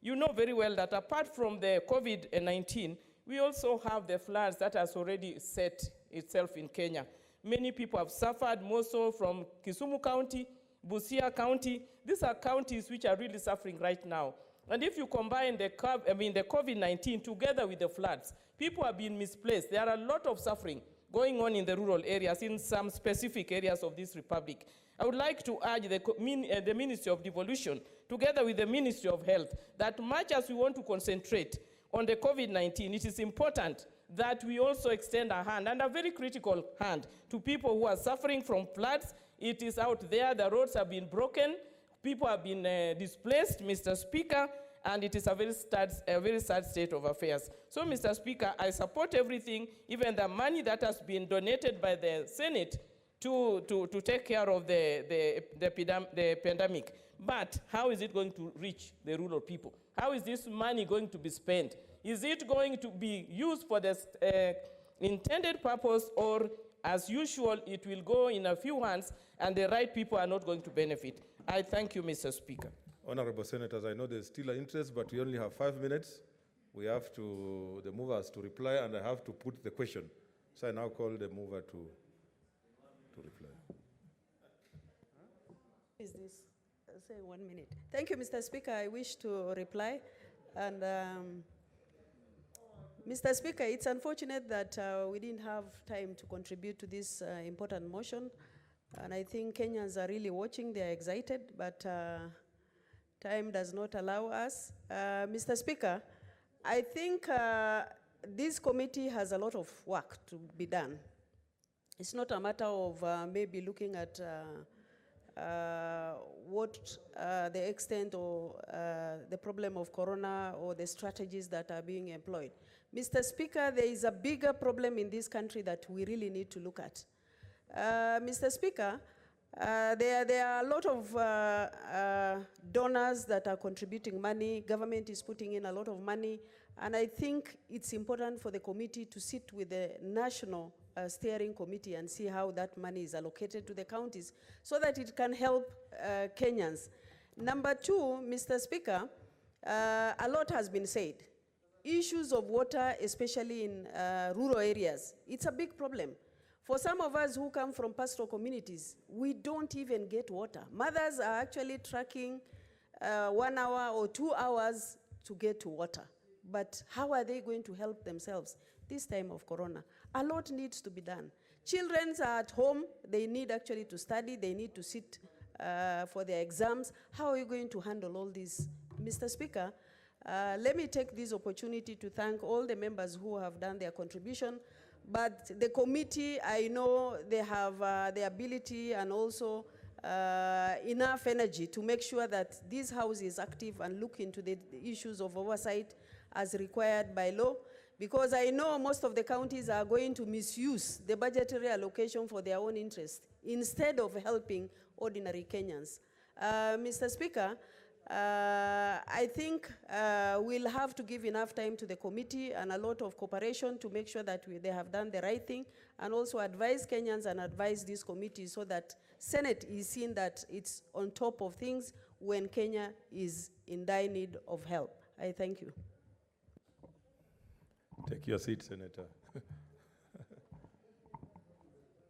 you know very well that apart from the COVID-19, we also have the floods that has already set itself in Kenya. Many people have suffered, more so from Kisumu County, Busia County. These are counties which are really suffering right now. And if you combine the COVID-19 together with the floods, people have been misplaced. There are a lot of suffering. going on in the rural areas, in some specific areas of this republic. I would like to urge the Ministry of Devolution, together with the Ministry of Health, that much as we want to concentrate on the COVID-19, it is important that we also extend a hand, and a very critical hand, to people who are suffering from floods. It is out there, the roads have been broken, people have been displaced, Mr. Speaker, and it is a very sad state of affairs. So, Mr. Speaker, I support everything, even the money that has been donated by the Senate to take care of the pandemic. But how is it going to reach the rural people? How is this money going to be spent? Is it going to be used for the intended purpose, or as usual, it will go in a few hands and the right people are not going to benefit? I thank you, Mr. Speaker. Honorable Senators, I know there's still an interest, but we only have 5 minutes. We have the movers to reply, and I have to put the question. So I now call the mover to reply. Is this? Say 1 minute. Thank you, Mr. Speaker. I wish to reply. And Mr. Speaker, it's unfortunate that we didn't have time to contribute to this important motion. And I think Kenyans are really watching. They are excited, but time does not allow us. Mr. Speaker, I think this committee has a lot of work to be done. It's not a matter of maybe looking at what the extent or the problem of corona or the strategies that are being employed. Mr. Speaker, there is a bigger problem in this country that we really need to look at. Mr. Speaker, there are a lot of donors that are contributing money. Government is putting in a lot of money. And I think it's important for the committee to sit with the National Steering Committee and see how that money is allocated to the counties so that it can help Kenyans. Number two, Mr. Speaker, a lot has been said. Issues of water, especially in rural areas, it's a big problem. For some of us who come from pastoral communities, we don't even get water. Mothers are actually tracking 1 hour or 2 hours to get to water. But how are they going to help themselves this time of corona? A lot needs to be done. Children are at home. They need actually to study. They need to sit for their exams. How are you going to handle all this? Mr. Speaker, let me take this opportunity to thank all the members who have done their contribution. But the committee, I know they have the ability and also enough energy to make sure that this House is active and look into the issues of oversight as required by law, because I know most of the counties are going to misuse the budgetary allocation for their own interest instead of helping ordinary Kenyans. Mr. Speaker, I think we'll have to give enough time to the committee and a lot of cooperation to make sure that they have done the right thing, and also advise Kenyans and advise this committee so that Senate is seen that it's on top of things when Kenya is in dire need of help. I thank you. Take your seat, Senator.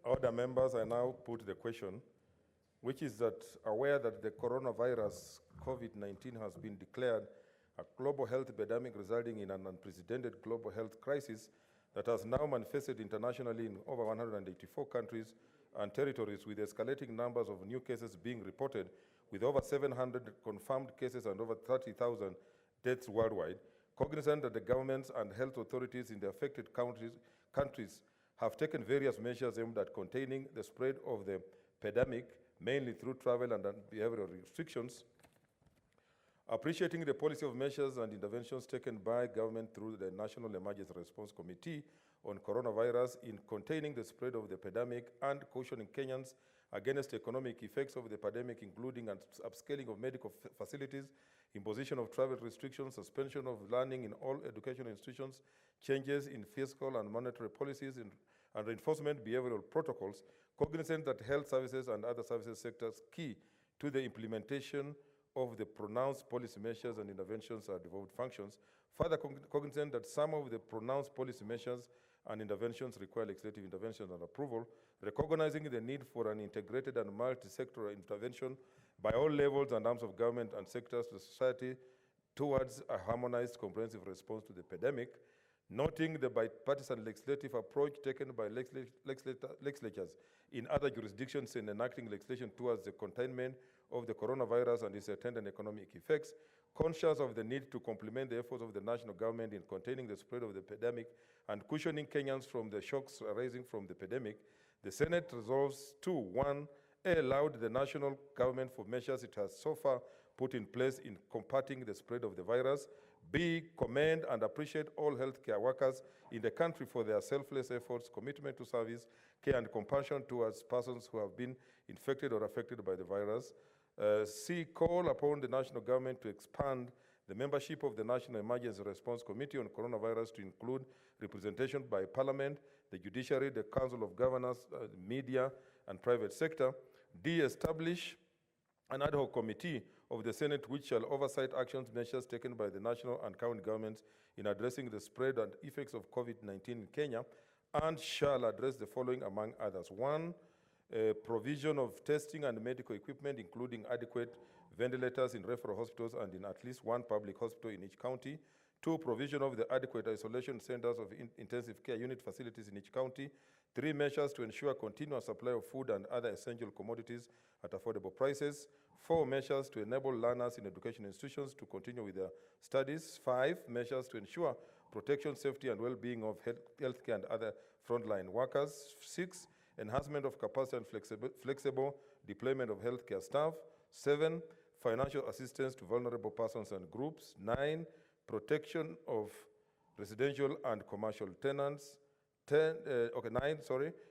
Other members, I now put the question, which is that aware that the coronavirus COVID-19 has been declared a global health epidemic resulting in an unprecedented global health crisis that has now manifested internationally in over 184 countries and territories, with escalating numbers of new cases being reported, with over 700 confirmed cases and over 30,000 deaths worldwide. Cognizant that the governments and health authorities in the affected countries have taken various measures aimed at containing the spread of the pandemic, mainly through travel and behavioral restrictions, appreciating the policy of measures and interventions taken by government through the National Emergency Response Committee on coronavirus in containing the spread of the pandemic and cautioning Kenyans against economic effects of the pandemic, including upscaling of medical facilities, imposition of travel restrictions, suspension of learning in all educational institutions, changes in fiscal and monetary policies, and reinforcement behavioral protocols, cognizant that health services and other services sectors key to the implementation of the pronounced policy measures and interventions are devolved functions. Further, cognizant that some of the pronounced policy measures and interventions require legislative intervention and approval, recognizing the need for an integrated and multi-sectoral intervention by all levels and arms of government and sectors to society towards a harmonized, comprehensive response to the pandemic. noting the bipartisan legislative approach taken by legislatures in other jurisdictions in enacting legislation towards the containment of the coronavirus and its attendant economic effects, conscious of the need to complement the efforts of the national government in containing the spread of the pandemic and cushioning Kenyans from the shocks arising from the pandemic, the Senate resolves to, 1, allowed the national government for measures it has so far put in place in combating the spread of the virus. B, commend and appreciate all healthcare workers in the country for their selfless efforts, commitment to service, care, and compassion towards persons who have been infected or affected by the virus. C, call upon the national government to expand the membership of the National Emergency Response Committee on Coronavirus to include representation by Parliament, the judiciary, the Council of Governors, media, and private sector. D, establish an ad hoc committee of the Senate which shall oversight actions measures taken by the national and county governments in addressing the spread and effects of COVID-19 in Kenya, and shall address the following among others. 1, provision of testing and medical equipment, including adequate ventilators in referral hospitals and in at least one public hospital in each county. 2, provision of the adequate isolation centers of intensive care unit facilities in each county. 3, measures to ensure continuous supply of food and other essential commodities at affordable prices. 4, measures to enable learners in education institutions to continue with their studies. 5, measures to ensure protection, safety, and well-being of healthcare and other frontline workers. 6, enhancement of capacity and flexible deployment of healthcare staff. 7, financial assistance to vulnerable persons and groups. 9, protection of residential and commercial tenants. 9,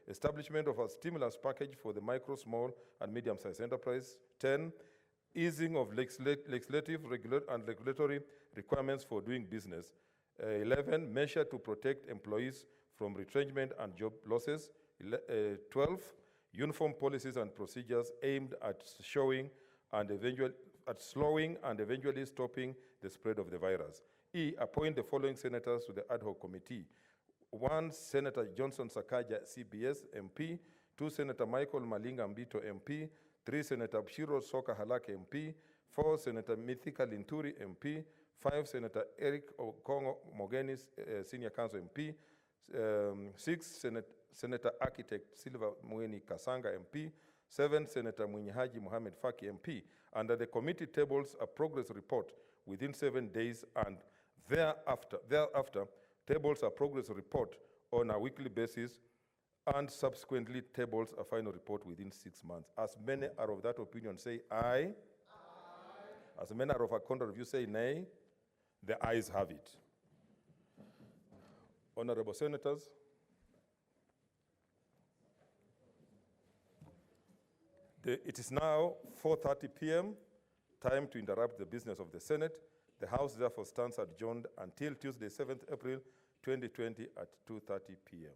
establishment of a stimulus package for the micro, small, and medium-sized enterprise. 10, easing of legislative and regulatory requirements for doing business. 11, measure to protect employees from retrenchment and job losses. 12, uniform policies and procedures aimed at slowing and eventually stopping the spread of the virus. E, appoint the following senators to the ad hoc committee. 1, Senator Johnson Sakaja, CBS MP. 2, Senator Michael Malinga Mbito MP. 3, Senator Bshiro Soka Halake MP. 4, Senator Mithika Linturi MP. 5, Senator Eric Okongo Mogeni, Senior Counsel MP. 6, Senator Architect Silva Mweni Kasanga MP. 7, Senator Mwinyihaji Mohamed Faki MP. Under the committee tables a progress report within 7 days, and thereafter tables a progress report on a weekly basis, and subsequently tables a final report within 6 months. As many are of that opinion, say aye. Aye. As many are of a contrary view, say nay. The ayes have it. Honorable Senators, it is now 4:30 p.m., time to interrupt the business of the Senate. The House therefore stands adjourned until Tuesday, 7th April 2020 at 2:30 p.m.